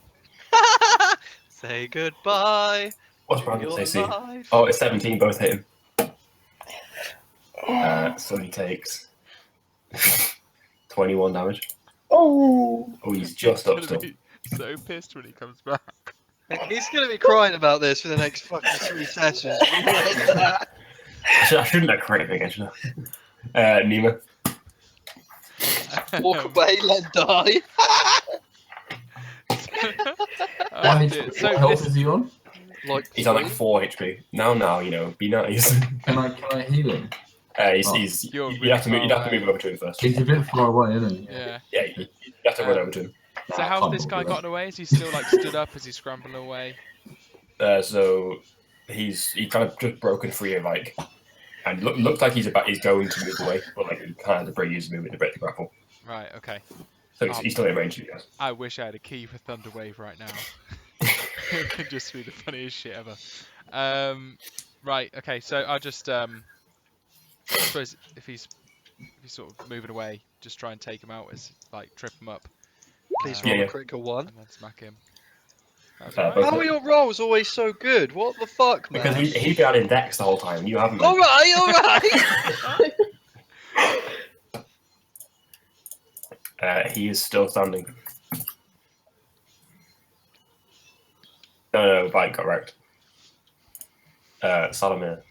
Speaker 3: Say goodbye.
Speaker 1: What's
Speaker 3: to
Speaker 1: Brandon's
Speaker 3: your
Speaker 1: AC?
Speaker 3: life.
Speaker 1: Oh, it's 17, both hit him. So he takes 21 damage.
Speaker 4: Oh.
Speaker 1: Oh, he's just up
Speaker 2: He's
Speaker 1: still.
Speaker 2: gonna be so pissed when he comes back.
Speaker 3: He's gonna be crying about this for the next fucking 3 sessions.
Speaker 1: I shouldn't have created again, should I? Nima.
Speaker 3: Walk away, let die.
Speaker 2: Oh, dear. So
Speaker 5: what health
Speaker 2: this,
Speaker 5: is he on?
Speaker 3: Like
Speaker 1: He's on like
Speaker 3: 3.
Speaker 1: 4 HP. Now, be nice.
Speaker 5: Can I heal him?
Speaker 1: You'd
Speaker 2: You're
Speaker 1: have to
Speaker 2: really
Speaker 1: move
Speaker 2: far away.
Speaker 1: over to him first.
Speaker 5: He's a bit far away, isn't he?
Speaker 2: yeah.
Speaker 1: Yeah, you'd have to run over to him.
Speaker 2: So how's this guy gotten away? Is he still like stood up? Is he scrambling away?
Speaker 1: So he's kind of just broken free of and looks like he's going to move away, but like he kind of the break use movement to break the grapple.
Speaker 2: Right. Okay.
Speaker 1: So he's still in range of you guys.
Speaker 2: I wish I had a key for Thunderwave right now. It could just be the funniest shit ever. Right. Okay. So I'll just I suppose if he's sort of moving away, just try and take him out as like trip him up.
Speaker 3: Please
Speaker 1: Yeah,
Speaker 3: roll
Speaker 1: yeah.
Speaker 3: a critical 1.
Speaker 2: And then smack him. That's
Speaker 1: Both
Speaker 2: alright.
Speaker 3: How are your rolls always so good? What the fuck, man?
Speaker 1: Because he's been in Dex the whole time. You haven't.
Speaker 3: Alright.
Speaker 1: He is still standing. No, Bite got wrecked. Salamir.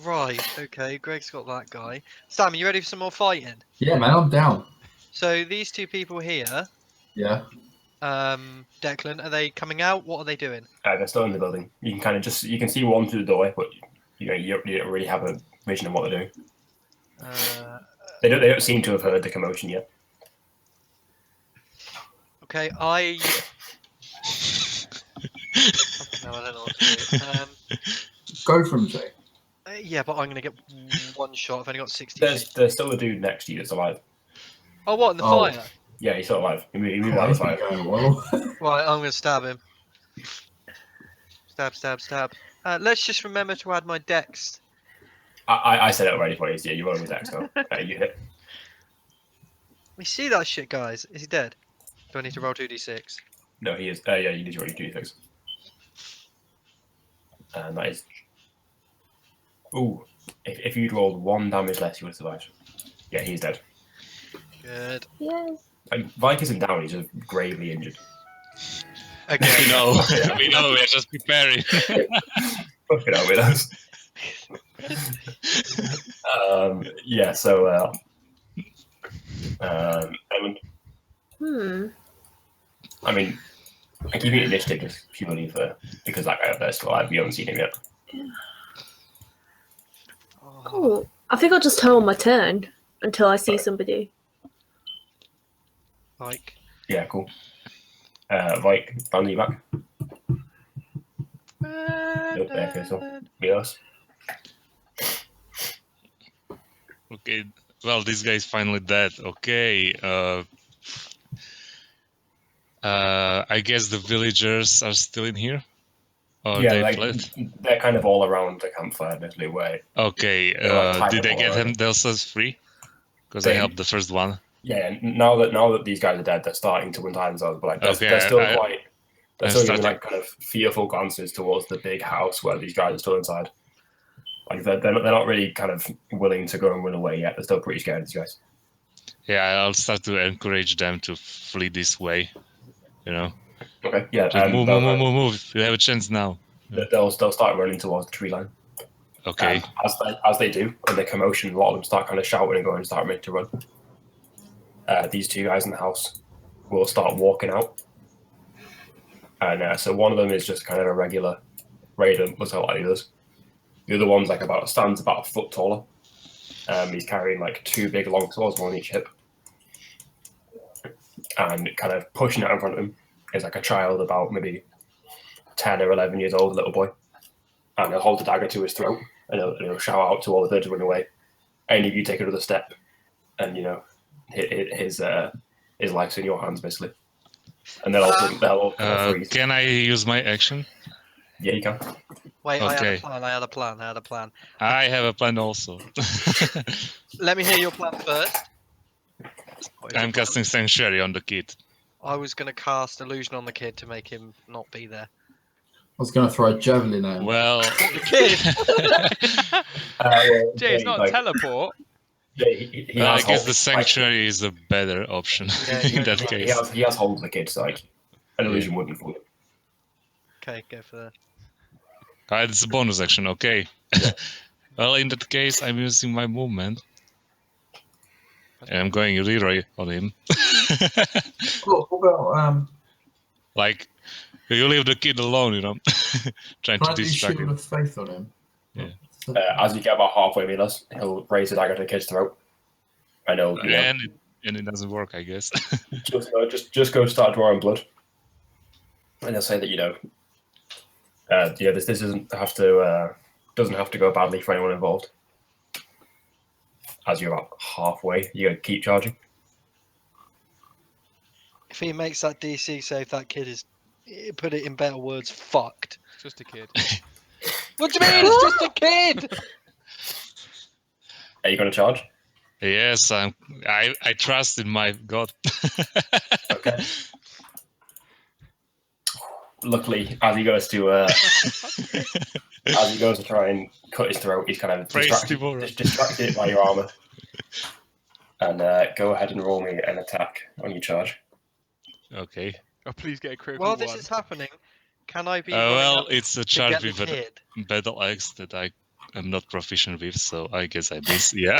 Speaker 3: Right. Okay. Greg's got that guy. Sam, you ready for some more fighting?
Speaker 5: Yeah, man, I'm down.
Speaker 3: So these two people here,
Speaker 5: Yeah.
Speaker 3: Declan, are they coming out? What are they doing?
Speaker 1: They're still in the building. You can kind of you can see one through the doorway, but you don't really have a vision of what they're doing. They don't seem to have heard the commotion yet.
Speaker 3: Okay, I. No, I don't know what to do.
Speaker 5: Go from Jay.
Speaker 3: Yeah, but I'm gonna get one shot. I've only got 60.
Speaker 1: There's still a dude next to you that's alive.
Speaker 3: Oh, what in the
Speaker 5: Oh.
Speaker 3: fire?
Speaker 1: Yeah, he's still alive. He moved
Speaker 5: Oh,
Speaker 1: out of
Speaker 5: he's
Speaker 1: the
Speaker 5: been
Speaker 1: fire.
Speaker 5: going well.
Speaker 3: Right, I'm gonna stab him. Stab, stab, stab. Let's just remember to add my dex.
Speaker 1: I said it already for you. Yeah, you roll with Dex now. You hit.
Speaker 3: We see that shit, guys. Is he dead? Do I need to roll 2d6?
Speaker 1: No, he is. Yeah, you need to roll your 2d6. And that is. Ooh, if you'd rolled 1 damage less, you would have survived. Yeah, he's dead.
Speaker 3: Good.
Speaker 6: Yes.
Speaker 1: Like, Vike isn't down, he's just gravely injured.
Speaker 3: Again.
Speaker 7: We know. We know. We're just preparing.
Speaker 1: Fucking hell with us. Yeah, so. Edmund, I mean, I give you initiative just purely because that guy up there's still alive. You haven't seen him yet.
Speaker 6: Cool. I think I'll just hold my turn until I see somebody.
Speaker 3: Like.
Speaker 1: Yeah, cool. Vike, are you back? Nope, okay, so Milos.
Speaker 7: Okay. Well, this guy's finally dead. Okay. I guess the villagers are still in here. Or
Speaker 1: Yeah,
Speaker 7: they
Speaker 1: like,
Speaker 7: fled.
Speaker 1: they're kind of all around the campfire, basically. Where
Speaker 7: Okay.
Speaker 1: like,
Speaker 7: Did they get
Speaker 1: already.
Speaker 7: themselves free? Because I
Speaker 1: They-
Speaker 7: helped the first one.
Speaker 1: yeah, now that these guys are dead, they're starting to untie themselves. But like,
Speaker 7: Okay,
Speaker 1: they're still
Speaker 7: I-
Speaker 1: quite. They're
Speaker 7: I'm
Speaker 1: still giving
Speaker 7: starting-
Speaker 1: like kind of fearful glances towards the big house where these guys are still inside. Like they're not really kind of willing to go and run away yet. They're still pretty scared of these guys.
Speaker 7: Yeah, I'll start to encourage them to flee this way. You know,
Speaker 1: Okay, yeah.
Speaker 7: just move. You have a chance now.
Speaker 1: They'll start running towards the tree line.
Speaker 7: Okay.
Speaker 1: As they do, and the commotion, a lot of them start kind of shouting and going and start making to run. These two guys in the house will start walking out. And so one of them is just kind of a regular raider, looks like the others. The other one's like stands about a foot taller. He's carrying like 2 big long swords, one on each hip. And kind of pushing out in front of him is like a child about maybe 10 or 11 years old, little boy. And he'll hold the dagger to his throat and he'll shout out to all the birds to run away. Any of you take another step and, you know, his life's in your hands, basically. And they'll all kind of freeze.
Speaker 7: Can I use my action?
Speaker 1: Yeah, you can.
Speaker 3: Wait,
Speaker 7: Okay.
Speaker 3: I had a plan.
Speaker 7: I have a plan also.
Speaker 3: Let me hear your plan first. What is
Speaker 7: I'm
Speaker 3: your plan?
Speaker 7: casting Sanctuary on the kid.
Speaker 3: I was going to cast Illusion on the kid to make him not be there.
Speaker 5: I was going to throw a javelin at him.
Speaker 7: Well,
Speaker 3: The kid!
Speaker 2: Jay, it's not a teleport.
Speaker 1: Yeah, he
Speaker 7: I
Speaker 1: has
Speaker 7: guess
Speaker 1: hold-
Speaker 7: the Sanctuary is a better option in that
Speaker 1: He
Speaker 7: case.
Speaker 1: has hold of the kid, so like an illusion wouldn't fool him.
Speaker 3: Okay, go for that.
Speaker 7: Alright, it's a bonus action, okay. Well, in that case, I'm using my movement. And I'm going Leroy on him.
Speaker 5: What about
Speaker 7: Like, you leave the kid alone, you know? Trying
Speaker 5: can
Speaker 7: to
Speaker 5: I do
Speaker 7: distract
Speaker 5: Shield
Speaker 7: him.
Speaker 5: of Faith on him?
Speaker 7: Yeah.
Speaker 1: As you get about halfway, Milos, he'll raise the dagger to the kid's throat. I know. You know,
Speaker 7: And it doesn't work, I guess.
Speaker 1: just go start drawing blood, and they'll say that this doesn't have to go badly for anyone involved. As you're about halfway, you gotta keep charging.
Speaker 3: If he makes that DC save, that kid is, put it in better words, fucked.
Speaker 2: Just a kid.
Speaker 3: What do you mean? It's just a kid!
Speaker 1: Are you gonna charge?
Speaker 7: Yes, I trust in my god.
Speaker 1: Okay. Luckily, as he goes to try and cut his throat, he's kind of
Speaker 7: Praise
Speaker 1: distracted by your armor. And go ahead and roll me an attack on your charge.
Speaker 7: Okay.
Speaker 2: Oh, please get a critical
Speaker 3: While
Speaker 2: one.
Speaker 3: this is happening, Can I be running
Speaker 7: Well,
Speaker 3: up
Speaker 7: it's a
Speaker 3: to get
Speaker 7: charge
Speaker 3: the
Speaker 7: with a
Speaker 3: kid?
Speaker 7: battle axe that I am not proficient with, so I guess I miss. Yeah.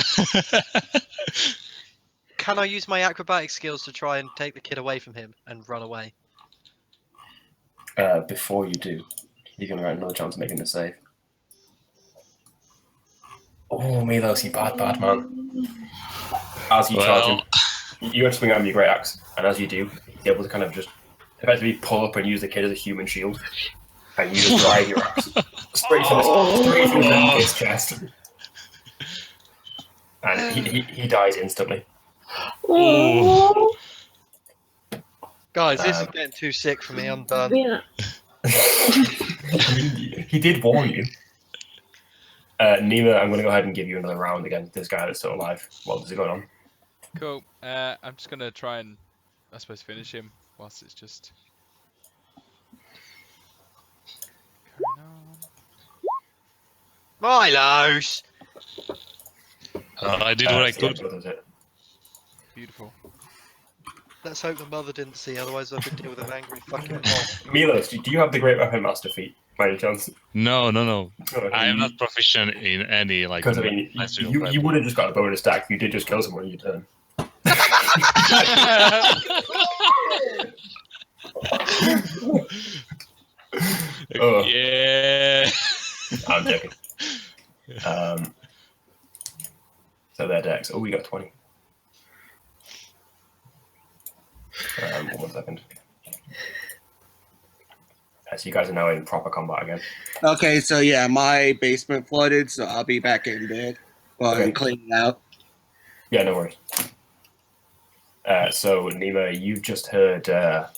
Speaker 3: Can I use my acrobatic skills to try and take the kid away from him and run away?
Speaker 1: Before you do, you're going to get another chance of making a save. Oh, Milos, you bad man. As you charge him, you have to swing out with your great axe, and as you do, you're able to kind of just effectively pull up and use the kid as a human shield, and you just drive your axe straight through his chest, and he dies instantly.
Speaker 6: Oh,
Speaker 3: Guys, this is getting too sick for me. I'm done.
Speaker 6: yeah.
Speaker 1: He did warn you. Nima, I'm going to go ahead and give you another round against this guy that's still alive. What is going on?
Speaker 2: Cool. I'm just gonna try and, I suppose, finish him whilst it's just carrying on.
Speaker 3: Milos!
Speaker 7: I did what I could.
Speaker 2: Beautiful.
Speaker 3: Let's hope the mother didn't see, otherwise I could deal with an angry fucking mom.
Speaker 1: Milos, do you have the Great Weapon Master feat by any chance?
Speaker 7: No.
Speaker 1: Oh,
Speaker 7: I am not proficient in any like.
Speaker 1: Because I mean, you would have just got a bonus stack if you did just kill someone in your turn. Oh.
Speaker 7: Yeah.
Speaker 1: I'm joking. So their decks. Oh, we got 20. 1 second. So you guys are now in proper combat again.
Speaker 4: Okay, so yeah, my basement flooded, so I'll be back in bed while I'm cleaning out.
Speaker 1: Yeah, no worries. So Nima, you've just heard
Speaker 3: A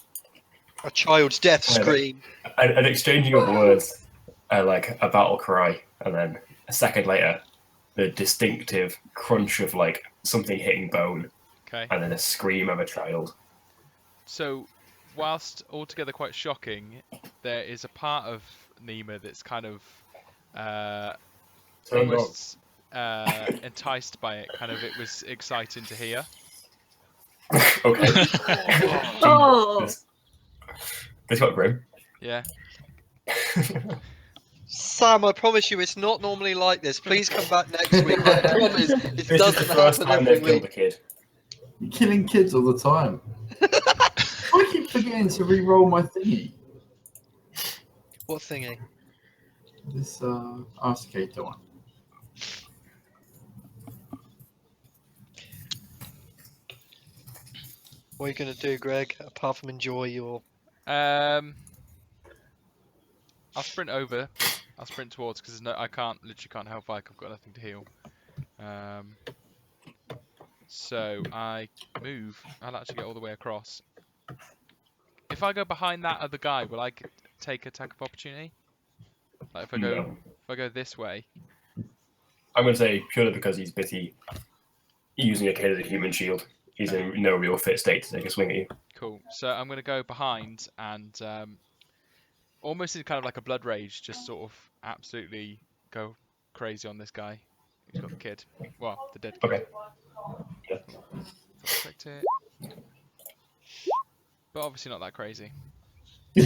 Speaker 3: child's death scream.
Speaker 1: an exchanging of words, like a battle cry, and then a second later, the distinctive crunch of like something hitting bone,
Speaker 2: Okay.
Speaker 1: and then a scream of a child.
Speaker 2: So, whilst altogether quite shocking, there is a part of Nima that's kind of almost enticed by it. Kind of, it was exciting to hear.
Speaker 1: Okay.
Speaker 6: Oh.
Speaker 1: This got grim.
Speaker 2: Yeah.
Speaker 3: Sam, I promise you, it's not normally like this. Please come back next week. I promise it
Speaker 1: This is
Speaker 3: doesn't
Speaker 1: the first
Speaker 3: happen
Speaker 1: time
Speaker 3: every
Speaker 1: they've killed a
Speaker 3: week.
Speaker 1: kid.
Speaker 5: You're killing kids all the time. I keep forgetting to re-roll my thingy.
Speaker 3: What thingy?
Speaker 5: This Arsticator one.
Speaker 3: What are you going to do, Greg, apart from enjoy your...
Speaker 2: I'll sprint over. I'll sprint towards because I literally can't help Ike. I've got nothing to heal. So I move. I'll actually get all the way across. If I go behind that other guy, will I take attack of opportunity? Like if I go,
Speaker 1: No.
Speaker 2: if I go this way.
Speaker 1: I'm going to say purely because he's busy using a kid as a human shield. He's in no real fit state to take a swing at you.
Speaker 2: Cool. So I'm going to go behind and almost in kind of like a blood rage, just sort of absolutely go crazy on this guy. He's got the kid. Well, the dead kid.
Speaker 1: Okay. Yeah.
Speaker 2: Expect it. But obviously not that crazy.
Speaker 1: I'm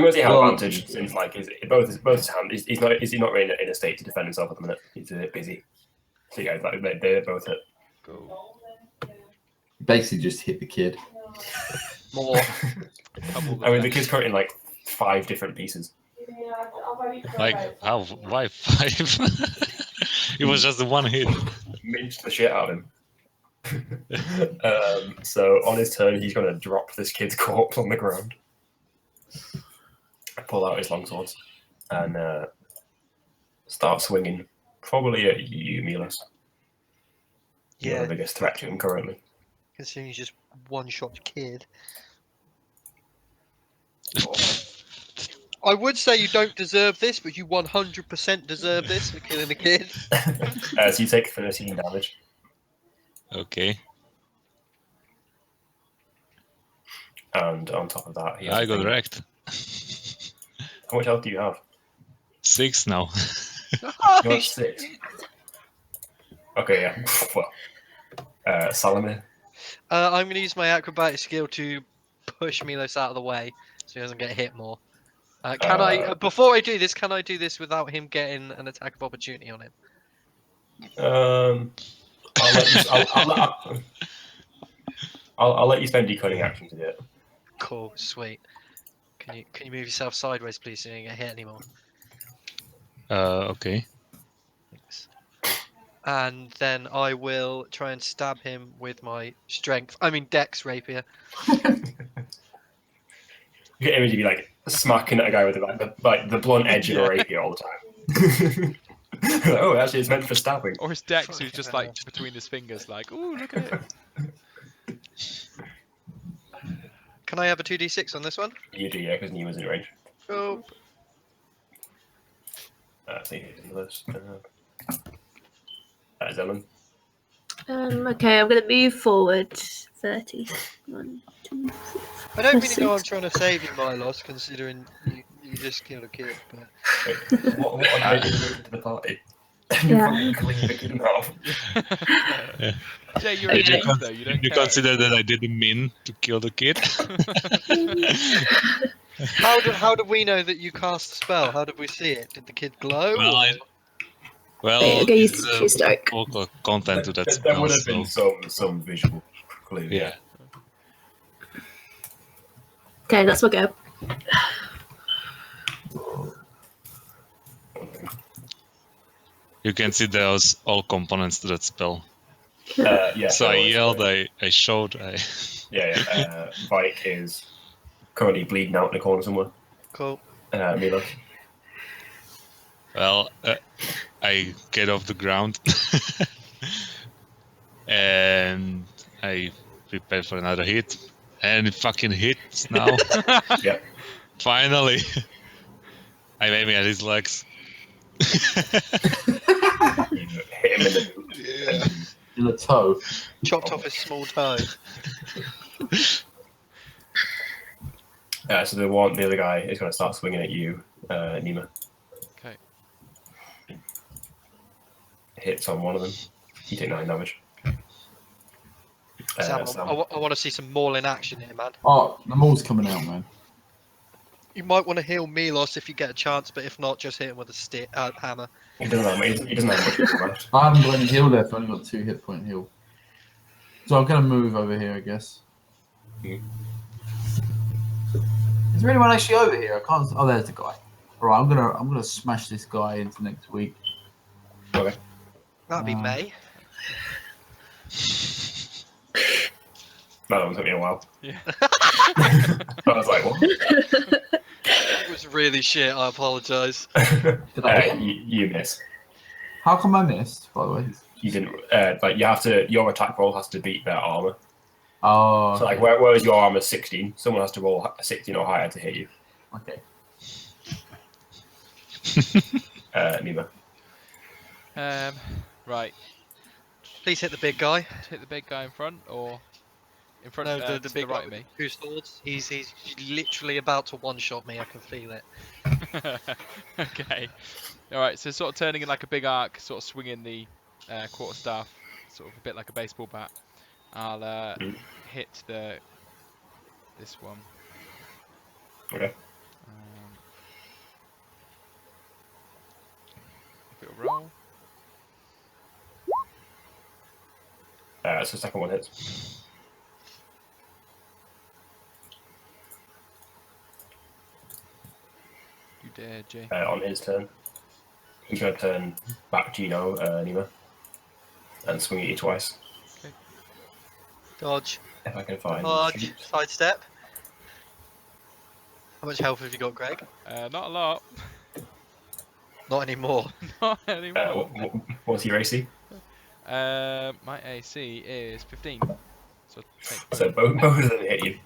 Speaker 1: going to say have
Speaker 5: Well,
Speaker 1: advantage since like both his hand. He's not really in a state to defend himself at the minute. He's a bit busy. So yeah, like they're both hit.
Speaker 2: Cool.
Speaker 5: Basically, just hit the kid.
Speaker 3: More.
Speaker 1: I mean, the kid's cut in like 5 different pieces.
Speaker 7: Like how? Why 5? It was just the one hit.
Speaker 1: Minced the shit out of him. So on his turn, he's going to drop this kid's corpse on the ground, pull out his longswords, and start swinging. Probably at you, Milos. You're
Speaker 3: Yeah,
Speaker 1: the biggest threat to him currently.
Speaker 3: considering he's just one-shot kid. I would say you don't deserve this, but you 100% deserve this for killing a kid.
Speaker 1: So you take 13 damage.
Speaker 7: Okay.
Speaker 1: And on top of that, he has
Speaker 7: I
Speaker 1: a
Speaker 7: got
Speaker 1: thing.
Speaker 7: wrecked.
Speaker 1: How much health do you have?
Speaker 7: 6 now.
Speaker 1: You have 6. Okay, yeah. Well, Salamir.
Speaker 3: I'm going to use my acrobatic skill to push Milos out of the way so he doesn't get hit more. Can I? Before I do this, can I do this without him getting an attack of opportunity on him?
Speaker 1: I'll let you spend decoding action to do it.
Speaker 3: Cool, sweet. Can you move yourself sideways, please, so you don't get hit anymore?
Speaker 7: Okay.
Speaker 3: Thanks. And then I will try and stab him with my strength. I mean, Dex rapier.
Speaker 1: You get imagery like smacking at a guy with the blunt edge of a rapier all the time. Oh, actually, it's meant for stabbing.
Speaker 2: Or his Dex, who's
Speaker 3: Fucking
Speaker 2: just
Speaker 3: hell.
Speaker 2: like between his fingers, like, ooh, look at it.
Speaker 3: Can I have a 2d6 on this one?
Speaker 1: You do, yeah, because Nima's in range.
Speaker 3: Oh,
Speaker 1: I think it's in the list. Zelen.
Speaker 6: Okay, I'm gonna move forward 30. 1, 2, 3.
Speaker 3: I don't really know I'm trying to save you, Milos, considering you just killed a kid. But
Speaker 1: Wait, what I did to the party?
Speaker 6: Yeah.
Speaker 1: You fucking cleaned the kid in half.
Speaker 2: Jay, you're
Speaker 7: Did
Speaker 2: a
Speaker 7: you,
Speaker 2: thief,
Speaker 7: con-
Speaker 2: though. You
Speaker 7: did
Speaker 2: don't
Speaker 7: you
Speaker 2: care.
Speaker 7: consider that I didn't mean to kill the kid?
Speaker 3: how do we know that you cast the spell? How did we see it? Did the kid glow?
Speaker 7: Well,
Speaker 3: or-
Speaker 7: Well,
Speaker 6: Okay, use
Speaker 7: there's
Speaker 6: choose dark.
Speaker 7: vocal content to that
Speaker 1: There
Speaker 7: spell,
Speaker 1: would have been
Speaker 7: so
Speaker 1: some visual clue.
Speaker 7: yeah.
Speaker 6: Okay, that's my go.
Speaker 7: You can see there's all components to that spell.
Speaker 1: Yeah.
Speaker 7: So I yelled, I showed,
Speaker 1: Yeah. Vike is currently bleeding out in the corner somewhere.
Speaker 3: Cool.
Speaker 1: Milo.
Speaker 7: well, I get off the ground and I prepare for another hit, and it fucking hits now.
Speaker 1: Yeah.
Speaker 7: Finally, I'm aiming at his legs.
Speaker 1: You hit him in the boot.
Speaker 5: In the toe.
Speaker 3: Chopped off his small toe.
Speaker 1: So the other guy is going to start swinging at you, Nima.
Speaker 2: Okay.
Speaker 1: Hits on one of them. You take 9 damage.
Speaker 3: Sam,
Speaker 1: Sam.
Speaker 3: I want to see some maul in action here, man.
Speaker 5: Oh, the maul's coming out, man.
Speaker 3: You might want to heal Milos if you get a chance, but if not, just hit him with a hammer.
Speaker 1: He doesn't have much left.
Speaker 5: I haven't got any heal left. I've only got 2 hit point heal. So I'm gonna move over here, I guess.
Speaker 1: Mhm.
Speaker 5: Is there anyone actually over here? I can't. Oh, there's the guy. All right, I'm gonna smash this guy into next week.
Speaker 1: Okay.
Speaker 3: That'd be May.
Speaker 1: That one took me a while.
Speaker 2: Yeah.
Speaker 1: I was like, what?
Speaker 3: It was really shit. I apologise.
Speaker 1: You miss.
Speaker 5: How come I missed? By the way.
Speaker 1: You didn't. You have to. Your attack roll has to beat their armor.
Speaker 5: Oh.
Speaker 1: So like, whereas your armor is 16, someone has to roll a 16 or higher to hit you.
Speaker 5: Okay.
Speaker 1: Nima.
Speaker 2: Right.
Speaker 3: Please hit the big guy.
Speaker 2: Hit the big guy in front, or in front
Speaker 3: No,
Speaker 2: of
Speaker 3: the
Speaker 2: to
Speaker 3: big
Speaker 2: the right
Speaker 3: guy
Speaker 2: of
Speaker 3: with
Speaker 2: me.
Speaker 3: 2 swords. He's literally about to one-shot me. I can feel it.
Speaker 2: Okay. All right. So sort of turning in like a big arc, sort of swinging the quarterstaff, sort of a bit like a baseball bat. I'll hit this one.
Speaker 1: Okay.
Speaker 2: If it'll roll.
Speaker 1: So the second one hits.
Speaker 2: You dare, Jay.
Speaker 1: On his turn, he's going to turn back to Nima, and swing at you twice.
Speaker 3: Dodge.
Speaker 1: If I can find.
Speaker 3: Dodge. Sidestep. How much health have you got, Greg?
Speaker 2: Not a lot.
Speaker 3: Not anymore.
Speaker 2: Not anymore.
Speaker 1: What's your AC?
Speaker 2: My AC is 15. So take
Speaker 1: So both of them hit you.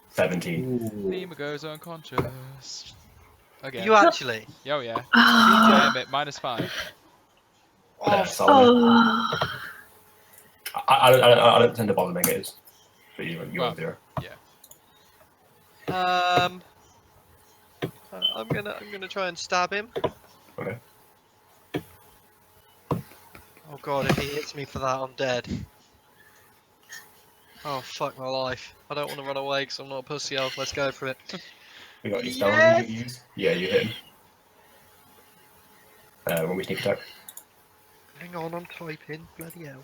Speaker 1: 17.
Speaker 2: Nima goes unconscious. Again.
Speaker 3: You actually?
Speaker 2: Oh yeah.
Speaker 6: Oh.
Speaker 2: Damn it. -5.
Speaker 1: So
Speaker 6: Oh.
Speaker 1: I don't tend to bother negatives, but you
Speaker 2: Well,
Speaker 1: on 0.
Speaker 3: I'm gonna try and stab him.
Speaker 1: Okay.
Speaker 3: Oh god, if he hits me for that, I'm dead. Oh fuck my life! I don't want to run away because I'm not a pussy elf. Let's go for it.
Speaker 1: We got your stone
Speaker 3: Yes!
Speaker 1: you use. Yeah, you hit him. When we sneak attack.
Speaker 3: Hang on, I'm typing. Bloody hell.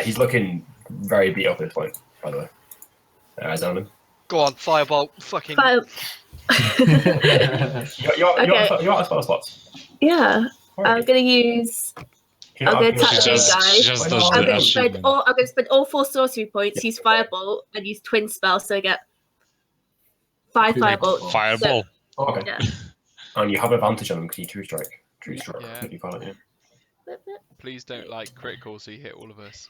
Speaker 1: He's looking very beat up at this point, by the way. Eyes on him.
Speaker 3: Go on, firebolt. Fucking.
Speaker 6: Fire.
Speaker 1: You're
Speaker 6: Okay.
Speaker 1: out of spell slots.
Speaker 6: Yeah,
Speaker 1: Where are
Speaker 6: I'm
Speaker 1: you?
Speaker 6: gonna use.
Speaker 1: Do you not
Speaker 6: I'm
Speaker 1: have
Speaker 6: gonna
Speaker 1: your-
Speaker 6: attack you guys.
Speaker 7: Just
Speaker 1: Why
Speaker 7: dodge
Speaker 1: not?
Speaker 6: I'm
Speaker 7: the
Speaker 6: gonna spend
Speaker 7: achievement.
Speaker 6: all. I'm gonna spend all 4 sorcery points. Use firebolt and use twin spell, so I get 5
Speaker 5: Two
Speaker 6: firebolt.
Speaker 7: Fireball.
Speaker 5: Okay.
Speaker 6: Yeah.
Speaker 1: And you have advantage on them because you true strike. True strike.
Speaker 2: Yeah.
Speaker 1: I think you call it, yeah.
Speaker 2: Please don't like critical so you hit all of us.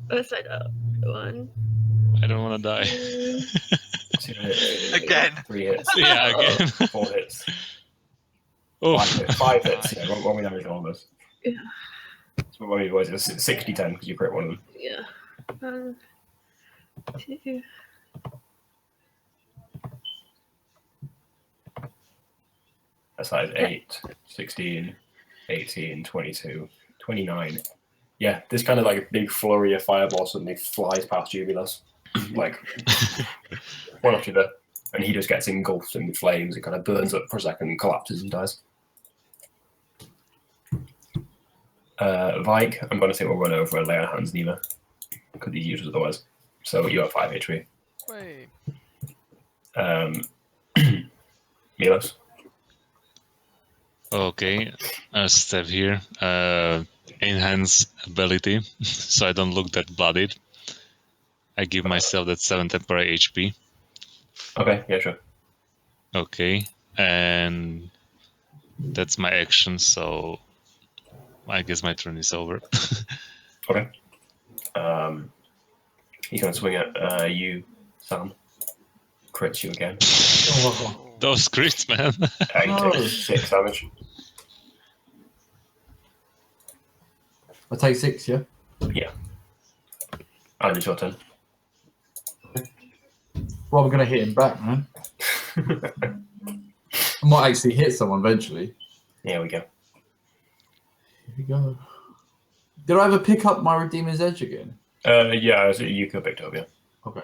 Speaker 6: Let's find out. 1.
Speaker 7: I don't want to die.
Speaker 1: 2 hits.
Speaker 3: Again.
Speaker 1: 3 hits.
Speaker 7: Yeah, again.
Speaker 1: 4 hits.
Speaker 7: Oh,
Speaker 1: 5 hits. 5 hits. Yeah, one damage on all those.
Speaker 6: Yeah.
Speaker 1: So what was it? 60-10 because you crit one of them.
Speaker 6: Yeah. 1, 2.
Speaker 1: That's like 8, 16, 18, 22, 29. Yeah, this kind of like a big flurry of fireball suddenly flies past Jubilos. Like, one after the other. And he just gets engulfed in flames. It kind of burns up for a second and collapses and dies. Vike, I'm going to say we'll run over and lay our hands neither. Because he's useless otherwise. So you have 5 HP.
Speaker 2: Wait.
Speaker 1: Milos.
Speaker 7: okay. I'll step here. Enhance ability, so I don't look that bloodied. I give myself that 7 temporary HP.
Speaker 1: Okay, yeah, sure.
Speaker 7: Okay, and that's my action, so I guess my turn is over.
Speaker 1: Okay. He's going to swing at you, Sam. Crits you again.
Speaker 7: Those crits, man.
Speaker 1: You
Speaker 5: No.
Speaker 1: take 6 damage.
Speaker 5: I take 6, yeah?
Speaker 1: And it's your turn.
Speaker 5: Well, I'm going to hit him back, man. I might actually hit someone eventually.
Speaker 1: Here we go.
Speaker 5: Here we go. Did I ever pick up my Redeemer's Edge again?
Speaker 1: Yeah, so you could pick it up, yeah.
Speaker 5: Okay.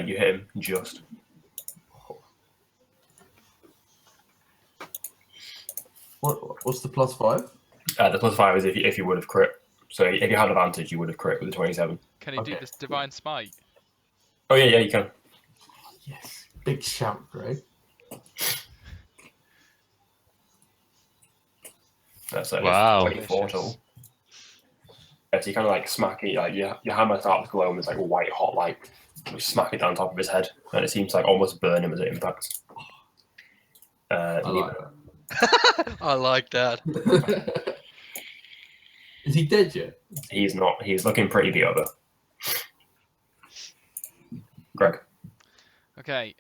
Speaker 1: You hit him just.
Speaker 5: What's the +5?
Speaker 1: The +5 is if you would have crit. So if you had advantage, you would have crit with the 27.
Speaker 2: Can he do
Speaker 5: Okay.
Speaker 2: this divine smite?
Speaker 1: Oh yeah, you can.
Speaker 5: Yes. Big shout, Greg.
Speaker 1: That's
Speaker 7: Wow.
Speaker 1: 24 total. Yeah, so you kind of like smack it, like your hammer starts glowing. There's like a white hot light. You smack it down top of his head, and it seems to like almost burn him as it impacts.
Speaker 5: I like
Speaker 3: I like that.
Speaker 5: that. Is he dead yet?
Speaker 1: He's not. He's looking pretty beat up though. Greg.
Speaker 2: Okay,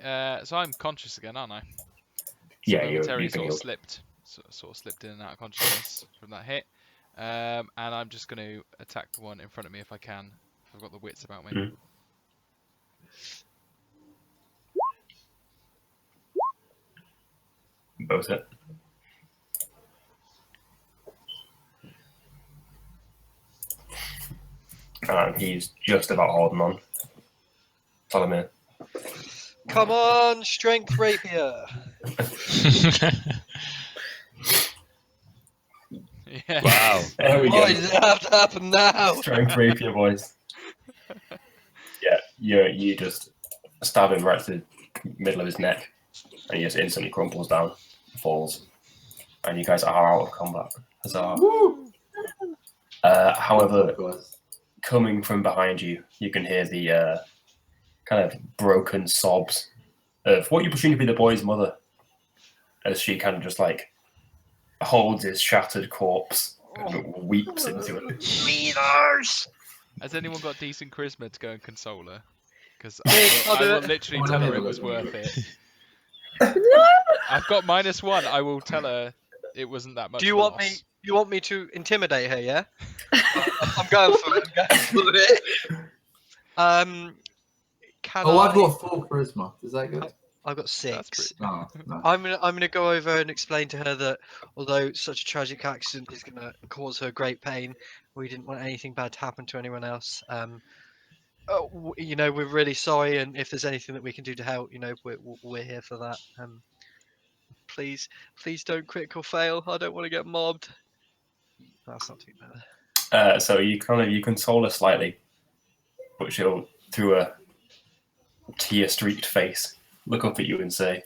Speaker 2: so I'm conscious again, aren't I? So
Speaker 1: Yeah, you've
Speaker 2: momentarily
Speaker 1: been
Speaker 2: sort of
Speaker 1: healed.
Speaker 2: slipped in and out of consciousness from that hit. And I'm just going to attack the one in front of me if I can. I've got the wits about me.
Speaker 1: Mhm. Both hit. And he's just about holding on. Follow me.
Speaker 3: Come on, strength rapier.
Speaker 2: Yeah.
Speaker 7: Wow.
Speaker 1: There we
Speaker 3: Why
Speaker 1: go.
Speaker 3: does it have to happen now?
Speaker 1: Strength rapier, boys. Yeah, you just stab him right to the middle of his neck, and he just instantly crumples down, falls, and you guys are out of combat. Huzzah.
Speaker 5: Woo!
Speaker 1: However,
Speaker 5: Guys.
Speaker 1: coming from behind you, you can hear the kind of broken sobs of what you presume to be the boy's mother, as she kind of just like holds his shattered corpse and weeps into it.
Speaker 3: Leaders!
Speaker 2: Has anyone got decent charisma to go and console her? Because
Speaker 3: I'll
Speaker 2: I
Speaker 3: do
Speaker 2: will
Speaker 3: it.
Speaker 2: literally
Speaker 5: Oh,
Speaker 2: tell
Speaker 5: no,
Speaker 2: her
Speaker 5: no,
Speaker 2: it
Speaker 5: no,
Speaker 2: was
Speaker 5: no,
Speaker 2: worth
Speaker 5: no.
Speaker 2: it.
Speaker 6: No!
Speaker 2: I've got -1. I will tell her it wasn't that much.
Speaker 3: Do you
Speaker 2: of a
Speaker 3: want me?
Speaker 2: loss.
Speaker 3: You want me to intimidate her? Yeah. I'm going for it. I'm going for it. Can
Speaker 5: Oh,
Speaker 3: I?
Speaker 5: I've got 4 charisma. Is that good?
Speaker 3: I've got
Speaker 2: That's
Speaker 3: 6.
Speaker 5: Oh, no.
Speaker 3: I'm gonna go over and explain to her that although such a tragic accident is gonna cause her great pain, we didn't want anything bad to happen to anyone else. You know, we're really sorry, and if there's anything that we can do to help, you know, we're here for that. Please don't critical fail. I don't want to get mobbed. That's not too bad.
Speaker 1: So you console her slightly, but she'll, through a tear-streaked face, look up at you and say,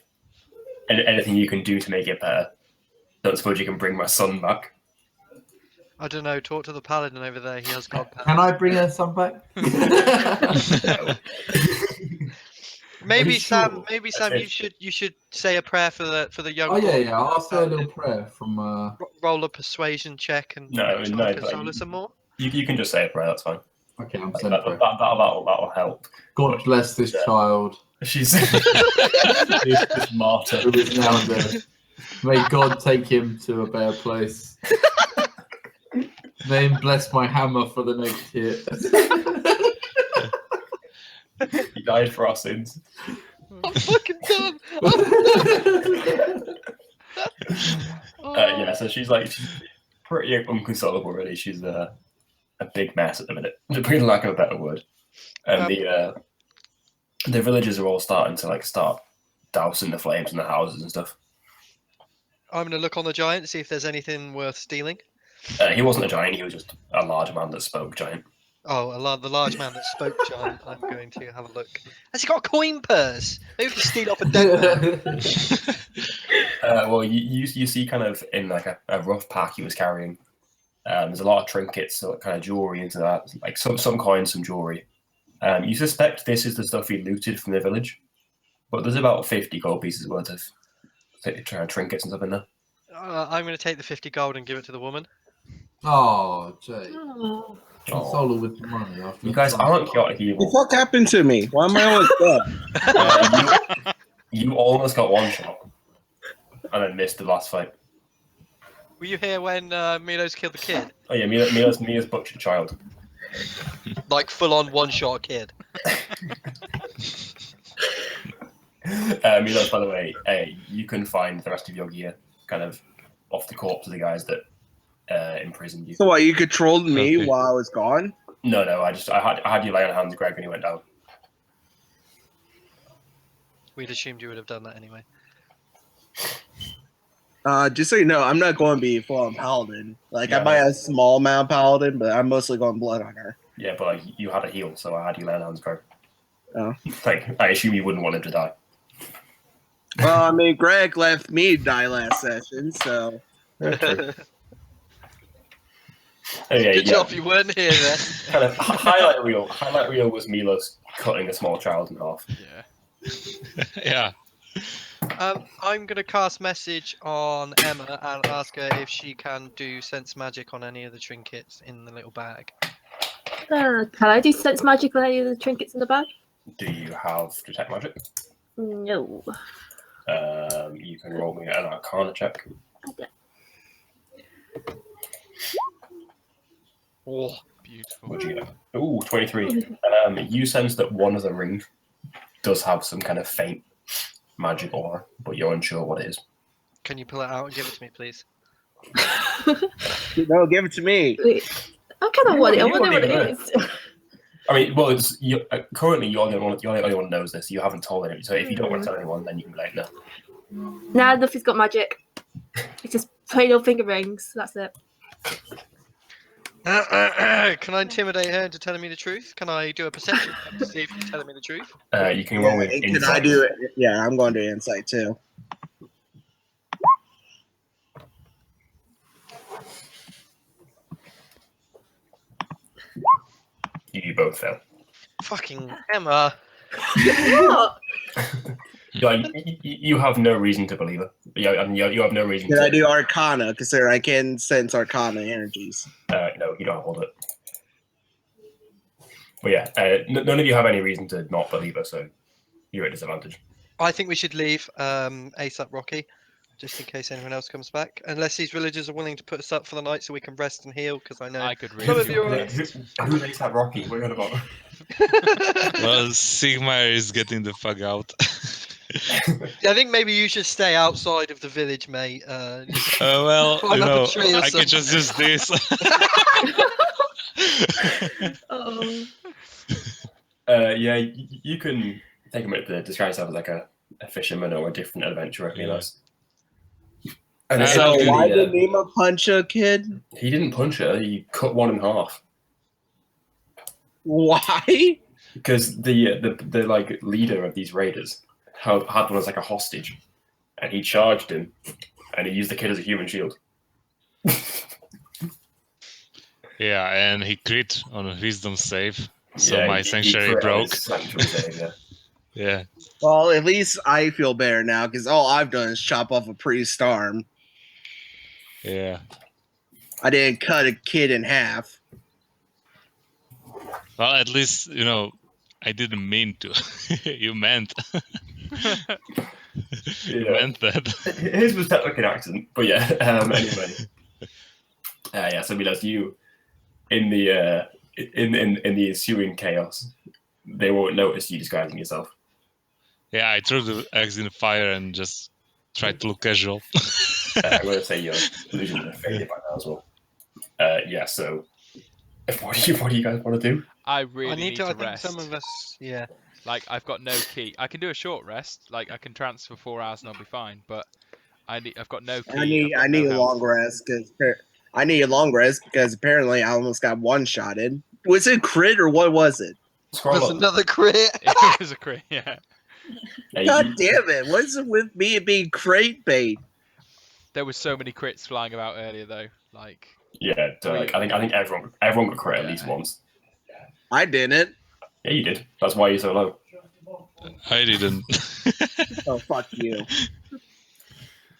Speaker 1: anything you can do to make it better. Don't suppose you can bring my son back?
Speaker 3: I don't know. Talk to the paladin over there. He has god powers.
Speaker 5: Can I bring her son back?
Speaker 3: Maybe
Speaker 5: you
Speaker 3: Sam.
Speaker 5: sure?
Speaker 3: Maybe Sam. You should say a prayer for the young.
Speaker 5: Oh yeah,
Speaker 3: boy.
Speaker 5: yeah. I'll ask her a little prayer from.
Speaker 3: Roll a persuasion check and
Speaker 1: No,
Speaker 3: try and
Speaker 1: no,
Speaker 3: console her some more.
Speaker 1: You can just say a prayer, that's fine.
Speaker 5: Okay, I'm
Speaker 1: Like,
Speaker 5: saying
Speaker 1: that'll help.
Speaker 5: God bless this child
Speaker 1: She's this martyr.
Speaker 5: who is now dead. May God take him to a better place. May him bless my hammer for the next hit.
Speaker 1: He died for our sins.
Speaker 3: I'm fucking done.
Speaker 1: Yeah, so she's pretty unconsolable, really. She's a big mess at the minute, for lack of a better word. And the villagers are all starting to start dousing the flames in the houses and stuff.
Speaker 3: I'm gonna look on the giant, see if there's anything worth stealing.
Speaker 1: He wasn't a giant; he was just a large man that spoke giant.
Speaker 3: Oh, the large man that spoke giant. I'm going to have a look. Has he got a coin purse? Maybe we can steal off a dead man.
Speaker 1: Well, you see kind of in like a rough pack he was carrying. There's a lot of trinkets, so kind of jewelry into that, like some coins, some jewelry. You suspect this is the stuff he looted from the village, but there's about 50 gold pieces worth of trinkets and stuff in there.
Speaker 3: I'm going to take the 50 gold and give it to the woman.
Speaker 5: Oh, Jay.
Speaker 6: Oh.
Speaker 5: Console her with the money after.
Speaker 1: You guys aren't chaotic
Speaker 4: What
Speaker 1: evil.
Speaker 4: the fuck happened to me? Why am I always dead?
Speaker 1: You almost got one shot, and then missed the last fight.
Speaker 3: Were you here when Milos killed the kid?
Speaker 1: Oh yeah, Mia's butchered a child.
Speaker 3: Like full on one shot kid.
Speaker 1: Milos, by the way, you can find the rest of your gear kind of off the corpse of the guys that imprisoned you.
Speaker 4: So what? You controlled me
Speaker 7: Okay.
Speaker 4: while I was gone?
Speaker 1: No, I had you lay on hands of Greg when he went down.
Speaker 3: We'd assumed you would have done that anyway.
Speaker 4: Just so you know, I'm not going to be full on paladin. Like
Speaker 1: Yeah.
Speaker 4: I might have a small amount of paladin, but I'm mostly going blood on her.
Speaker 1: Yeah, but you had a heal, so I had you lay on hands of Greg.
Speaker 4: Oh.
Speaker 1: I assume you wouldn't want him to die.
Speaker 4: Well, I mean, Greg left me to die last session, so
Speaker 1: Oh, yeah,
Speaker 3: Good
Speaker 1: yeah.
Speaker 3: job you weren't here then.
Speaker 1: Kind of highlight reel. Highlight reel was Milos cutting a small child in half.
Speaker 2: Yeah.
Speaker 7: Yeah.
Speaker 3: I'm going to cast message on Emma and ask her if she can do sense magic on any of the trinkets in the little bag.
Speaker 6: Can I do sense magic on any of the trinkets in the bag?
Speaker 1: Do you have detect magic?
Speaker 6: No.
Speaker 1: You can roll me an Arcana check.
Speaker 3: Oh,
Speaker 2: Beautiful.
Speaker 1: Would you? Ooh, 23. You sense that one of the rings does have some kind of faint magic aura, but you're unsure what it is.
Speaker 3: can you pull it out and give it to me, please?
Speaker 4: no, give it to me.
Speaker 6: Wait, I kind of want it. I
Speaker 1: You
Speaker 6: wonder what
Speaker 1: wouldn't
Speaker 6: it is.
Speaker 1: I mean, well, currently you're the only one who knows this. You haven't told anyone. So if you don't want to tell anyone, then you can be like, no.
Speaker 6: Nah, nothing's got magic. It's just plain old finger rings. That's it.
Speaker 3: Can I intimidate her into telling me the truth? Can I do a perception check to see if she's telling me the truth?
Speaker 1: You can roll me
Speaker 4: Can
Speaker 1: insight.
Speaker 4: I do it? Yeah, I'm going to insight too.
Speaker 1: You both fail.
Speaker 3: Fucking Emma.
Speaker 6: What?
Speaker 1: You have no reason to believe her. You have no reason
Speaker 4: Can
Speaker 1: to.
Speaker 4: I do Arcana? Because I can sense Arcana energies.
Speaker 1: No, you don't have all of it. But yeah, none of you have any reason to not believe her, so you're at disadvantage.
Speaker 3: I think we should leave ASAP Rocky, just in case anyone else comes back. Unless these villagers are willing to put us up for the night so we can rest and heal, because I know
Speaker 2: I could
Speaker 3: some of
Speaker 2: really.
Speaker 3: you are...
Speaker 1: Who's ASAP Rocky? What are you on about?
Speaker 7: Well, Sigmar is getting the fuck out.
Speaker 3: I think maybe you should stay outside of the village, mate.
Speaker 7: Well,
Speaker 3: Climb
Speaker 7: you
Speaker 3: up a
Speaker 7: know,
Speaker 3: tree or
Speaker 7: I can just use this.
Speaker 6: Oh.
Speaker 1: Yeah, you can take a minute to describe yourself as like a fisherman or a different adventurer. You know.
Speaker 7: Yeah.
Speaker 1: And
Speaker 7: So
Speaker 4: So
Speaker 1: it's
Speaker 4: why
Speaker 1: really,
Speaker 4: did Nima punch a kid?
Speaker 1: he didn't punch her. He cut one in half
Speaker 4: Why?
Speaker 1: because the like leader of these raiders had one as like a hostage, and he charged him, and he used the kid as a human shield.
Speaker 7: Yeah, and he crit on a wisdom save, so
Speaker 1: Yeah,
Speaker 7: my
Speaker 1: he
Speaker 7: sanctuary
Speaker 1: crit on
Speaker 7: broke.
Speaker 1: his sanctuary save, yeah.
Speaker 7: Yeah.
Speaker 4: Well, at least I feel better now because all I've done is chop off a priest's arm.
Speaker 7: Yeah.
Speaker 4: I didn't cut a kid in half.
Speaker 7: Well, at least, you know, I didn't mean to. You meant. You
Speaker 1: Yeah.
Speaker 7: meant that.
Speaker 1: His was technically an accident, but yeah. Anyway, yeah. So Milos, you in the ensuing chaos, they won't notice you disguising yourself.
Speaker 7: Yeah, I threw the eggs in the fire and just tried to look casual.
Speaker 1: I'm going to say your illusions are faded by now as well. Yeah. So, what do you guys want to do?
Speaker 2: I really
Speaker 3: I
Speaker 2: need
Speaker 3: I
Speaker 2: to
Speaker 3: think
Speaker 2: rest.
Speaker 3: some of us, yeah.
Speaker 2: Like, I've got no key. I can do a short rest. Like, I can trance for 4 hours and I'll be fine. But I've got no key.
Speaker 4: I
Speaker 2: I've got
Speaker 4: need
Speaker 2: no
Speaker 4: a
Speaker 2: health.
Speaker 4: long rest because apparently I almost got one shotted. Was it crit or what was it?
Speaker 1: Scroll
Speaker 3: That's
Speaker 1: up.
Speaker 3: another crit.
Speaker 2: It was a crit, yeah.
Speaker 1: Yeah,
Speaker 4: God damn it! What's it with me being crate bait?
Speaker 2: There was so many crits flying about earlier, though. Like,
Speaker 1: yeah. So, like, I think everyone got crit at least once.
Speaker 4: I didn't.
Speaker 1: Yeah, you did. That's why you're so low.
Speaker 7: I didn't.
Speaker 4: Oh fuck you!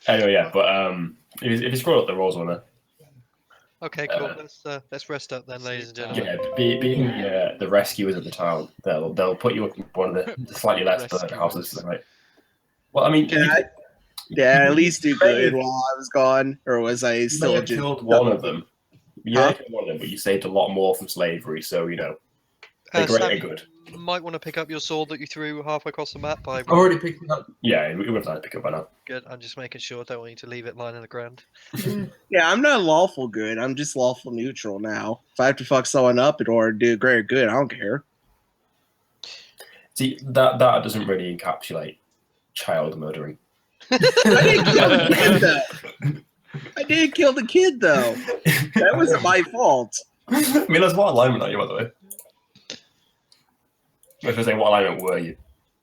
Speaker 1: Anyway, yeah. But if you scroll up, the rolls on there.
Speaker 3: Okay, cool. Let's rest up then, ladies and gentlemen.
Speaker 1: Yeah, being the rescuers of the town, they'll put you up in one of the slightly less burnt houses to the right. Well, I mean,
Speaker 4: Can I? Yeah, at least do good while I was gone, or was I
Speaker 1: you may
Speaker 4: still
Speaker 1: have
Speaker 4: just
Speaker 1: killed one of them. You
Speaker 4: Huh?
Speaker 1: may have killed one of them, but you saved a lot more from slavery. So you know, they're great
Speaker 3: Sammy,
Speaker 1: and good.
Speaker 3: might want to pick up your sword that you threw halfway across the map.
Speaker 5: I've already picked it up.
Speaker 1: Yeah, we would have had to pick up by now.
Speaker 3: Good. I'm just making sure. Don't want you to leave it lying on the ground.
Speaker 4: Yeah, I'm not lawful good. I'm just lawful neutral now. If I have to fuck someone up or do great good, I don't care.
Speaker 1: See, that doesn't really encapsulate child murdering.
Speaker 4: I didn't kill the kid though. I didn't kill the kid though. That wasn't my fault.
Speaker 1: Milos, what alignment are you, by the way? I was going to say, what alignment were you?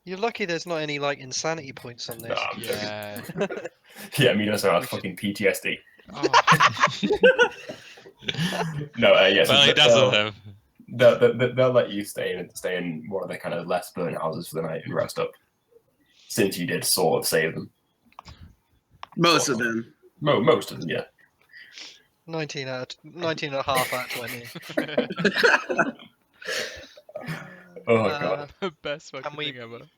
Speaker 3: You're lucky there's not any like insanity points on this.
Speaker 1: No, I'm joking.
Speaker 2: yeah.
Speaker 1: Yeah, Milos had fucking PTSD.
Speaker 2: Oh,
Speaker 1: No, yeah. So
Speaker 7: Well, he doesn't have.
Speaker 1: They'll let you stay in one of the kind of less burnt houses for the night and rest up. Since you did sort of save them.
Speaker 4: Most of them.
Speaker 1: Most of them, yeah.
Speaker 3: 19 and a half out of 20.
Speaker 1: Oh
Speaker 3: Uh,
Speaker 1: god.
Speaker 2: best fucking
Speaker 3: we-
Speaker 2: thing ever.
Speaker 3: Can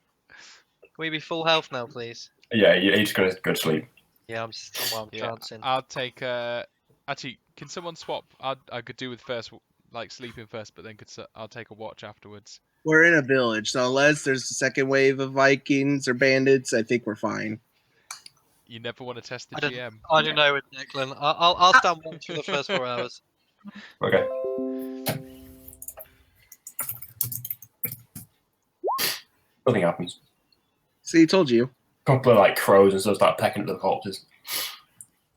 Speaker 3: we be full health now, please?
Speaker 1: Yeah, you're just gonna go to sleep.
Speaker 3: Yeah, I'm still
Speaker 2: Yeah,
Speaker 3: chancing.
Speaker 2: I'll take. Actually, can someone swap? I could do with first, like sleeping first, but then I'll take a watch afterwards.
Speaker 4: We're in a village, so unless there's a second wave of Vikings or bandits, I think we're fine.
Speaker 2: You never want to test the
Speaker 3: I don't-
Speaker 2: GM.
Speaker 3: I don't know with Declan. I'll stand watch for the first 4 hours.
Speaker 1: Okay. Nothing happens.
Speaker 4: See, told you.
Speaker 1: A couple of like crows and stuff start pecking at the corpses.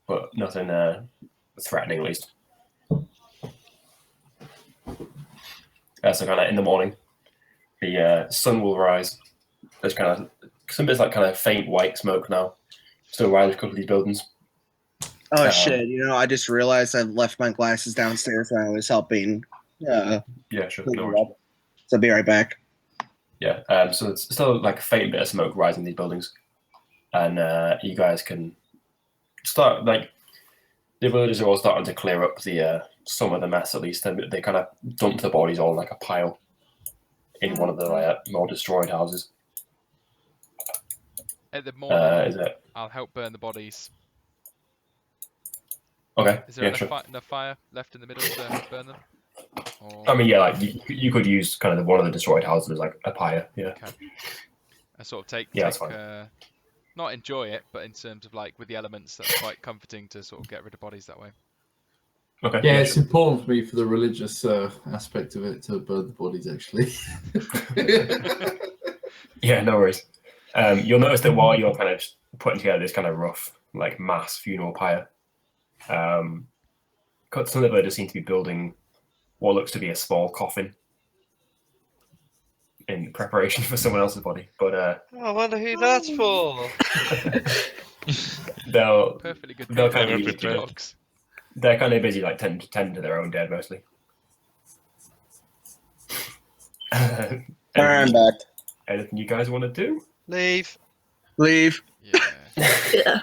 Speaker 1: But nothing threatening at least. So kind of in the morning, the sun will rise. There's kind of some bits like kind of faint white smoke now. Still rising a couple of these buildings.
Speaker 4: Oh shit! You know, I just realized I left my glasses downstairs when I was helping.
Speaker 1: Yeah, sure.
Speaker 4: Clean
Speaker 1: No
Speaker 4: them
Speaker 1: worries.
Speaker 4: up. So I'll be right back.
Speaker 1: Yeah, so it's still like a faint bit of smoke rising in these buildings, and you guys can start like the villagers are all starting to clear up the some of the mess at least, and they kind of dump the bodies all in like a pile in one of the more destroyed houses.
Speaker 2: At the morning,
Speaker 1: Is it
Speaker 2: I'll help burn the bodies.
Speaker 1: okay?
Speaker 2: Is there
Speaker 1: Yeah,
Speaker 2: enough,
Speaker 1: sure.
Speaker 2: enough fire left in the middle to burn them? Or...
Speaker 1: I mean, yeah, like you could use kind of one of the destroyed houses as like a pyre. Yeah.
Speaker 2: Okay. sort of take,
Speaker 1: Yeah, that's
Speaker 2: take
Speaker 1: fine.
Speaker 2: not enjoy it, but in terms of like with the elements, that's quite comforting to sort of get rid of bodies that way.
Speaker 1: Okay.
Speaker 5: Yeah, it's
Speaker 1: sure.
Speaker 5: important for me for the religious aspect of it to burn the bodies, actually.
Speaker 1: Yeah, no worries. You'll notice that while you're kind of putting together this kind of rough, like mass funeral pyre, some of the villagers seem to be building what looks to be a small coffin in preparation for someone else's body. But
Speaker 3: I wonder who that's for.
Speaker 1: they'll
Speaker 2: Perfectly good
Speaker 1: They'll
Speaker 2: food
Speaker 1: kind of
Speaker 2: for
Speaker 1: leave it to it.
Speaker 2: dogs.
Speaker 1: They're kind of busy, like tending to their own dead mostly.
Speaker 4: I'm back.
Speaker 1: Anything you guys want to do?
Speaker 3: Leave.
Speaker 4: Leave.
Speaker 2: Yeah.
Speaker 6: Yeah.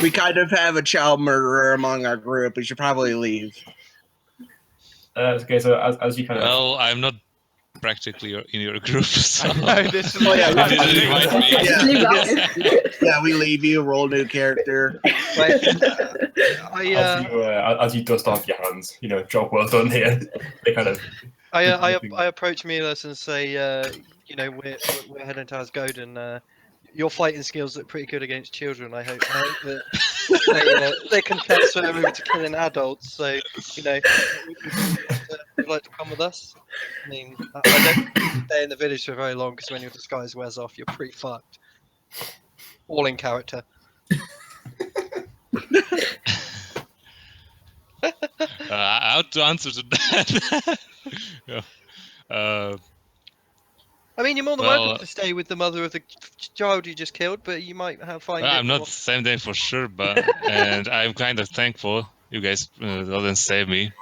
Speaker 4: We kind of have a child murderer among our group. We should probably leave.
Speaker 1: Okay, so as you kind of
Speaker 7: Well, I'm not practically in your group, so
Speaker 2: I know this is
Speaker 4: Oh, yeah,
Speaker 7: you didn't invite me.
Speaker 4: Yeah.
Speaker 6: Leave out.
Speaker 4: Yeah, we leave you. Roll new character.
Speaker 3: Wait,
Speaker 1: as you dust off your hands, job well done here. They kind of
Speaker 3: I approach Milos and say, we're heading to Asgoden. Your fighting skills look pretty good against children. I hope that they can transfer over to killing adults. So, would you like to come with us? I mean, I don't stay in the village for very long because when your disguise wears off, you're pretty fucked. All in character.
Speaker 7: How to answer to that? Yeah.
Speaker 3: I mean, you're more than
Speaker 7: Well,
Speaker 3: welcome to stay with the mother of the child you just killed, but you might find.
Speaker 7: I'm not same day for sure, and I'm kind of thankful you guys didn't save me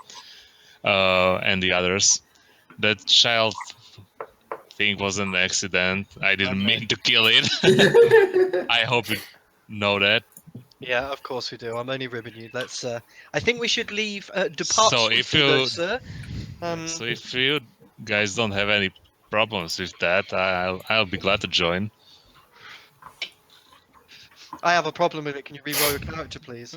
Speaker 7: and the others. That child thing was an accident. I didn't mean to kill it. I hope you know that.
Speaker 3: Yeah, of course we do. I'm only ribbing you. Let's. I think we should leave. Depart
Speaker 7: So if
Speaker 3: swiftly,
Speaker 7: you-
Speaker 3: though, sir.
Speaker 7: So if you guys don't have any problems with that, I'll be glad to join.
Speaker 3: I have a problem with it. Can you re-roll your character, please?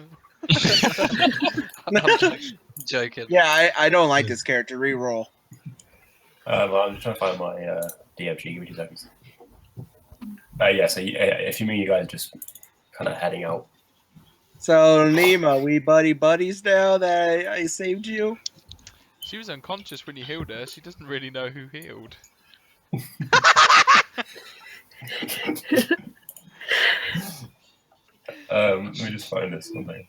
Speaker 3: I'm joking.
Speaker 4: Yeah, I don't like this character. Reroll.
Speaker 1: well, I'm just trying to find my DMG. Give me 2 seconds. Yeah, so if you mean you guys are just kind of heading out.
Speaker 4: So, Nima, we buddies now that I saved you?
Speaker 2: She was unconscious when you healed her. She doesn't really know who healed.
Speaker 1: Let me just find this one thing.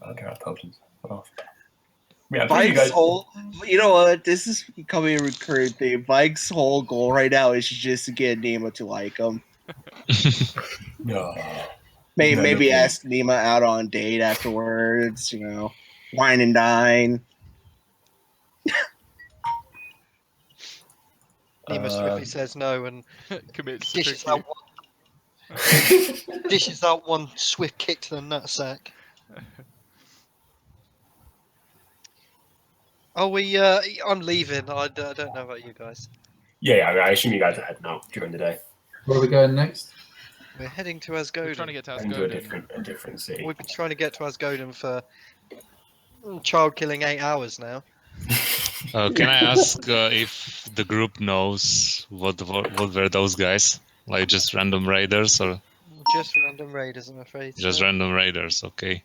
Speaker 1: Okay, I have potions. Oh. Yeah, I'm pretty sure you
Speaker 4: Mike's
Speaker 1: guys.
Speaker 4: whole, you know what? This is becoming a recurring thing. Mike's whole goal right now is just to get Nima to like him.
Speaker 1: No.
Speaker 4: Maybe
Speaker 1: no.
Speaker 4: ask Nima out on a date afterwards. Wine and dine.
Speaker 3: Nima swiftly says no and
Speaker 2: Commits
Speaker 3: dishes
Speaker 2: seppuku.
Speaker 3: out one swift kick to the nutsack. I'm leaving. I don't know about you guys.
Speaker 1: Yeah, I assume you guys are heading out during the day.
Speaker 5: Where are we going next?
Speaker 3: We're heading to
Speaker 2: We're trying to
Speaker 3: Asgoden.
Speaker 2: get to
Speaker 1: Into a
Speaker 2: Asgoden.
Speaker 1: different city.
Speaker 3: We've been trying to get to Asgoden for child killing 8 hours now.
Speaker 7: Can I ask if the group knows what were those guys? Like just random raiders or
Speaker 3: Just random raiders, I'm afraid.
Speaker 7: just
Speaker 3: sir.
Speaker 7: random raiders? Okay.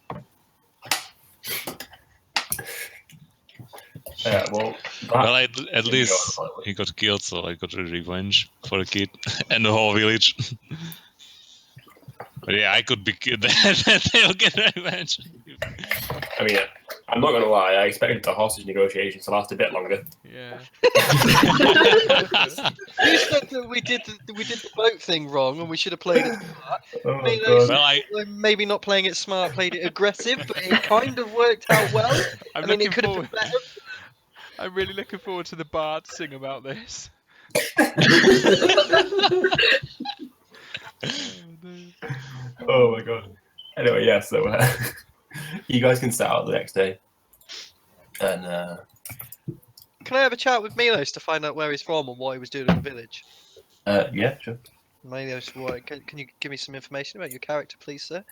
Speaker 1: Well,
Speaker 7: Well, at least he got killed, so I got a revenge for a kid and the whole village. But yeah, I could be killed and they'll get revenge.
Speaker 1: I mean, I'm not gonna lie. I expected the hostage negotiations to last a bit longer.
Speaker 2: Yeah.
Speaker 3: Who said that we did the boat thing wrong and we should have played it smart?
Speaker 1: Oh,
Speaker 3: mean,
Speaker 1: God.
Speaker 7: Well,
Speaker 3: Like, maybe not playing it smart, played it aggressive, but it kind of worked out well.
Speaker 2: I'm
Speaker 3: I mean,
Speaker 2: looking
Speaker 3: it could have been
Speaker 2: forward.
Speaker 3: better.
Speaker 2: I'm really looking forward to the bard sing about this.
Speaker 1: Oh my god. Anyway, yeah. So you guys can set out the next day, and
Speaker 3: Can I have a chat with Milos to find out where he's from and what he was doing in the village?
Speaker 1: yeah, sure.
Speaker 3: Milos, can you give me some information about your character, please, sir?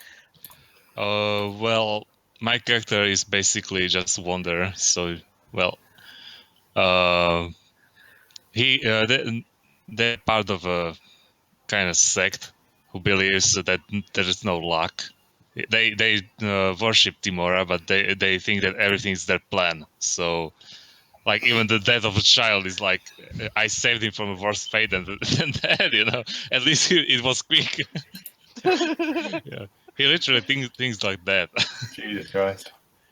Speaker 7: well, my character is basically just Wander, so, well, They're part of a kind of sect who believes that there is no luck. They worship Timora, but they think that everything's their plan. So, like, even the death of a child is like, I saved him from a worse fate than that. You know, at least it was quick. Yeah, he literally thinks like that.
Speaker 1: Jesus Christ.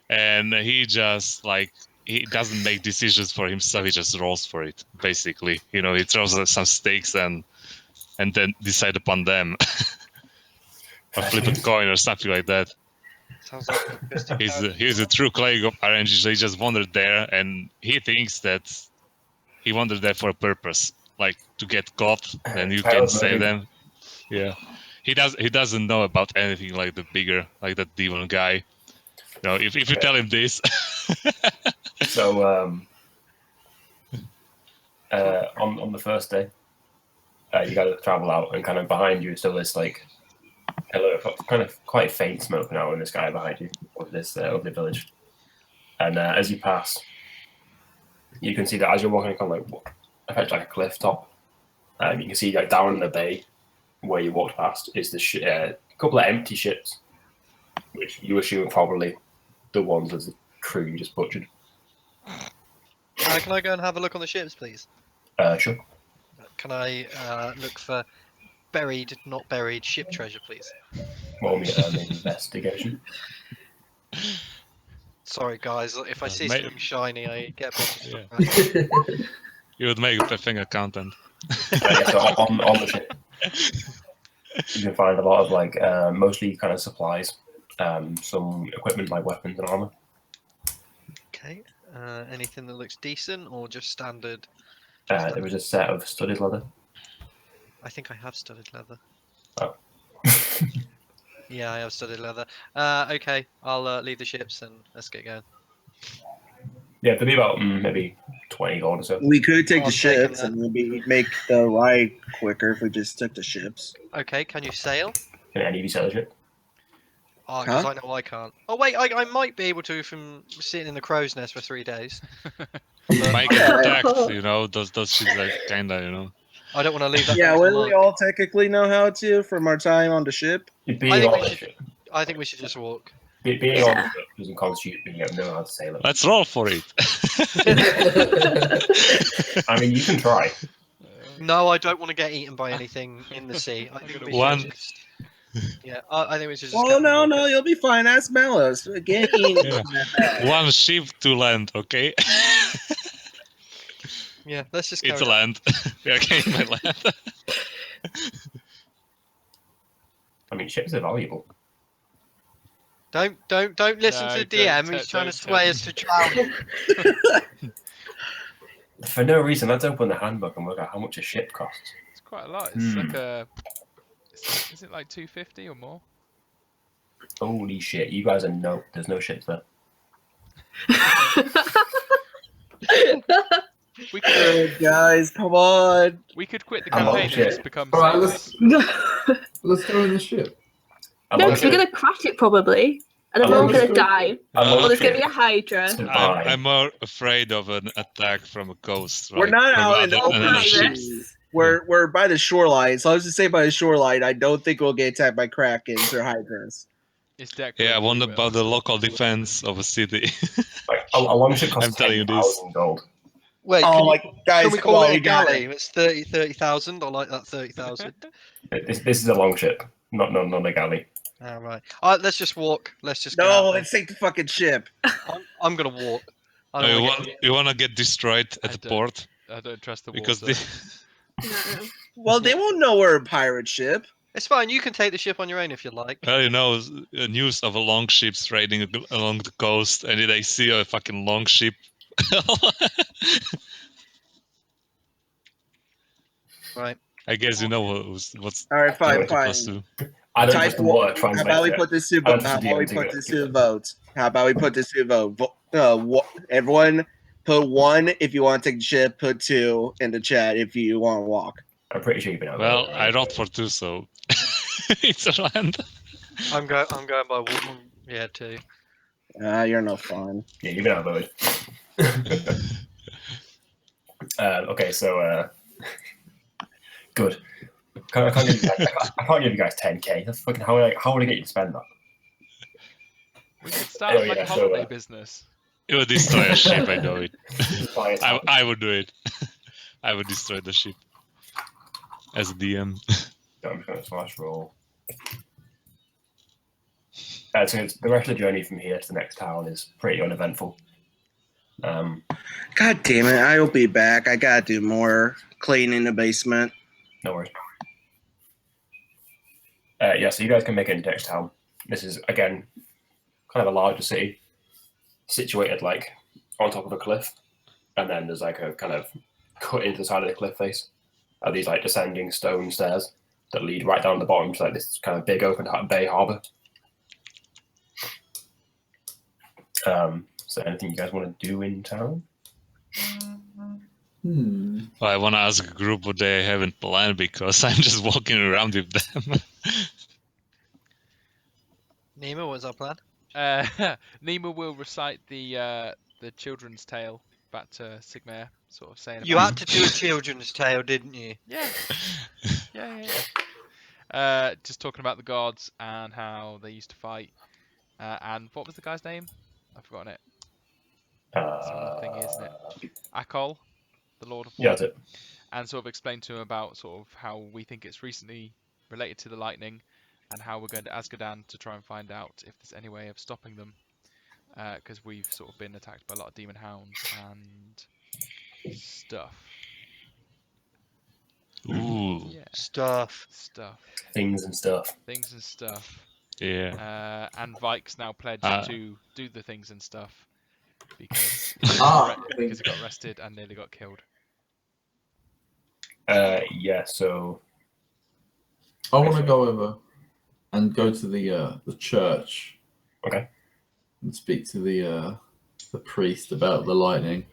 Speaker 7: And he just like he doesn't make decisions for himself. He just rolls for it. Basically, you know, he throws some stakes and then decide upon them, or flip a coin or something like that.
Speaker 3: Sounds like
Speaker 7: He's a true colleague of RNG. So he just wandered there, and he thinks that he wandered there for a purpose, like to get caught, then you can save them. Yeah, he doesn't know about anything like the bigger, like that demon guy. You know, if you tell him this.
Speaker 1: So on the first day, you guys travel out, and kind of behind you is still this like kind of quite faint smoke now in the sky behind you of this of the village. And as you pass, you can see that as you're walking on effectively like a cliff top, you can see like down in the bay where you walked past is the couple of empty ships, which you assume are probably the ones as the crew you just butchered.
Speaker 3: Can I go and have a look on the ships, please?
Speaker 1: Sure.
Speaker 3: Can I look for buried, not buried ship treasure, please?
Speaker 1: Roll me an investigation.
Speaker 3: Sorry, guys. If I see
Speaker 7: Mate.
Speaker 3: something shiny, I get a bit of
Speaker 7: Yeah. You would make a thing accountant.
Speaker 1: So on the ship, you can find a lot of like mostly kind of supplies, some equipment like weapons and armor.
Speaker 3: Okay. Anything that looks decent or just standard?
Speaker 1: There was a set of studded leather.
Speaker 3: I think I have studded leather.
Speaker 1: Oh.
Speaker 3: Yeah, I have studded leather. Okay, I'll leave the ships and let's get going.
Speaker 1: Yeah, there'll be about maybe 20 gold or so.
Speaker 4: We could take
Speaker 3: Oh,
Speaker 4: the
Speaker 3: I'm taking
Speaker 4: ships
Speaker 3: that.
Speaker 4: and maybe make the ride quicker if we just took the ships.
Speaker 3: Okay, can you sail?
Speaker 1: Can any of you sell a ship?
Speaker 3: Oh, because
Speaker 4: Huh?
Speaker 3: I know I can't. Oh wait, I might be able to if I'm sitting in the crow's nest for 3 days.
Speaker 7: Might get attacked, you know. Those ships are kinda, you know.
Speaker 3: I don't want to leave that.
Speaker 4: Yeah,
Speaker 3: much
Speaker 4: wouldn't
Speaker 3: mark.
Speaker 4: we all technically know how to from our time on the ship?
Speaker 1: Being
Speaker 3: I think
Speaker 1: on
Speaker 3: we
Speaker 1: the
Speaker 3: should-
Speaker 1: ship,
Speaker 3: I think we should just walk.
Speaker 1: being on the ship doesn't constitute being able to know how to sail it.
Speaker 7: Let's roll for it.
Speaker 1: I mean, you can try.
Speaker 3: No, I don't want to get eaten by anything in the sea. I think we should
Speaker 7: One-
Speaker 3: just. Yeah, I think we should just.
Speaker 4: Oh
Speaker 3: carry
Speaker 4: no,
Speaker 3: on
Speaker 4: no,
Speaker 3: walking.
Speaker 4: you'll be fine. Ask Melos. Get eaten.
Speaker 7: One ship to land, okay?
Speaker 3: Yeah, let's just.
Speaker 7: It's a
Speaker 3: carry on.
Speaker 7: land. We are getting my land.
Speaker 1: I mean, ships are valuable.
Speaker 3: Don't listen
Speaker 2: No,
Speaker 3: to the
Speaker 2: don't
Speaker 3: DM.
Speaker 2: tell-
Speaker 3: He's trying to
Speaker 2: don't
Speaker 3: sway
Speaker 2: tell
Speaker 3: us to drown.
Speaker 1: For no reason, let's open the handbook and work out how much a ship costs.
Speaker 2: It's quite a lot. It's like a. Is it like 250 or more?
Speaker 1: Holy shit, you guys are there's no ships there.
Speaker 2: We could
Speaker 4: Guys, come on.
Speaker 2: we could quit the
Speaker 1: I'm on
Speaker 2: campaign and
Speaker 1: shit.
Speaker 2: just become
Speaker 5: All right,
Speaker 2: sailors.
Speaker 5: let's go in the ship.
Speaker 1: A
Speaker 6: No,
Speaker 1: long
Speaker 6: because we're
Speaker 1: ship-
Speaker 6: gonna crash it probably, and
Speaker 1: Oh,
Speaker 6: everyone's
Speaker 1: let's
Speaker 6: gonna
Speaker 5: go.
Speaker 6: die.
Speaker 1: a long
Speaker 6: Or there's gonna be
Speaker 1: ship
Speaker 6: a Hydra.
Speaker 1: survive.
Speaker 7: I'm more afraid of an attack from a coast.
Speaker 4: We're
Speaker 7: right?
Speaker 4: not
Speaker 7: From
Speaker 4: out in the
Speaker 7: other-
Speaker 4: open.
Speaker 7: another
Speaker 6: Pirates.
Speaker 7: ship.
Speaker 4: We're by the shoreline. So I was to say by the shoreline, I don't think we'll get attacked by krakens or hydras.
Speaker 2: It's deck.
Speaker 7: Yeah, I
Speaker 2: building,
Speaker 7: wonder
Speaker 2: we
Speaker 7: about
Speaker 2: will.
Speaker 7: the local defense of a city.
Speaker 1: Like, a long ship costs
Speaker 7: I'm telling you this.
Speaker 1: 10,000 gold.
Speaker 3: Wait,
Speaker 4: Oh,
Speaker 3: can,
Speaker 4: like guys,
Speaker 3: can we
Speaker 4: come
Speaker 3: call
Speaker 4: on,
Speaker 3: it
Speaker 4: we
Speaker 3: a
Speaker 4: got
Speaker 3: galley?
Speaker 4: it.
Speaker 3: It's 30,000. I like that 30,000.
Speaker 1: This is a long ship, not a galley.
Speaker 3: All right. All right, let's just walk. Let's just. Get
Speaker 4: No,
Speaker 3: out there.
Speaker 4: let's take the fucking ship.
Speaker 3: I'm gonna walk. I don't
Speaker 7: you,
Speaker 3: wanna
Speaker 7: want,
Speaker 3: get-
Speaker 7: you want to get destroyed
Speaker 2: I
Speaker 7: at the
Speaker 2: don't.
Speaker 7: port?
Speaker 2: I don't trust the
Speaker 7: Because
Speaker 2: water.
Speaker 6: No.
Speaker 4: Well, they won't know we're a pirate ship.
Speaker 3: It's fine. You can take the ship on your own if you like.
Speaker 7: Well, you know, news of a long ship raiding along the coast, and then they see a fucking long ship.
Speaker 3: Right.
Speaker 7: I guess you know what's
Speaker 4: All right, fine,
Speaker 1: Wait,
Speaker 4: fine.
Speaker 7: supposed to.
Speaker 1: I don't
Speaker 4: Type
Speaker 1: trust the water
Speaker 4: How about we
Speaker 1: translator.
Speaker 4: put this to
Speaker 1: I
Speaker 4: vote?
Speaker 1: don't
Speaker 4: How
Speaker 1: see
Speaker 4: about we
Speaker 1: the
Speaker 4: put
Speaker 1: ending
Speaker 4: this
Speaker 1: of it.
Speaker 4: to vote? How about we put this to vote? Everyone, put 1 if you want to take the ship. Put 2 in the chat if you want to walk.
Speaker 1: I'm pretty sure you've been out
Speaker 7: Well,
Speaker 1: there.
Speaker 7: I rolled for 2, so it's a land.
Speaker 3: I'm going by walk. Yeah, 2.
Speaker 4: You're no fun.
Speaker 1: Yeah, you've been outvoted. Okay, so good. I can't give you guys 10k. That's fucking how would I get you to spend that?
Speaker 2: We could start
Speaker 1: Oh,
Speaker 2: like
Speaker 1: yeah,
Speaker 2: a
Speaker 1: so,
Speaker 2: holiday business.
Speaker 7: You would destroy a ship, I know it.
Speaker 1: Buy a town.
Speaker 7: I would do it. I would destroy the ship as a DM.
Speaker 1: I'm just going to slash roll. So the rest of the journey from here to the next town is pretty uneventful.
Speaker 4: God damn it! I will be back. I gotta do more cleaning the basement.
Speaker 1: No worries. Yeah, so you guys can make it into next town. This is again kind of a larger city, situated like on top of a cliff, and then there's like a kind of cut into the side of the cliff face. Are these like descending stone stairs that lead right down the bottom to like this kind of big open bay harbor. So anything you guys want to do in town?
Speaker 5: Hmm.
Speaker 7: Well, I want to ask a group what they haven't planned because I'm just walking around with them.
Speaker 3: Nemo, what's our plan?
Speaker 2: Nima will recite the children's tale back to Sigmar, sort of saying.
Speaker 3: You
Speaker 2: about-
Speaker 3: had to do a children's tale, didn't you?
Speaker 2: Yeah. Yeah. Just talking about the gods and how they used to fight. And what was the guy's name? I've forgotten it. Similar thing, isn't it? Akol, the Lord of War.
Speaker 1: Yeah, that's it.
Speaker 2: And sort of explain to him about sort of how we think it's recently related to the lightning and how we're going to Azkaban to try and find out if there's any way of stopping them. Because we've sort of been attacked by a lot of demon hounds and stuff.
Speaker 7: Ooh,
Speaker 2: Yeah,
Speaker 3: Stuff.
Speaker 1: Things and stuff.
Speaker 2: things and stuff.
Speaker 7: yeah.
Speaker 2: And Vike's now pledged
Speaker 7: Ah.
Speaker 2: to do the things and stuff because because he got arrested and nearly got killed.
Speaker 1: Yeah, so
Speaker 5: I want to go over and go to the church.
Speaker 1: Okay.
Speaker 5: And speak to the priest about the lightning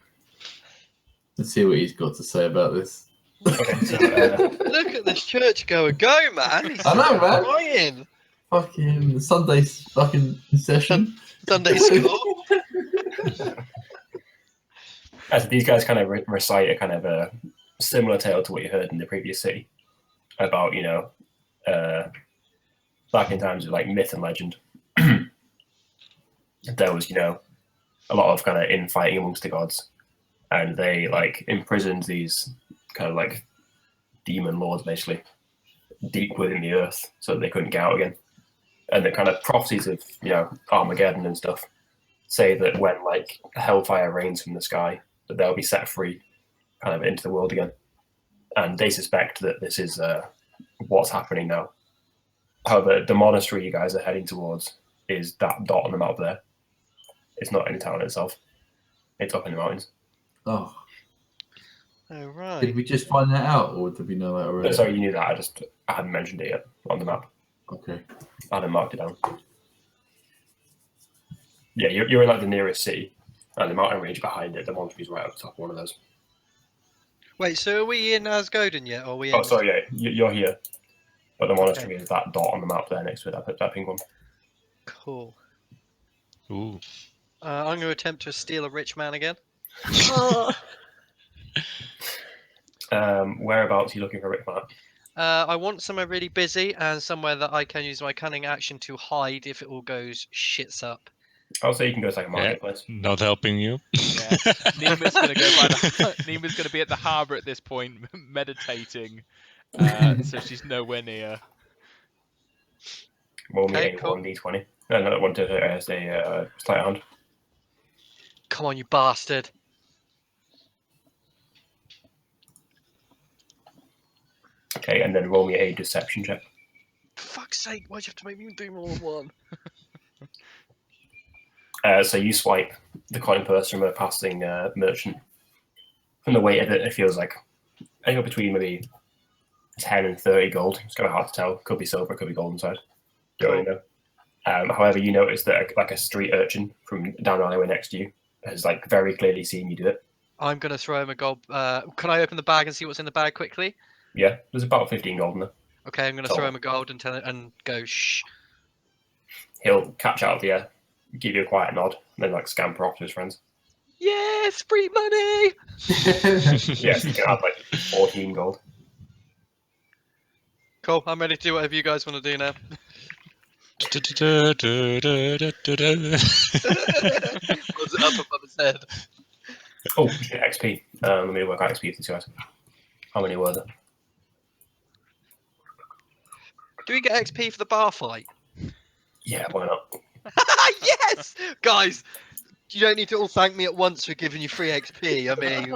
Speaker 5: and see what he's got to say about this.
Speaker 1: okay, so
Speaker 3: Look at this church goer go, man. He's
Speaker 5: I know, man.
Speaker 3: crying.
Speaker 5: Fucking Sunday fucking session.
Speaker 3: Sunday school.
Speaker 1: as these guys kind of recite a kind of a similar tale to what you heard in the previous city about, you know, back in times of like myth and legend, there was, you know, a lot of kind of infighting amongst the gods, and they like imprisoned these kind of like demon lords basically deep within the earth so that they couldn't get out again. And the kind of prophecies of, you know, Armageddon and stuff say that when like hellfire rains from the sky, that they'll be set free kind of into the world again. And they suspect that this is what's happening now. However, the monastery you guys are heading towards is that dot on the map there. It's not in the town itself. It's up in the mountains.
Speaker 5: Oh,
Speaker 3: Oh, right.
Speaker 5: did we just find that out, or did we know that already?
Speaker 1: Sorry, you knew that. I hadn't mentioned it yet on the map.
Speaker 5: Okay.
Speaker 1: I hadn't marked it down. Yeah, you're in like the nearest city, and the mountain range behind it. The monastery's right up top of one of those.
Speaker 3: Wait, so are we in Asgoden yet? Or are we in...
Speaker 1: Oh, sorry, yeah, you're here, but the monastery is that dot on the map there next to it. That pink one.
Speaker 3: Cool.
Speaker 7: Ooh.
Speaker 3: I'm going to attempt to steal a rich man again.
Speaker 6: Oh,
Speaker 1: Whereabouts are you looking for a rich man?
Speaker 3: I want somewhere really busy and somewhere that I can use my cunning action to hide if it all goes shits up.
Speaker 1: I'll say you can go to like a
Speaker 7: Yeah.
Speaker 1: marketplace.
Speaker 7: Not helping you.
Speaker 2: Yeah, Nima's gonna go by the. Nima's gonna be at the harbour at this point, meditating. So she's nowhere near.
Speaker 1: Roll me
Speaker 3: Okay,
Speaker 1: a
Speaker 3: cool.
Speaker 1: 1d20. No, that one to as a sleight of hand.
Speaker 3: Come on, you bastard.
Speaker 1: Okay, and then roll me a deception check.
Speaker 3: For fuck's sake, why'd you have to make me do more than one?
Speaker 1: So you swipe the coin purse from a passing merchant. From the weight of it, it feels like anywhere between maybe 10 and 30 gold. It's kind of hard to tell. Could be silver, could be gold inside. Don't really know. However, you notice that like a street urchin from down the alleyway next to you has like very clearly seen you do it.
Speaker 3: I'm going to throw him a gold... can I open the bag and see what's in the bag quickly?
Speaker 1: Yeah, there's about 15 gold in there.
Speaker 3: Okay, I'm going to
Speaker 1: Cool.
Speaker 3: throw him a gold and tell it and go shh.
Speaker 1: He'll catch out of the air, give you a quiet nod, and then like scamper off to his friends.
Speaker 3: Yes, free money.
Speaker 1: Yes, you can have like 14 gold.
Speaker 3: Cool. I'm ready to do whatever you guys want to do now. Holds it up above his head.
Speaker 1: Oh, shit, XP. Let me work out XP for these guys. How many were there?
Speaker 3: Do we get XP for the bar fight?
Speaker 1: Yeah, why not?
Speaker 3: Yes, guys. You don't need to all thank me at once for giving you free XP. I mean,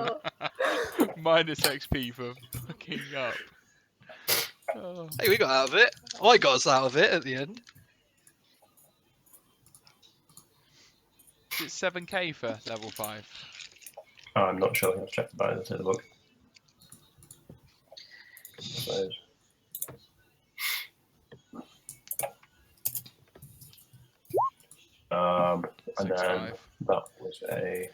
Speaker 2: Minus XP for fucking up. Oh.
Speaker 3: hey, we got out of it. I got us out of it at the end.
Speaker 2: Is it 7k for level 5?
Speaker 1: I'm not sure. I'll check the balance in the book. So, and then
Speaker 2: 6.5.
Speaker 1: that was a.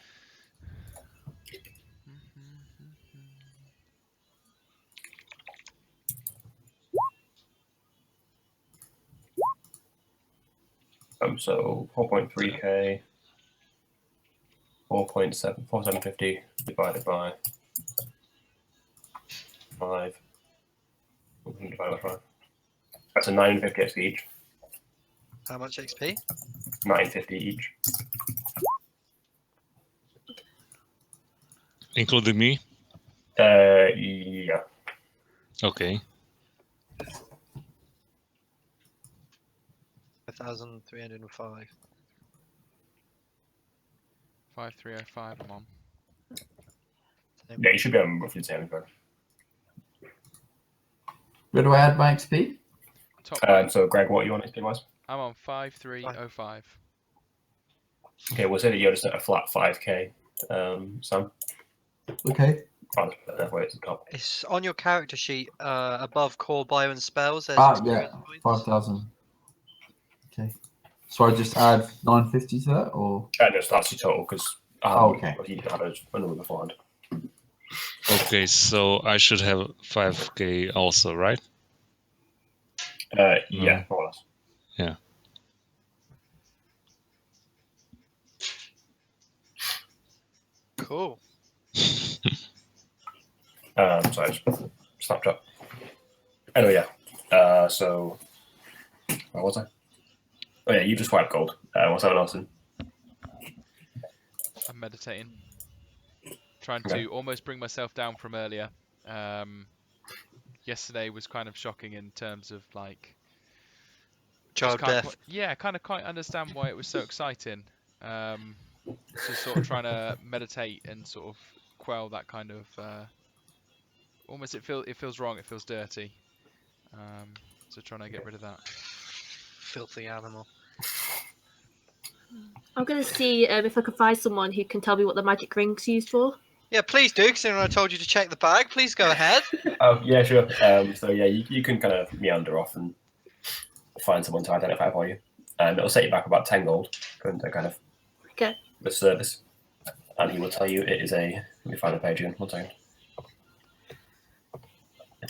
Speaker 1: So 4.3k, 4750 divided by 5. Divided by 5. That's a 950 XP each.
Speaker 3: How much XP?
Speaker 1: 950 each.
Speaker 7: Including me?
Speaker 1: Yeah.
Speaker 7: Okay.
Speaker 3: 1,305.
Speaker 2: 5305 I'm on.
Speaker 1: Yeah, you should be on roughly the same as well.
Speaker 5: Where do I add my XP?
Speaker 2: Top right.
Speaker 1: So, Greg, what are you on XP wise?
Speaker 2: I'm on 5305.
Speaker 1: Okay, we'll say that you're just at a flat 5k, Sam.
Speaker 5: Okay.
Speaker 1: I'll just put that way at the top.
Speaker 3: It's on your character sheet above core bio and spells. There's
Speaker 5: Yeah,
Speaker 3: experience points.
Speaker 5: 5,000. Okay. So I just add 950 to that, or?
Speaker 1: And just that's your total because
Speaker 5: okay.
Speaker 1: you had a number beforehand.
Speaker 7: Okay, so I should have 5k also, right?
Speaker 1: Yeah, more or less.
Speaker 7: Yeah.
Speaker 3: Cool.
Speaker 1: Sorry, I just snapped up. Anyway, yeah. So, where was I? Oh yeah, you just wiped gold. What's that else in?
Speaker 2: I'm meditating. Trying to almost bring myself down from earlier. Yesterday was kind of shocking in terms of like
Speaker 3: Child death.
Speaker 2: Can't quite understand why it was so exciting. Just sort of trying to meditate and sort of quell that kind of almost it feels wrong, it feels dirty. So trying to get rid of that.
Speaker 3: Filthy animal.
Speaker 6: I'm gonna see if I can find someone who can tell me what the magic ring's used for.
Speaker 3: Yeah, please do, considering I told you to check the bag. Please go ahead.
Speaker 1: Oh yeah, sure. So yeah, you can kind of meander off and find someone to identify for you, and it'll set you back about 10 gold going to kind of
Speaker 6: Okay.
Speaker 1: the service, and he will tell you it is a. Let me find the page again. 1 second.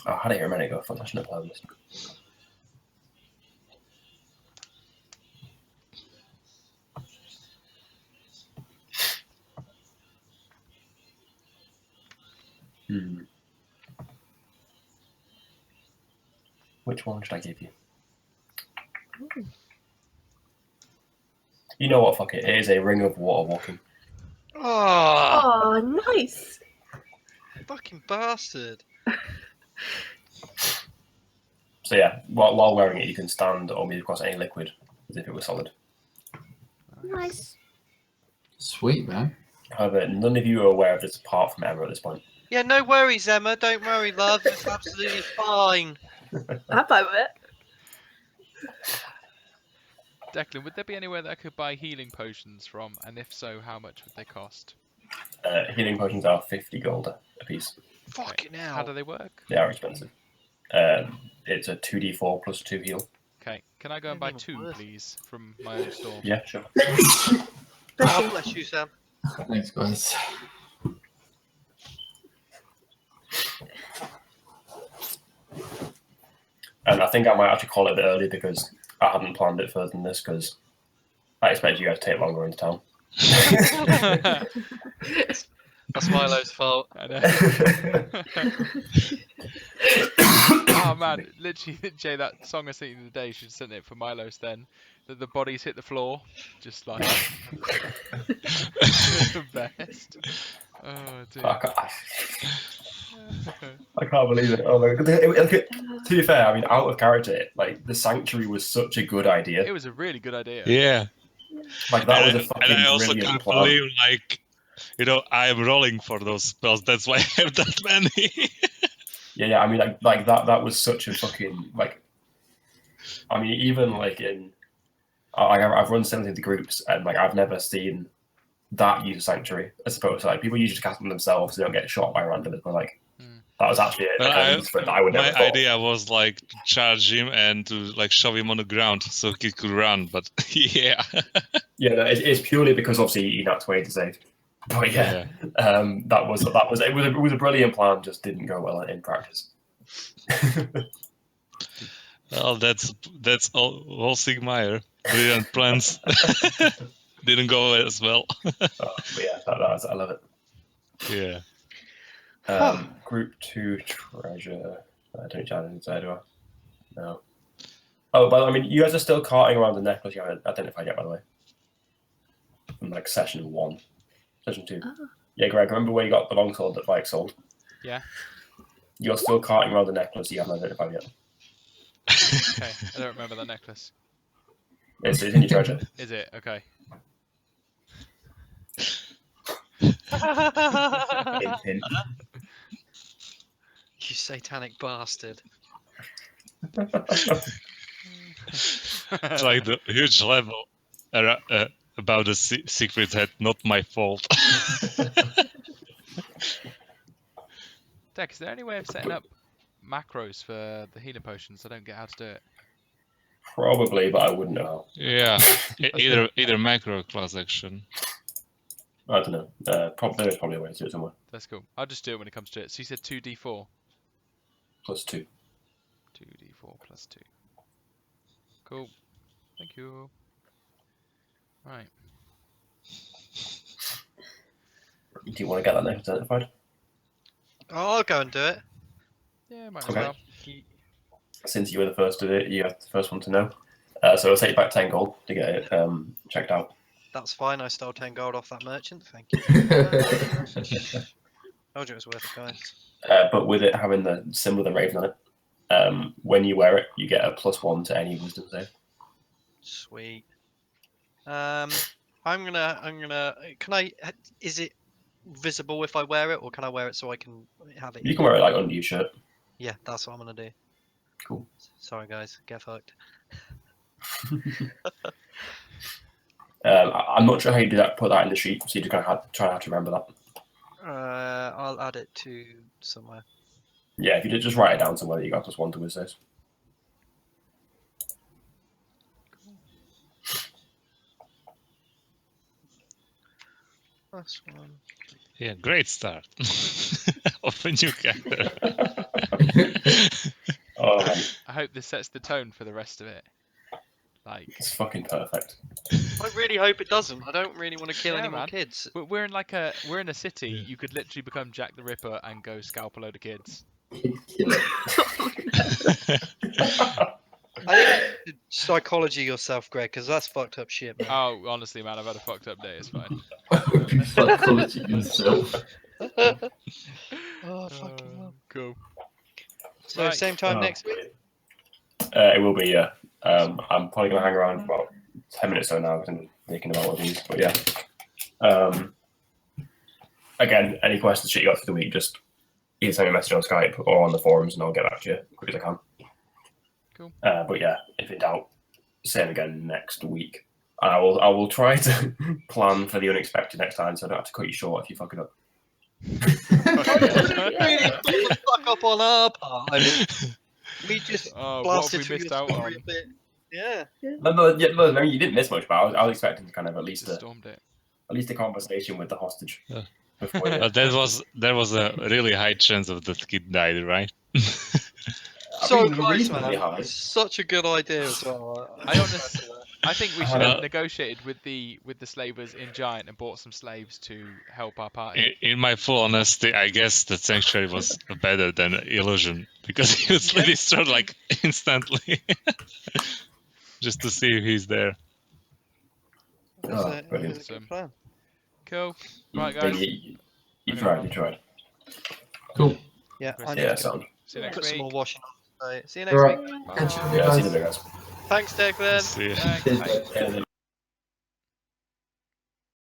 Speaker 1: Oh, I had it here a minute ago. I shouldn't have this. Which one should I give you? You know what? Fuck it. It is a ring of water walking.
Speaker 3: Oh,
Speaker 6: Oh, nice.
Speaker 3: fucking bastard.
Speaker 1: So yeah, while wearing it, you can stand or move across any liquid as if it was solid.
Speaker 6: Nice.
Speaker 5: Sweet, man.
Speaker 1: However, none of you are aware of this apart from Emma at this point.
Speaker 3: Yeah, no worries, Emma. Don't worry, love. It's absolutely fine.
Speaker 6: I'm fine with it.
Speaker 2: Declan, would there be anywhere that I could buy healing potions from? And if so, how much would they cost?
Speaker 1: Healing potions are 50 gold a piece.
Speaker 3: Fucking hell.
Speaker 2: How do they work?
Speaker 1: They are expensive. It's a 2d4 plus 2 heal.
Speaker 2: Okay, can I go and buy
Speaker 3: Minimum
Speaker 2: 2,
Speaker 3: worth.
Speaker 2: please, from my own store?
Speaker 1: Yeah, sure.
Speaker 3: God bless you, Sam.
Speaker 5: Thanks, guys.
Speaker 1: And I think I might actually call it a bit early because I hadn't planned it further than this because I expected you guys to take longer into town.
Speaker 3: That's Milo's fault.
Speaker 2: I know. Oh man, literally, Jay, that song I was thinking the other day, you should have sent it for Milo's then. That the bodies hit the floor, just like the best. Oh dear.
Speaker 1: I can't believe it. Oh my god. To be fair, I mean, out of character, like the sanctuary was such a good idea.
Speaker 2: It was a really good idea.
Speaker 7: Yeah.
Speaker 1: Like that was a
Speaker 7: And
Speaker 1: fucking
Speaker 7: I also
Speaker 1: brilliant
Speaker 7: can't
Speaker 1: plan.
Speaker 7: believe, like, I am rolling for those spells. That's why I have that many.
Speaker 1: Yeah. I mean, like that was such a fucking like. I mean, even like in, I've run 70 groups, and like I've never seen that use of sanctuary. As opposed to like people usually cast them themselves, so they don't get shot by randomers. But like that was actually a
Speaker 7: Well,
Speaker 1: kind of use for it that I would never
Speaker 7: my
Speaker 1: thought.
Speaker 7: idea was like to charge him and to like shove him on the ground so he could run. But yeah.
Speaker 1: Yeah, no, it's purely because obviously you had to wait to save. But yeah, that was it was a brilliant plan, just didn't go well in practice.
Speaker 7: Well, that's all Sigmire. Brilliant plans. Didn't go as well.
Speaker 1: But yeah, I love it.
Speaker 7: Yeah.
Speaker 1: Group 2 treasure. I don't challenge inside, do I? No. Oh, but I mean, you guys are still carting around the necklace you haven't identified yet, by the way. From like session 1. Session 2.
Speaker 6: Oh.
Speaker 1: Yeah, Greg, remember where you got the longsword that Vike sold?
Speaker 2: Yeah.
Speaker 1: You're still carting around the necklace you haven't identified yet.
Speaker 2: Okay, I don't remember that necklace.
Speaker 1: It's in your treasure.
Speaker 2: Is it? Okay.
Speaker 1: Hint.
Speaker 3: You satanic bastard.
Speaker 7: It's like the huge level about the secret head, not my fault.
Speaker 2: Deck, is there any way of setting up macros for the healing potions? I don't get how to do it.
Speaker 1: Probably, but I wouldn't know
Speaker 7: Yeah, either macro or class action.
Speaker 1: how. I don't know. There's probably a way to do it somewhere.
Speaker 2: That's cool. I'll just do it when it comes to it. So you said 2d4.
Speaker 1: +2.
Speaker 2: 2d4 plus 2. Cool. Thank you. Right.
Speaker 1: Do you want to get that necklace identified?
Speaker 3: Oh, I'll go and do it.
Speaker 2: Yeah, might as
Speaker 1: Okay.
Speaker 2: well.
Speaker 1: Since you were the first to do it, you're the first one to know. So it'll take you back 10 gold to get it checked out.
Speaker 3: That's fine. I stole 10 gold off that merchant. Thank you. Told you it was worth it, guys.
Speaker 1: But with it having the symbol of the raven on it, when you wear it, you get a +1 to any wisdom save.
Speaker 3: Sweet. I'm gonna. Can I? Is it visible if I wear it, or can I wear it so I can have it?
Speaker 1: You can wear it like under your shirt.
Speaker 3: Yeah, that's what I'm gonna do.
Speaker 1: Cool.
Speaker 3: Sorry, guys. Get fucked.
Speaker 1: I'm not sure how you do that. Put that in the sheet, so you're just gonna try to remember that.
Speaker 3: I'll add it to somewhere.
Speaker 1: Yeah, if you did just write it down somewhere that you got +1 to wisdom saves.
Speaker 3: That's one.
Speaker 7: Yeah, great start of a new character.
Speaker 1: Oh man,
Speaker 2: I hope this sets the tone for the rest of it. Like,
Speaker 1: it's fucking perfect.
Speaker 3: I really hope it doesn't. I don't really want to kill
Speaker 2: Yeah,
Speaker 3: any more
Speaker 2: man.
Speaker 3: kids.
Speaker 2: we're in we're in a city. You could literally become Jack the Ripper and go scalp a load of kids.
Speaker 5: Kill it.
Speaker 3: I think you should psychology yourself, Greg, because that's fucked up shit, man.
Speaker 2: Oh, honestly, man, I've had a fucked up day. It's fine.
Speaker 5: Psychology himself.
Speaker 3: Oh, fucking hell.
Speaker 2: Cool.
Speaker 3: So,
Speaker 2: Right.
Speaker 3: same time
Speaker 1: Oh,
Speaker 3: next week?
Speaker 1: it will be, yeah. I'm probably gonna hang around for about 10 minutes or so now because I'm thinking about one of these. But yeah. Again, any questions shit you got for the week, just either send me a message on Skype or on the forums, and I'll get back to you as quick as I can.
Speaker 2: Cool.
Speaker 1: But yeah, if in doubt, same again next week. And I will try to plan for the unexpected next time, so I don't have to cut you short if you fuck it up.
Speaker 3: Really put the fuck up on our part. I mean, we just
Speaker 2: Oh, what
Speaker 3: blasted
Speaker 2: have we
Speaker 3: through
Speaker 2: missed
Speaker 3: your
Speaker 2: out
Speaker 3: story
Speaker 2: on?
Speaker 3: a bit. Yeah.
Speaker 1: No, I mean, you didn't miss much, but I was expecting to kind of at least
Speaker 2: Stormed it.
Speaker 1: a conversation with the hostage.
Speaker 7: Yeah.
Speaker 1: Before you-
Speaker 7: But there was a really high chance of that kid died, right?
Speaker 3: So
Speaker 1: mean,
Speaker 3: close,
Speaker 1: reasonably
Speaker 3: man.
Speaker 1: high.
Speaker 3: Such a good idea as well.
Speaker 2: I I think we should
Speaker 7: Uh,
Speaker 2: have negotiated with the slavers in Giant and bought some slaves to help our party.
Speaker 7: In my full honesty, I guess the Sanctuary was better than Illusion because he was
Speaker 3: Yeah.
Speaker 7: destroyed like instantly, just to see if he's there.
Speaker 3: That's
Speaker 1: Oh,
Speaker 3: a
Speaker 1: brilliant.
Speaker 3: that's a good plan.
Speaker 2: Cool. Right, guys.
Speaker 1: You tried. You tried.
Speaker 5: Cool.
Speaker 3: Yeah,
Speaker 2: Chris,
Speaker 3: I need
Speaker 1: Yeah,
Speaker 3: to
Speaker 1: sound.
Speaker 2: See you next
Speaker 3: put some
Speaker 2: week.
Speaker 3: more washing on. So, see you next
Speaker 5: All right.
Speaker 3: week.
Speaker 5: Catch you
Speaker 1: Yeah, see you
Speaker 5: guys.
Speaker 1: in a bit, guys.
Speaker 3: Thanks, Declan.
Speaker 7: See ya.
Speaker 2: Thanks.
Speaker 5: Cheers, guys.
Speaker 1: Yeah,